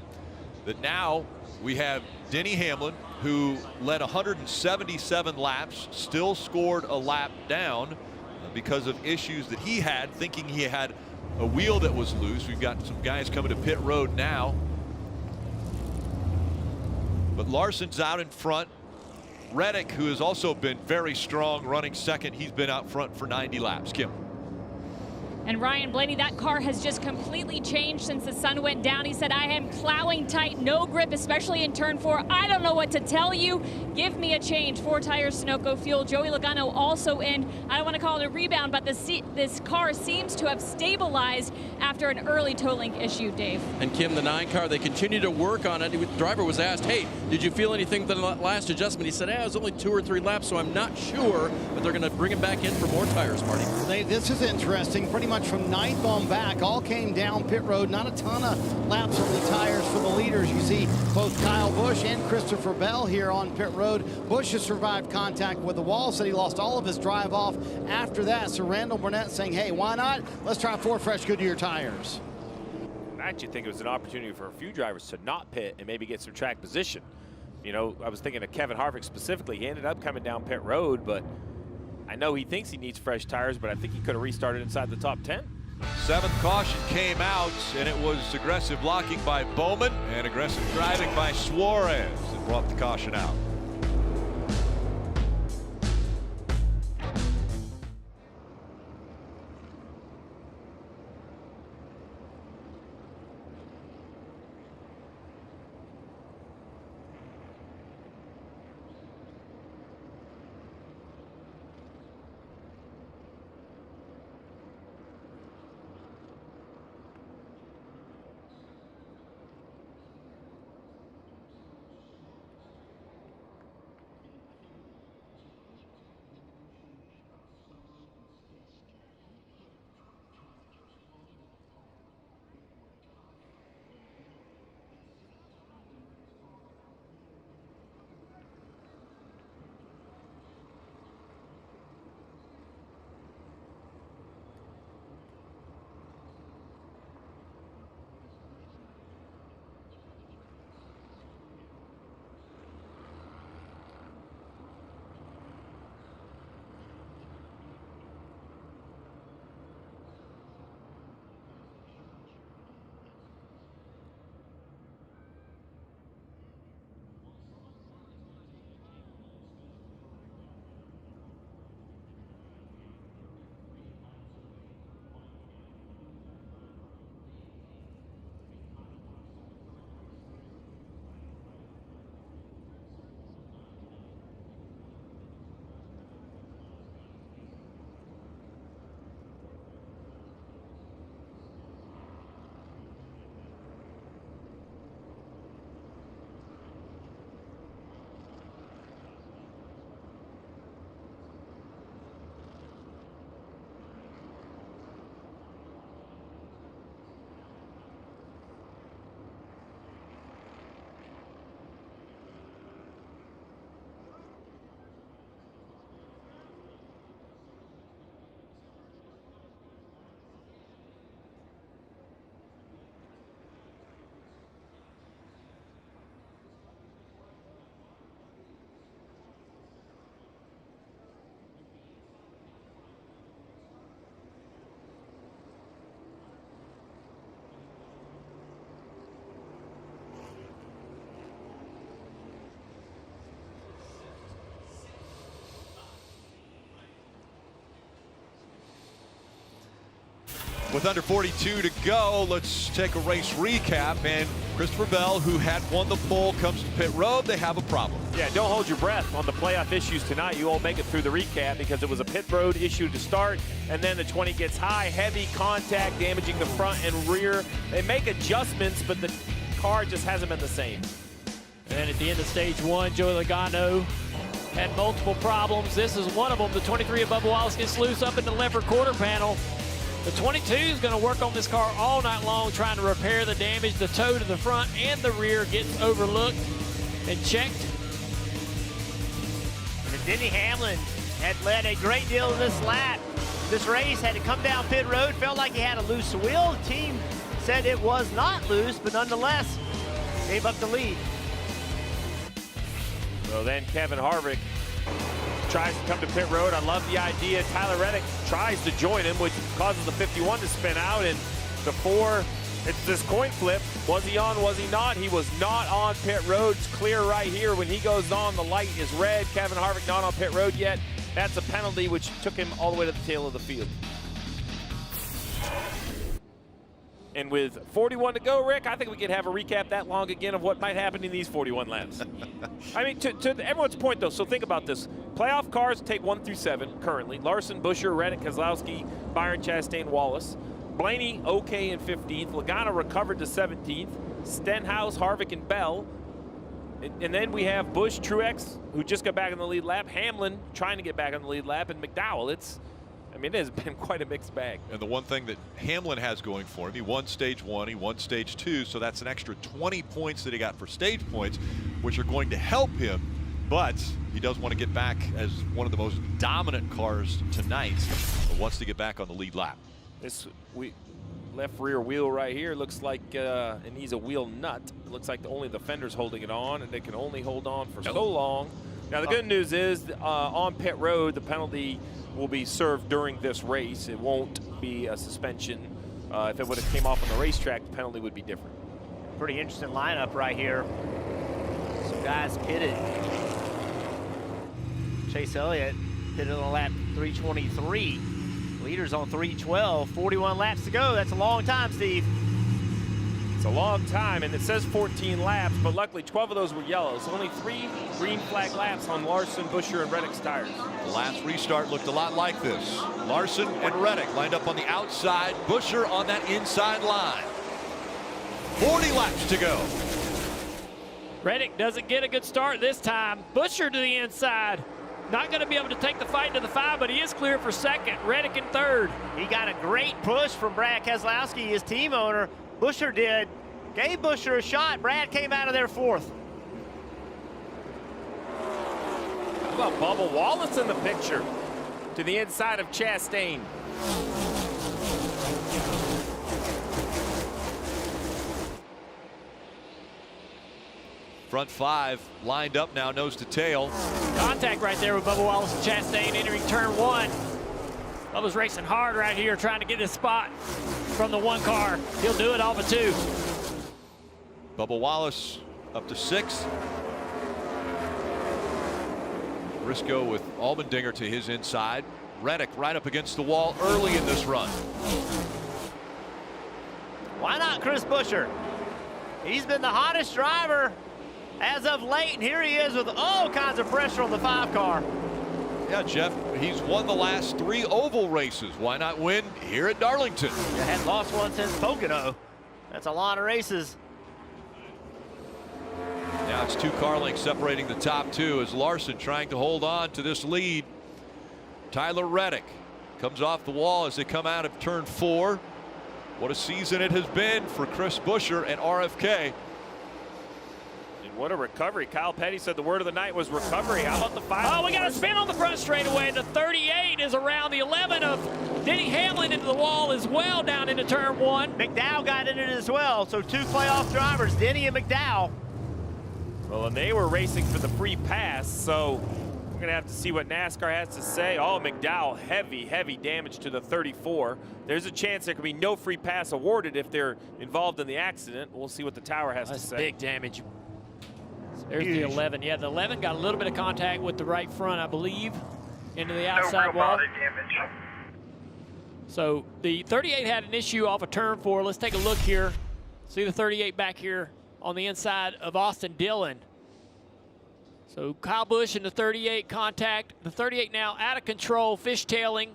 that now we have Denny Hamlin, who led 177 laps, still scored a lap down because of issues that he had, thinking he had a wheel that was loose. We've got some guys coming to pit road now. But Larson's out in front. Reddick, who has also been very strong running second, he's been out front for 90 laps. Kim.
And Ryan Blaney, that car has just completely changed since the sun went down. He said, I am plowing tight, no grip, especially in turn 4. I don't know what to tell you. Give me a change. 4 tires, Sunoco fuel. Joey Logano also in. I don't want to call it a rebound, but this car seems to have stabilized after an early tolling issue, Dave.
And Kim, the 9 car, they continue to work on it. The driver was asked, hey, did you feel anything with the last adjustment? He said, it was only 2 or 3 laps, so I'm not sure, but they're going to bring him back in for more tires, Marty.
Well, Dave, this is interesting. Pretty much from 9th on back, all came down pit road. Not a ton of laps on the tires for the leaders. You see both Kyle Busch and Christopher Bell here on pit road. Busch has survived contact with the wall, said he lost all of his drive off after that. So Randall Burnett saying, hey, why not? Let's try 4 fresh Goodyear tires.
I actually think it was an opportunity for a few drivers to not pit and maybe get some track position. You know, I was thinking of Kevin Harvick specifically. He ended up coming down pit road, but I know he thinks he needs fresh tires, but I think he could have restarted inside the top 10.
7th caution came out, and it was aggressive blocking by Bowman and aggressive driving by Suarez that brought the caution out. With under 42 to go, let's take a race recap. And Christopher Bell, who had won the pole, comes to pit road. They have a problem.
Yeah, don't hold your breath on the playoff issues tonight. You won't make it through the recap because it was a pit road issue to start, and then the 20 gets high, heavy contact, damaging the front and rear. They make adjustments, but the car just hasn't been the same.
And then at the end of stage 1, Joey Logano had multiple problems. This is one of them. The 23 of Bubba Wallace gets loose up in the left rear quarter panel. The 22 is going to work on this car all night long, trying to repair the damage. The toe to the front and the rear gets overlooked and checked.
And Denny Hamlin had led a great deal of this lap. This race had to come down pit road, felt like he had a loose wheel. The team said it was not loose, but nonetheless, gave up the lead.
So then Kevin Harvick tries to come to pit road. I love the idea. Tyler Reddick tries to join him, which causes the 51 to spin out. And the 4, it's this coin flip. Was he on, was he not? He was not on pit road. It's clear right here. When he goes on, the light is red. Kevin Harvick not on pit road yet. That's a penalty, which took him all the way to the tail of the field. And with 41 to go, Rick, I think we could have a recap that long again of what might happen in these 41 laps. I mean, to everyone's point, though, so think about this. Playoff cars take 1 through 7 currently. Larson, Buescher, Reddick, Keselowski, Byron, Chastain, Wallace. Blaney, okay in 15th. Logano recovered to 17th. Stenhouse, Harvick, and Bell. And then we have Busch, Truex, who just got back in the lead lap. Hamlin trying to get back on the lead lap. And McDowell. I mean, it has been quite a mixed bag.
And the one thing that Hamlin has going for him, he won stage 1, he won stage 2, so that's an extra 20 points that he got for stage points, which are going to help him. But he does want to get back as one of the most dominant cars tonight, but wants to get back on the lead lap.
This left rear wheel right here looks like it needs a wheel nut. It looks like only the fender's holding it on, and they can only hold on for so long. Now, the good news is on pit road, the penalty will be served during this race. It won't be a suspension. If it would have came off on the racetrack, the penalty would be different.
Pretty interesting lineup right here. Some guys pitted. Chase Elliott pitted on lap 323. Leaders on 312. 41 laps to go. That's a long time, Steve.
It's a long time, and it says 14 laps, but luckily 12 of those were yellow. So only 3 green flag laps on Larson, Buescher, and Reddick's tires.
The last restart looked a lot like this. Larson and Reddick lined up on the outside, Buescher on that inside line. 40 laps to go.
Reddick doesn't get a good start this time. Buescher to the inside. Not going to be able to take the fight to the 5, but he is clear for second. Reddick in third.
He got a great push from Brad Keselowski, his team owner. Buescher did. Gave Buescher a shot. Brad came out of there fourth.
How about Bubba Wallace in the picture? To the inside of Chastain.
Front 5 lined up now, nose to tail.
Contact right there with Bubba Wallace and Chastain entering turn 1. Bubba's racing hard right here, trying to get this spot from the 1 car. He'll do it off of 2.
Bubba Wallace up to 6. Briscoe with Allmendinger to his inside. Reddick right up against the wall early in this run.
Why not Chris Buescher? He's been the hottest driver as of late, and here he is with all kinds of pressure on the 5 car.
Yeah, Jeff, he's won the last 3 oval races. Why not win here at Darlington?
You hadn't lost one since Pocono. That's a lot of races.
Now it's 2 car lengths separating the top 2 as Larson trying to hold on to this lead. Tyler Reddick comes off the wall as they come out of turn 4. What a season it has been for Chris Buescher and RFK.
And what a recovery. Kyle Petty said the word of the night was recovery. How about the 5?
Oh, we got a spin on the front straightaway. The 38 is around the 11 of Denny Hamlin into the wall as well down into turn 1.
McDowell got in it as well. So 2 playoff drivers, Denny and McDowell.
Well, and they were racing for the free pass, so we're going to have to see what NASCAR has to say. Oh, McDowell, heavy damage to the 34. There's a chance there could be no free pass awarded if they're involved in the accident. We'll see what the tower has to say.
Big damage. There's the 11. Yeah, the 11 got a little bit of contact with the right front, I believe, into the outside wall. So the 38 had an issue off of turn 4. Let's take a look here. See the 38 back here on the inside of Austin Dillon. So Kyle Busch and the 38 contact. The 38 now out of control, fishtailing.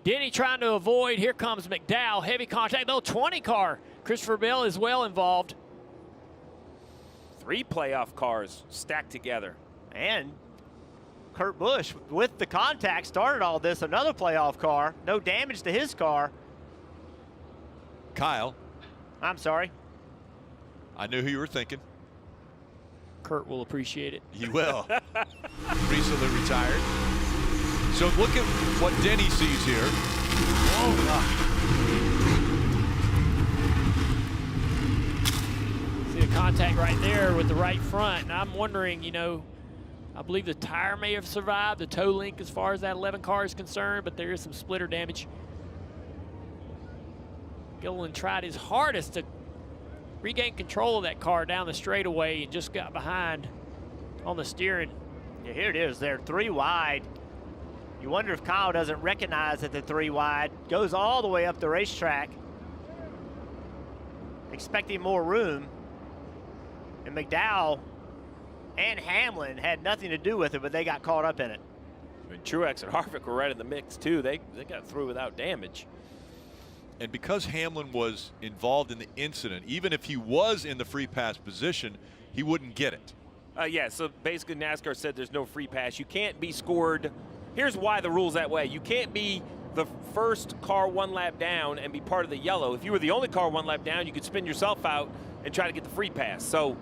Denny trying to avoid. Here comes McDowell, heavy contact. No, 20 car. Christopher Bell is well involved.
3 playoff cars stacked together.
And Kurt Busch, with the contact, started all this. Another playoff car. No damage to his car.
Kyle.
I'm sorry.
I knew who you were thinking.
Kurt will appreciate it.
He will. Recently retired. So look at what Denny sees here.
Oh,
See the contact right there with the right front. And I'm wondering, you know, I believe the tire may have survived, the toe link as far as that 11 car is concerned, but there is some splitter damage. Gilliland tried his hardest to regain control of that car down the straightaway and just got behind on the steering.
Yeah, here it is. They're 3 wide. You wonder if Kyle doesn't recognize that the 3 wide goes all the way up the racetrack. expecting more room. And McDowell and Hamlin had nothing to do with it, but they got caught up in it.
And Truex and Harvick were right in the mix, too. They got through without damage.
And because Hamlin was involved in the incident, even if he was in the free pass position, he wouldn't get it.
Yeah, so basically NASCAR said there's no free pass. You can't be scored. Here's why the rule's that way. You can't be the first car one lap down and be part of the yellow. If you were the only car one lap down, you could spin yourself out and try to get the free pass. So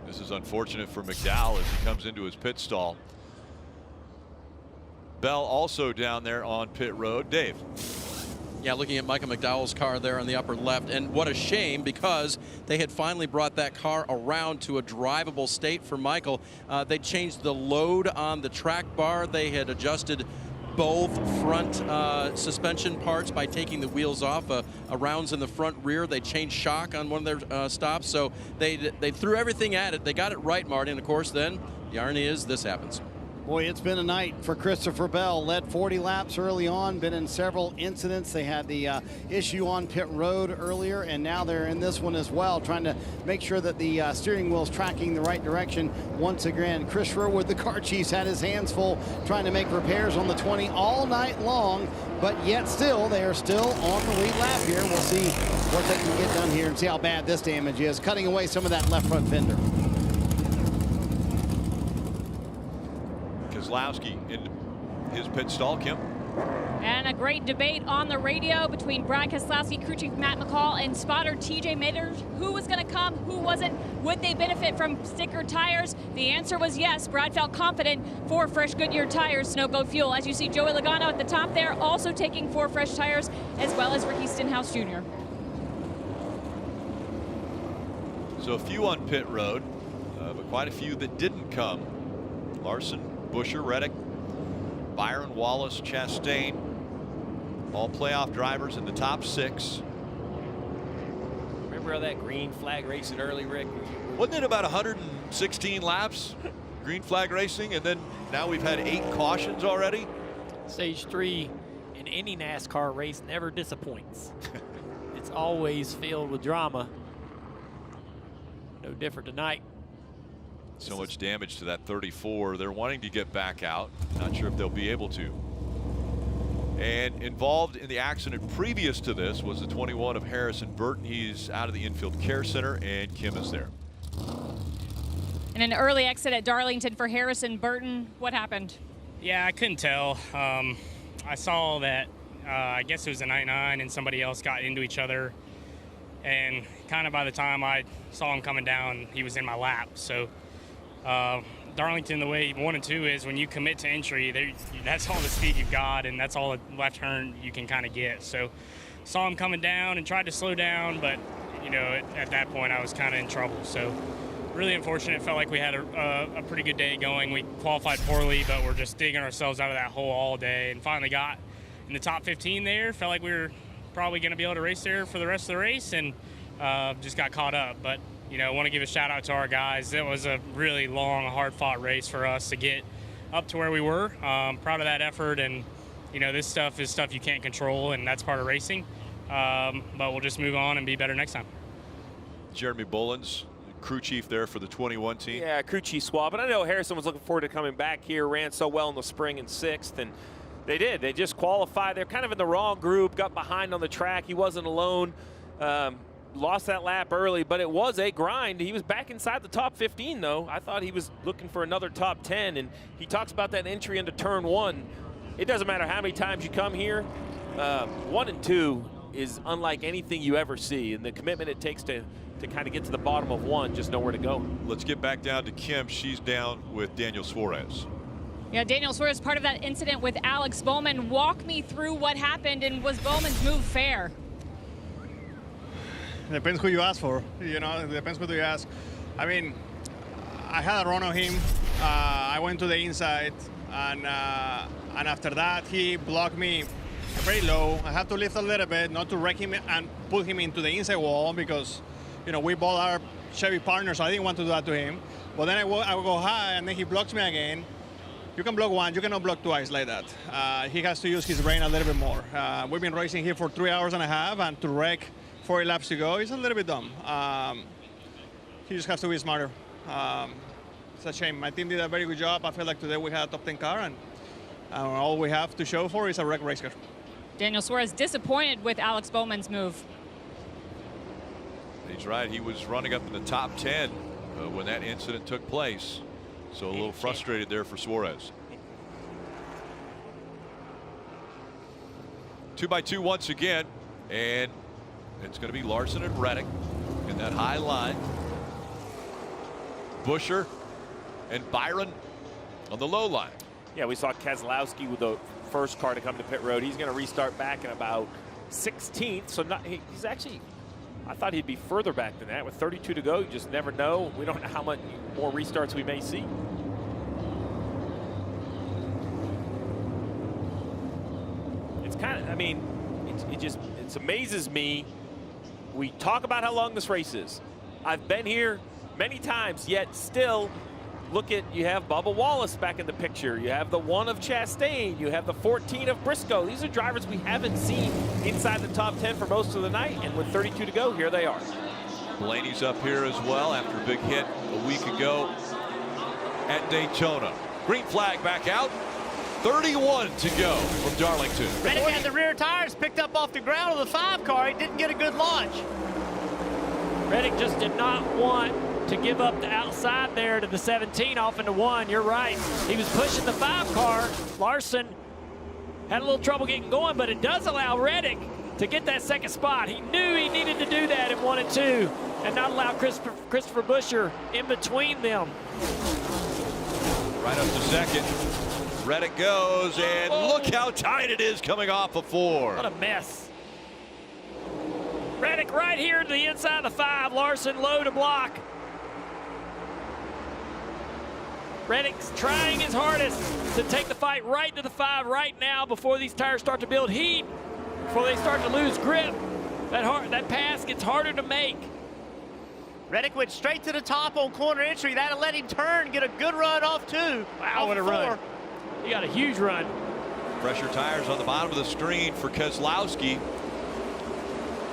this is unfortunate for McDowell as he comes into his pit stall. Bell also down there on pit road. Dave.
Yeah, looking at Michael McDowell's car there on the upper left, and what a shame because they had finally brought that car around to a drivable state for Michael. They changed the load on the track bar. They had adjusted both front suspension parts by taking the wheels off, rounds in the front rear. They changed shock on one of their stops, so they threw everything at it. They got it right, Marty, and of course then the irony is this happens.
Boy, it's been a night for Christopher Bell. Led 40 laps early on, been in several incidents. They had the issue on pit road earlier, and now they're in this one as well, trying to make sure that the steering wheel's tracking the right direction once again. Chris Sherwood, the car chief's had his hands full trying to make repairs on the 20 all night long, but yet still, they are still on the lead lap here. We'll see what they can get done here and see how bad this damage is, cutting away some of that left front fender.
Keselowski in his pit stall. Kim.
And a great debate on the radio between Brad Keselowski, crew chief Matt McCall, and spotter TJ Maeders. Who was going to come? Who wasn't? Would they benefit from sticker tires? The answer was yes. Brad felt confident for fresh Goodyear tires, Snow Goat fuel. As you see, Joey Logano at the top there, also taking 4 fresh tires, as well as Ricky Stenhouse Jr.
So a few on pit road, but quite a few that didn't come. Larson, Buscher, Reddick, Byron, Wallace, Chastain, all playoff drivers in the top 6.
Remember all that green flag racing early, Rick?
Wasn't it about 116 laps, green flag racing, and then now we've had 8 cautions already?
Stage 3 in any NASCAR race never disappoints. It's always filled with drama. No different tonight.
So much damage to that 34. They're wanting to get back out. Not sure if they'll be able to. And involved in the accident previous to this was the 21 of Harrison Burton. He's out of the infield care center, and Kim is there.
And an early exit at Darlington for Harrison Burton. What happened?
Yeah, I couldn't tell. I saw that, I guess it was a 99 and somebody else got into each other. And kind of by the time I saw him coming down, he was in my lap. So Darlington, the way 1 and 2 is, when you commit to entry, that's all the speed you've got, and that's all the left turn you can kind of get. So saw him coming down and tried to slow down, but you know, at that point I was kind of in trouble. So really unfortunate. Felt like we had a pretty good day going. We qualified poorly, but we're just digging ourselves out of that hole all day, and finally got in the top 15 there. Felt like we were probably going to be able to race there for the rest of the race, and just got caught up. But you know, want to give a shout out to our guys. It was a really long, hard-fought race for us to get up to where we were. Proud of that effort, and you know, this stuff is stuff you can't control, and that's part of racing. But we'll just move on and be better next time.
Jeremy Bullins, crew chief there for the 21 team.
Yeah, crew chief swap. And I know Harrison was looking forward to coming back here, ran so well in the spring in 6th, and they did. They just qualified. They're kind of in the wrong group, got behind on the track. He wasn't alone. Lost that lap early, but it was a grind. He was back inside the top 15, though. I thought he was looking for another top 10, and he talks about that entry into turn 1. It doesn't matter how many times you come here. 1 and 2 is unlike anything you ever see, and the commitment it takes to kind of get to the bottom of 1, just know where to go.
Let's get back down to Kim. She's down with Daniel Suarez.
Yeah, Daniel Suarez, part of that incident with Alex Bowman. Walk me through what happened, and was Bowman's move fair?
Depends who you ask for. You know, it depends who you ask. I mean, I had a run on him. I went to the inside, and after that, he blocked me very low. I had to lift a little bit, not to wreck him and put him into the inside wall, because, you know, we both are Chevy partners, so I didn't want to do that to him. But then I would go high, and then he blocks me again. You can block once, you cannot block twice like that. He has to use his brain a little bit more. We've been racing here for 3 hours and a half, and to wreck 40 laps to go is a little bit dumb. He just has to be smarter. It's a shame. My team did a very good job. I feel like today we had a top 10 car, and all we have to show for is a wreck race car.
Daniel Suarez disappointed with Alex Bowman's move.
He's right. He was running up in the top 10 when that incident took place. So a little frustrated there for Suarez. 2x2 once again, and it's going to be Larson and Reddick in that high line. Buescher and Byron on the low line.
Yeah, we saw Keselowski with the first car to come to pit road. He's going to restart back in about 16th. So he's actually, I thought he'd be further back than that. With 32 to go, you just never know. We don't know how much more restarts we may see. It's kind of, I mean, it amazes me. We talk about how long this race is. I've been here many times, yet still, look at, you have Bubba Wallace back in the picture. You have the 1 of Chastain. You have the 14 of Briscoe. These are drivers we haven't seen inside the top 10 for most of the night. And with 32 to go, here they are.
Blaney's up here as well after a big hit a week ago at Daytona. Green flag back out. 31 to go from Darlington.
Reddick had the rear tires picked up off the ground of the 5 car. He didn't get a good launch.
Reddick just did not want to give up the outside there to the 17 off into 1. You're right. He was pushing the 5 car. Larson had a little trouble getting going, but it does allow Reddick to get that second spot. He knew he needed to do that in 1 and 2 and not allow Christopher Buescher in between them.
Right up to second. Reddick goes, and look how tight it is coming off of 4.
What a mess. Reddick right here to the inside of the 5. Larson low to block. Reddick's trying his hardest to take the fight right to the 5 right now before these tires start to build heat, before they start to lose grip. That pass gets harder to make.
Reddick went straight to the top on corner entry. That'll let him turn, get a good run off 2.
Wow, what a run. He got a huge run.
Pressure tires on the bottom of the screen for Keselowski.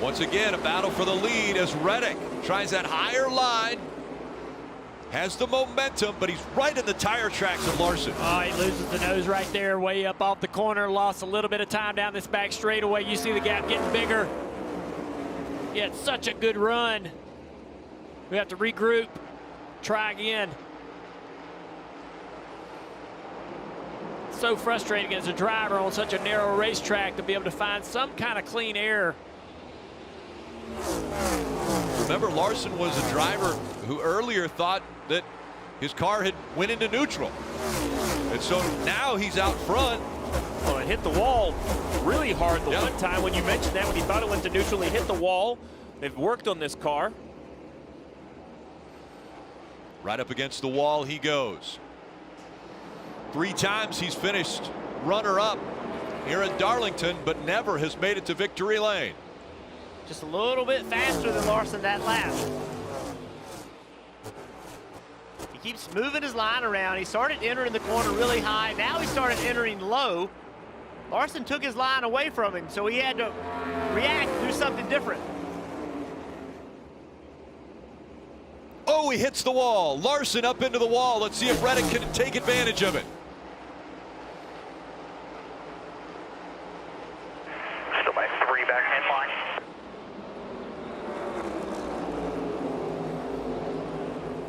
Once again, a battle for the lead as Reddick tries that higher line. Has the momentum, but he's right in the tire tracks of Larson.
Oh, he loses the nose right there, way up off the corner. Lost a little bit of time down this back straightaway. You see the gap getting bigger. He had such a good run. We have to regroup, try again. So frustrating as a driver on such a narrow racetrack to be able to find some kind of clean air.
Remember, Larson was a driver who earlier thought that his car had went into neutral. And so now he's out front.
Well, it hit the wall really hard the one time when you mentioned that, when he thought it went to neutral, he hit the wall. They've worked on this car.
Right up against the wall he goes. 3 times he's finished runner-up here at Darlington, but never has made it to victory lane.
Just a little bit faster than Larson that lap. He keeps moving his line around. He started entering the corner really high. Now he started entering low. Larson took his line away from him, so he had to react, do something different.
Oh, he hits the wall. Larson up into the wall. Let's see if Reddick can take advantage of it.
Still by 3 back in line.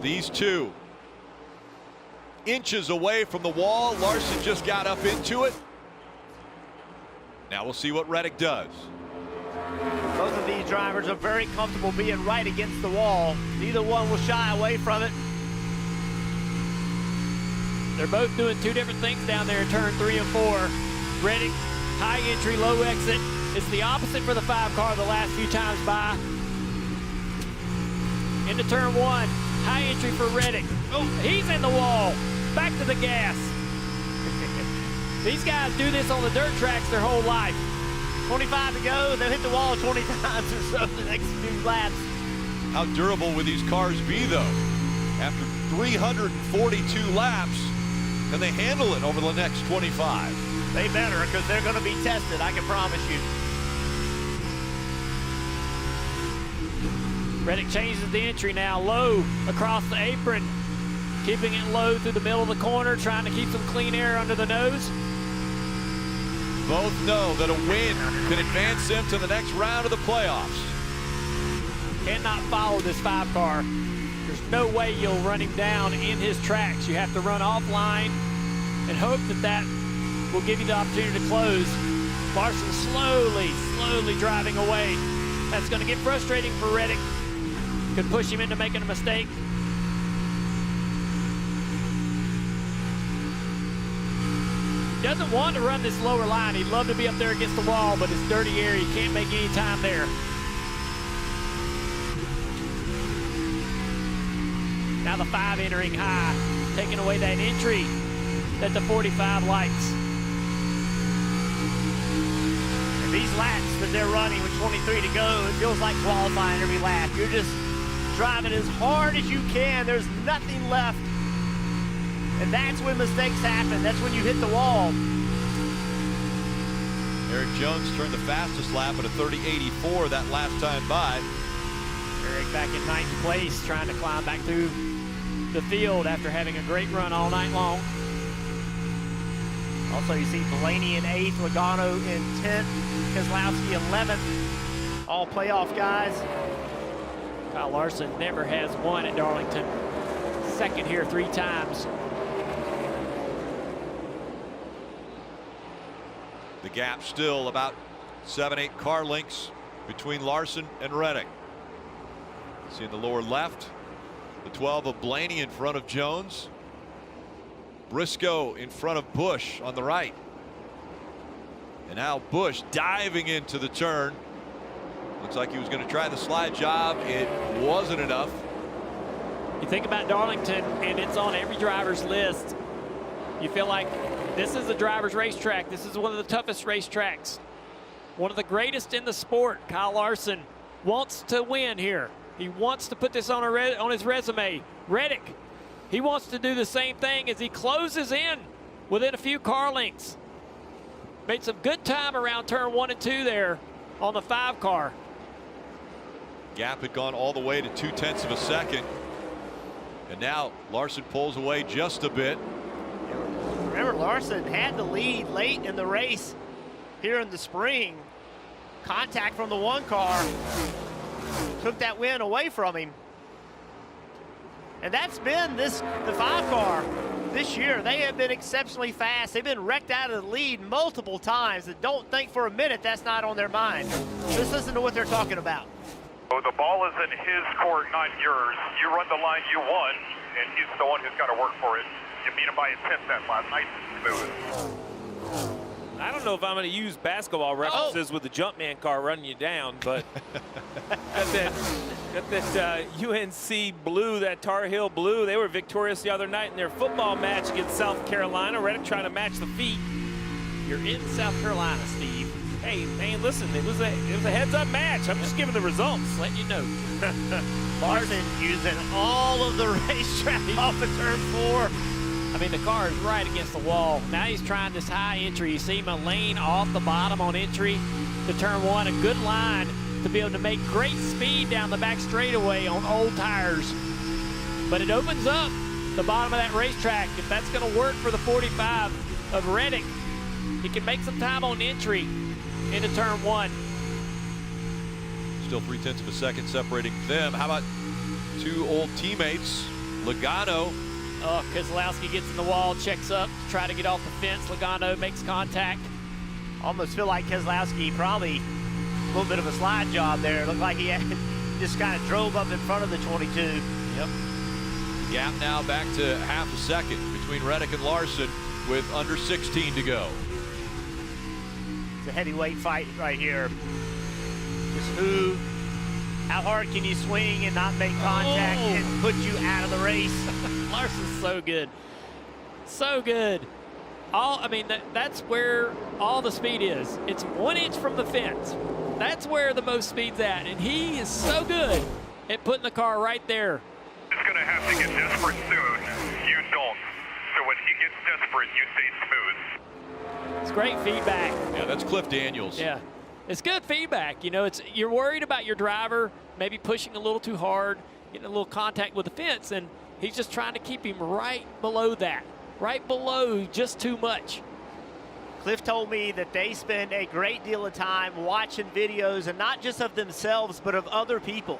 These two inches away from the wall. Larson just got up into it. Now we'll see what Reddick does.
Both of these drivers are very comfortable being right against the wall. Neither one will shy away from it.
They're both doing 2 different things down there in turn 3 and 4. Reddick, high entry, low exit. It's the opposite for the 5 car the last few times by. Into turn 1, high entry for Reddick. Oh, he's in the wall. Back to the gas. These guys do this on the dirt tracks their whole life.
25 to go, they'll hit the wall 20 times or so the next few laps.
How durable will these cars be, though? After 342 laps, can they handle it over the next 25?
They better, because they're going to be tested, I can promise you.
Reddick changes the entry now, low across the apron, keeping it low through the middle of the corner, trying to keep some clean air under the nose.
Both know that a win can advance them to the next round of the playoffs.
Cannot follow this 5-car. There's no way you'll run him down in his tracks. You have to run offline and hope that that will give you the opportunity to close. Larson slowly driving away. That's going to get frustrating for Reddick. Could push him into making a mistake. Doesn't want to run this lower line. He'd love to be up there against the wall, but it's dirty air. You can't make any time there. Now the 5 entering high, taking away that entry that the 45 likes.
And these laps that they're running with 23 to go, it feels like qualifying every lap. You're just driving as hard as you can. There's nothing left. And that's when mistakes happen. That's when you hit the wall.
Eric Jones turned the fastest lap at a 30.84 that last time by.
Eric back in 9th place, trying to climb back through the field after having a great run all night long.
Also, you see Blaney in 8th, Logano in 10th, Keselowski 11th. All playoff guys.
Kyle Larson never has won at Darlington. Second here 3 times.
The gap still about 7-8 car lengths between Larson and Reddick. See in the lower left, the 12 of Blaney in front of Jones. Briscoe in front of Busch on the right. And now Busch diving into the turn. Looks like he was going to try the slide job. It wasn't enough.
You think about Darlington, and it's on every driver's list. You feel like this is a driver's racetrack. This is one of the toughest racetracks. One of the greatest in the sport. Kyle Larson wants to win here. He wants to put this on his resume. Reddick, he wants to do the same thing as he closes in within a few car lengths. Made some good time around turn 1 and 2 there on the 5-car.
Gap had gone all the way to 0.2 of a second. And now Larson pulls away just a bit.
Remember, Larson had the lead late in the race here in the spring. Contact from the 1 car took that win away from him. And that's been the 5-car this year. They have been exceptionally fast. They've been wrecked out of the lead multiple times. And don't think for a minute that's not on their mind. Just listen to what they're talking about.
Oh, the ball is in his court, not yours. You run the line, you won, and he's the one who's got to work for it. You beat him by a 10th that last night. Smooth.
I don't know if I'm going to use basketball references with the Jumpman car running you down, but got that UNC blue, that Tar Heel blue. They were victorious the other night in their football match against South Carolina. Reddick trying to match the feet.
You're in South Carolina, Steve.
Hey, man, listen, it was a heads-up match. I'm just giving the results.
Letting you know.
Larson using all of the racetrack off of turn 4.
I mean, the car is right against the wall. Now he's trying this high entry. You see him a lane off the bottom on entry to turn 1. A good line to be able to make great speed down the back straightaway on old tires. But it opens up the bottom of that racetrack. If that's going to work for the 45 of Reddick, he can make some time on entry into turn 1.
Still 0.3 of a second separating them. How about 2 old teammates? Logano.
Oh, Keselowski gets in the wall, checks up, to try to get off the fence. Logano makes contact.
Almost feel like Keselowski probably a little bit of a slide job there. It looked like he had just kind of drove up in front of the 22.
Yep. Gap now back to half a second between Reddick and Larson with under 16 to go.
It's a heavyweight fight right here. Just how hard can you swing and not make contact and put you out of the race?
Larson's so good. So good. I mean, that's where all the speed is. It's 1 inch from the fence. That's where the most speed's at. And he is so good at putting the car right there.
He's going to have to get desperate soon. You don't. So when he gets desperate, you stay smooth.
It's great feedback.
Yeah, that's Cliff Daniels.
Yeah. it's good feedback. You know, you're worried about your driver maybe pushing a little too hard, getting a little contact with the fence, and he's just trying to keep him right below that, right below just too much.
Cliff told me that they spend a great deal of time watching videos, and not just of themselves, but of other people,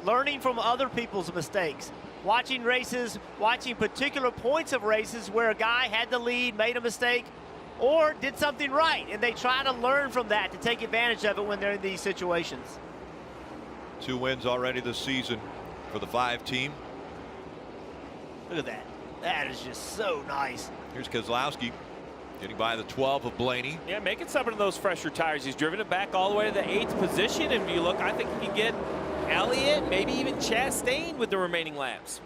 learning from other people's mistakes, watching races, watching particular points of races where a guy had the lead, made a mistake, or did something right, and they try to learn from that to take advantage of it when they're in these situations.
2 wins already this season for the 5 team.
Look at that. That is just so nice.
Here's Keselowski getting by the 12 of Blaney.
Yeah, making some of those fresher tires. He's driven it back all the way to the 8th position, and if you look, I think he can get Elliott, maybe even Chastain with the remaining laps.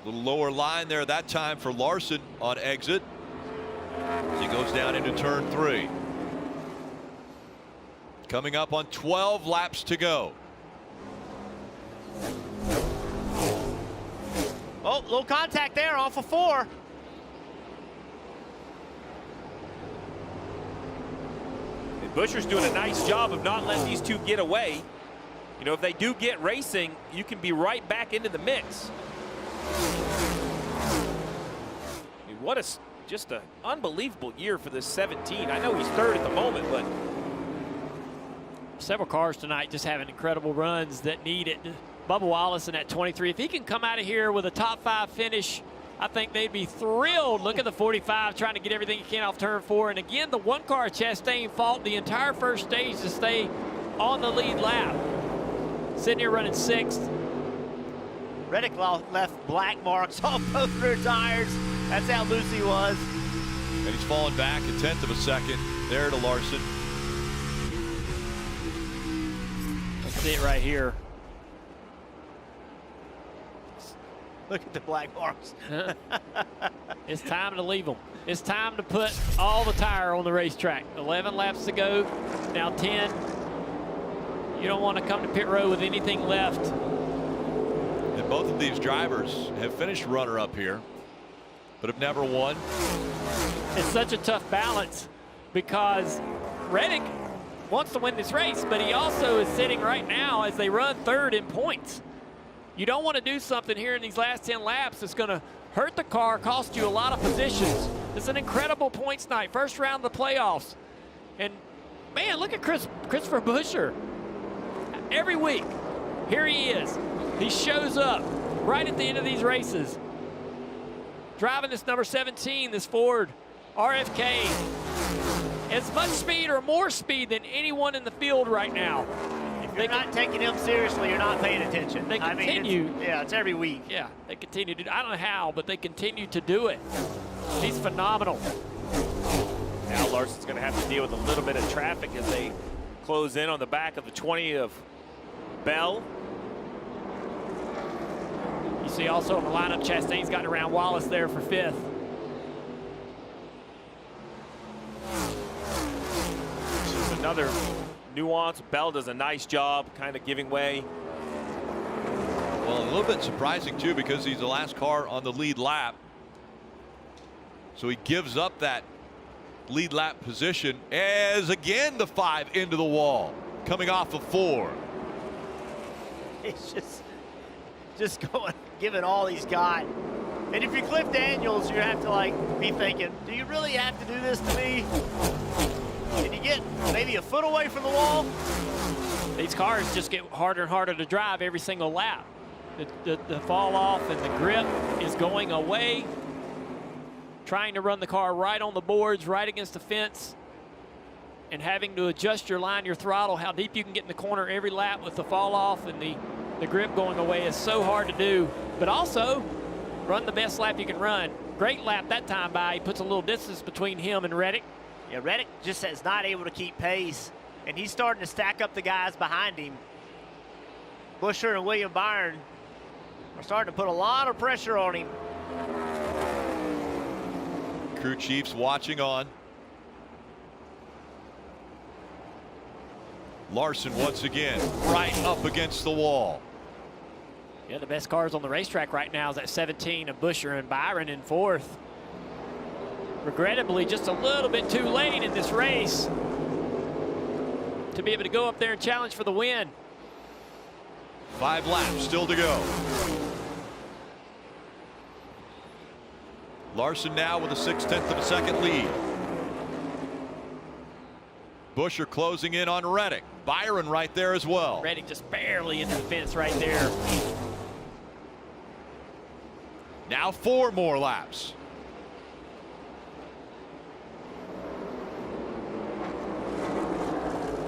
A little lower line there that time for Larson on exit as he goes down into turn 3. Coming up on 12 laps to go.
Oh, little contact there off of 4.
And Buescher's doing a nice job of not letting these two get away. You know, if they do get racing, you can be right back into the mix. I mean, what just an unbelievable year for this 17. I know he's 3rd at the moment, but
several cars tonight just having incredible runs that need it. Bubba Wallace in at 23. If he can come out of here with a top 5 finish, I think they'd be thrilled. Look at the 45 trying to get everything he can off turn 4. And again, the 1 car Chastain fought the entire first stage to stay on the lead lap. Sitting here running 6th.
Reddick left black marks off both rear tires. That's how loose he was.
And he's fallen back a 1/10 of a second there to Larson.
Let's see it right here.
Look at the black marks.
It's time to leave them. It's time to put all the tire on the racetrack. 11 laps to go, now 10. You don't want to come to pit road with anything left.
And both of these drivers have finished runner-up here, but have never won.
It's such a tough balance because Reddick wants to win this race, but he also is sitting right now as they run 3rd in points. You don't want to do something here in these last 10 laps that's going to hurt the car, cost you a lot of positions. It's an incredible points night, first round of the playoffs. And man, look at Christopher Buescher. Every week, here he is. He shows up right at the end of these races. Driving this number 17, this Ford RFK. As much speed or more speed than anyone in the field right now.
If you're not taking him seriously, you're not paying attention.
They continue.
It's every week.
Yeah, they continue to do. I don't know how, but they continue to do it. He's phenomenal.
Now Larson's going to have to deal with a little bit of traffic as they close in on the back of the 20 of Bell.
You see also in the lineup, Chastain's gotten around Wallace there for 5th.
This is another nuance. Bell does a nice job kind of giving way.
Well, a little bit surprising too, because he's the last car on the lead lap. So he gives up that lead lap position as again the 5 into the wall, coming off of 4.
It's just going, giving all he's got. And if you're Cliff Daniels, you have to be thinking, do you really have to do this to me? Can you get maybe a foot away from the wall?
These cars just get harder and harder to drive every single lap. The fall off and the grip is going away. Trying to run the car right on the boards, right against the fence, and having to adjust your line, your throttle, how deep you can get in the corner every lap with the fall off and the grip going away is so hard to do. But also, run the best lap you can run. Great lap that time by. He puts a little distance between him and Reddick.
Yeah, Reddick just is not able to keep pace, and he's starting to stack up the guys behind him. Buescher and William Byron are starting to put a lot of pressure on him.
Crew chiefs watching on. Larson once again right up against the wall.
Yeah, the best cars on the racetrack right now is at 17 of Buescher and Byron in 4th. Regrettably, just a little bit too late in this race to be able to go up there and challenge for the win.
5 laps still to go. Larson now with a 0.6 of a second lead. Busch are closing in on Reddick. Byron right there as well.
Reddick just barely into the fence right there.
Now 4 more laps.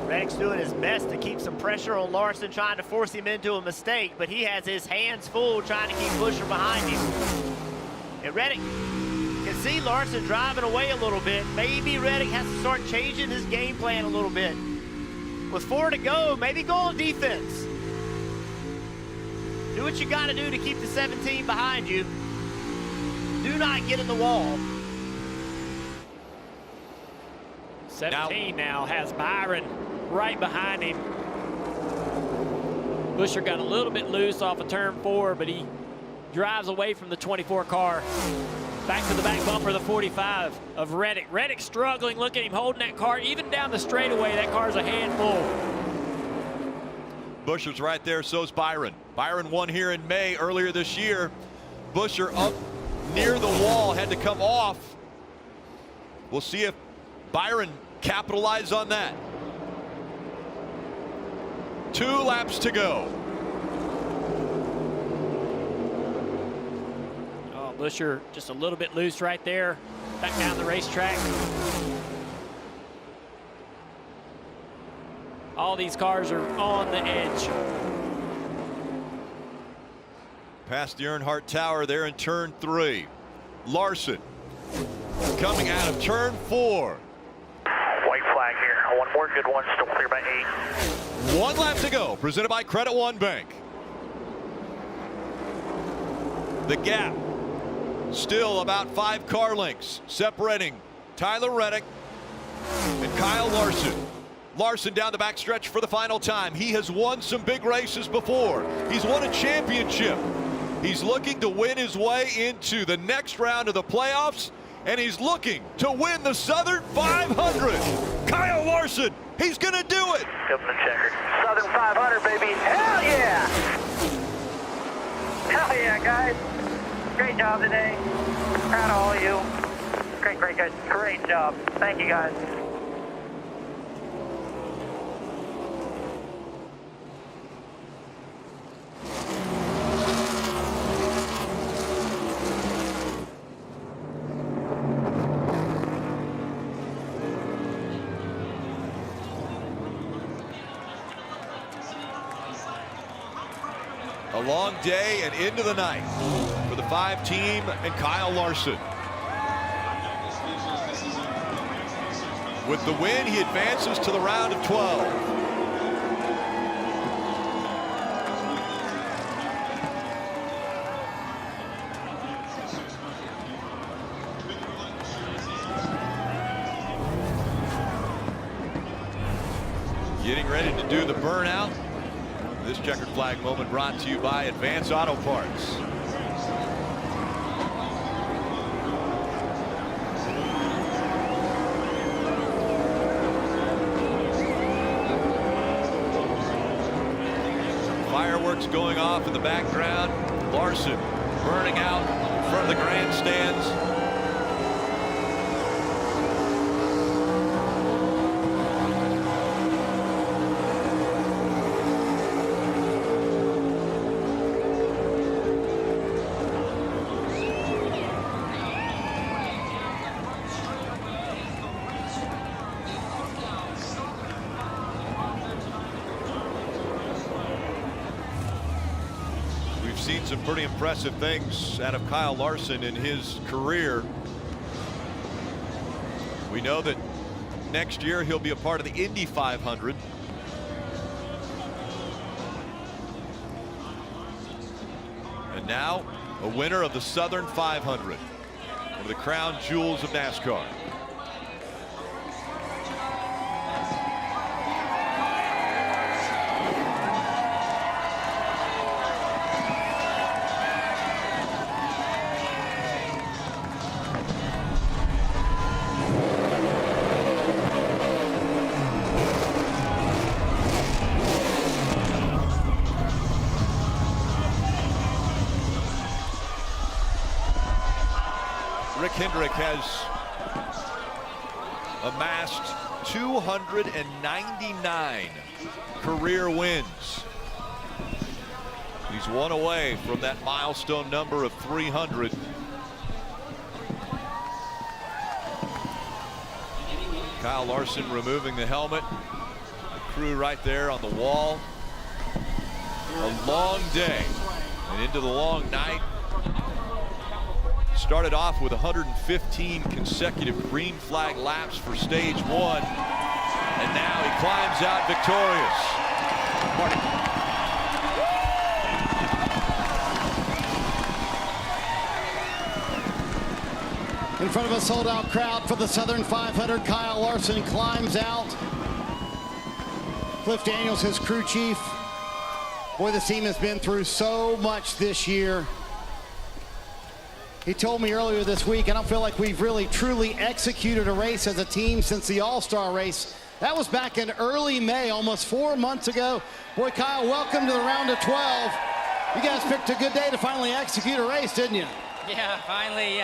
Reddick's doing his best to keep some pressure on Larson, trying to force him into a mistake, but he has his hands full trying to keep Buescher behind him. And Reddick can see Larson driving away a little bit. Maybe Reddick has to start changing his game plan a little bit. With 4 to go, maybe go on defense. Do what you got to do to keep the 17 behind you. Do not get in the wall.
17 now has Byron right behind him. Buescher got a little bit loose off of turn 4, but he drives away from the 24 car. Back to the back bumper, the 45 of Reddick. Reddick struggling. Look at him holding that car. Even down the straightaway, that car's a handful.
Buescher's right there, so's Byron. Byron won here in May earlier this year. Buescher up near the wall, had to come off. We'll see if Byron capitalizes on that. 2 laps to go.
Oh, Buescher just a little bit loose right there. Back down the racetrack. All these cars are on the edge.
Past the Earnhardt Tower there in turn 3. Larson coming out of turn 4.
White flag here. One more good one, still clear by 8.
1 lap to go, presented by Credit One Bank. The gap still about 5 car lengths separating Tyler Reddick and Kyle Larson. Larson down the backstretch for the final time. He has won some big races before. He's won a championship. He's looking to win his way into the next round of the playoffs, and he's looking to win the Southern 500. Kyle Larson, he's gonna do it.
Give him the checker. Southern 500, baby. Hell yeah! Hell yeah, guys. Great job today. Proud of all of you. Great, great, guys. Great job. Thank you, guys.
A long day and into the night for the 5 team and Kyle Larson. With the win, he advances to the round of 12. Getting ready to do the burnout. This checkered flag moment brought to you by Advance Auto Parts. Fireworks going off in the background. Larson burning out in front of the grandstands. Seen some pretty impressive things out of Kyle Larson in his career. We know that next year he'll be a part of the Indy 500. And now a winner of the Southern 500, one of the crown jewels of NASCAR. Rick Hendrick has amassed 299 career wins. He's one away from that milestone number of 300. Kyle Larson removing the helmet. The crew right there on the wall. A long day and into the long night. Started off with 115 consecutive green flag laps for stage 1. And now he climbs out victorious.
In front of a sold-out crowd for the Southern 500, Kyle Larson climbs out. Cliff Daniels, his crew chief. Boy, this team has been through so much this year. He told me earlier this week, I don't feel like we've really truly executed a race as a team since the All-Star race. That was back in early May, almost 4 months ago. Boy, Kyle, welcome to the round of 12. You guys picked a good day to finally execute a race, didn't you?
Yeah, finally,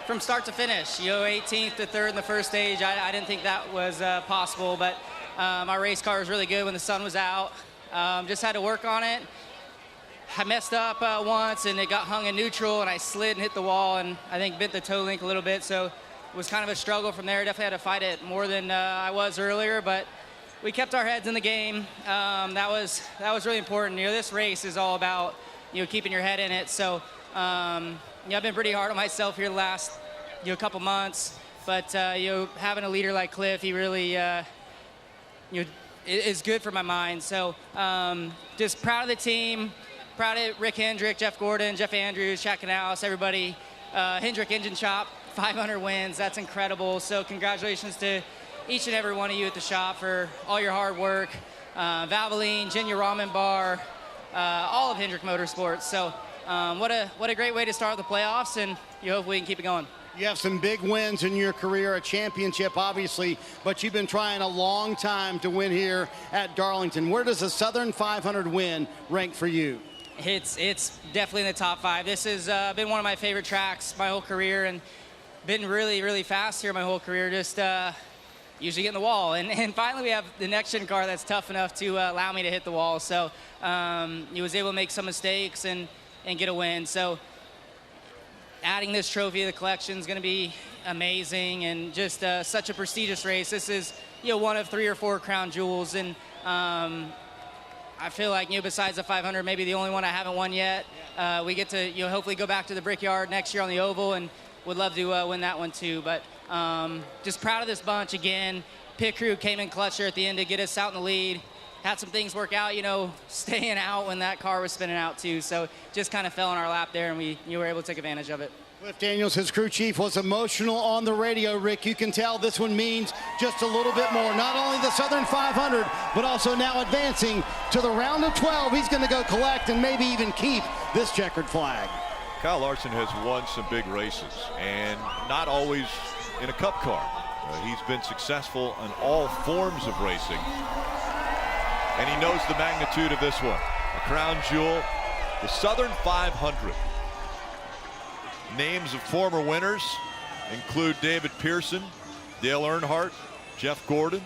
from start to finish. 18th to 3rd in the first stage. I didn't think that was possible, but my race car was really good when the sun was out. Just had to work on it. I messed up once and it got hung in neutral and I slid and hit the wall and I think bent the toe link a little bit, so it was kind of a struggle from there. Definitely had to fight it more than I was earlier, but we kept our heads in the game. That was really important. This race is all about keeping your head in it. So I've been pretty hard on myself here the last couple months, but having a leader like Cliff, he really is good for my mind. So just proud of the team. Proud of Rick Hendrick, Jeff Gordon, Jeff Andrews, Shaq Canals, everybody. Hendrick Engine Shop, 500 wins. That's incredible. So congratulations to each and every one of you at the shop for all your hard work. Valvoline, Ginya Ramen Bar, all of Hendrick Motorsports. So what a great way to start the playoffs, and hope we can keep it going.
You have some big wins in your career, a championship, obviously, but you've been trying a long time to win here at Darlington. Where does the Southern 500 win rank for you?
It's definitely in the top 5. This has been one of my favorite tracks my whole career, and been really, really fast here my whole career. Just usually get in the wall, and finally we have the next gen car that's tough enough to allow me to hit the wall. So he was able to make some mistakes and get a win. So adding this trophy to the collection is going to be amazing, and just such a prestigious race. This is one of 3 or 4 crown jewels, and I feel like besides the 500, maybe the only one I haven't won yet. We get to hopefully go back to the Brickyard next year on the oval, and would love to win that one too. But just proud of this bunch again. Pit crew came in clutch there at the end to get us out in the lead. Had some things work out, staying out when that car was spinning out too. So just kind of fell in our lap there, and we were able to take advantage of it.
Cliff Daniels, his crew chief, was emotional on the radio, Rick. You can tell this one means just a little bit more. Not only the Southern 500, but also now advancing to the round of 12. He's going to go collect and maybe even keep this checkered flag.
Kyle Larson has won some big races, and not always in a cup car. He's been successful in all forms of racing, and he knows the magnitude of this one. A crown jewel, the Southern 500. Names of former winners include David Pearson, Dale Earnhardt, Jeff Gordon,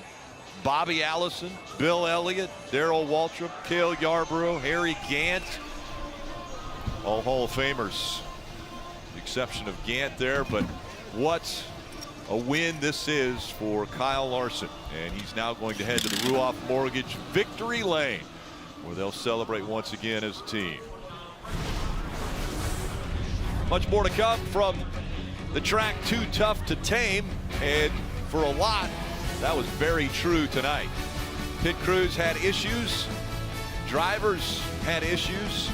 Bobby Allison, Bill Elliott, Darrell Waltrip, Cale Yarborough, Harry Gant. All Hall of Famers, the exception of Gant there, but what a win this is for Kyle Larson. And he's now going to head to the Ruoff Mortgage Victory Lane, where they'll celebrate once again as a team. Much more to come from the track Too Tough to Tame, and for a lot, that was very true tonight. Pit crews had issues, drivers had issues,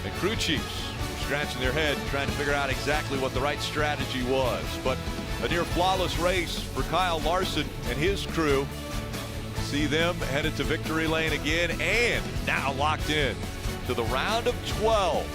and crew chiefs were scratching their head trying to figure out exactly what the right strategy was. But a near flawless race for Kyle Larson and his crew. See them headed to victory lane again, and now locked in to the round of 12.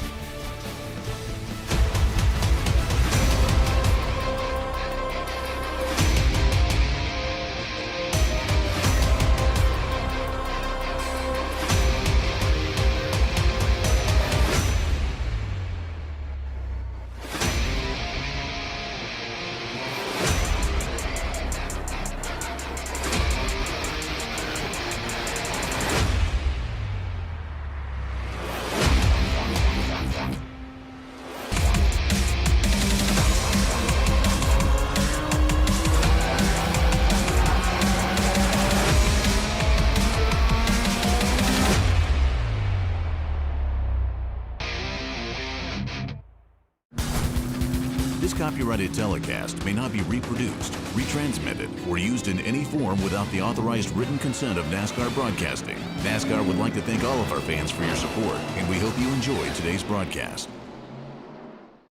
copyrighted telecast may not be reproduced, retransmitted, or used in any form without the authorized written consent of NASCAR Broadcasting. NASCAR would like to thank all of our fans for your support, and we hope you enjoyed today's broadcast.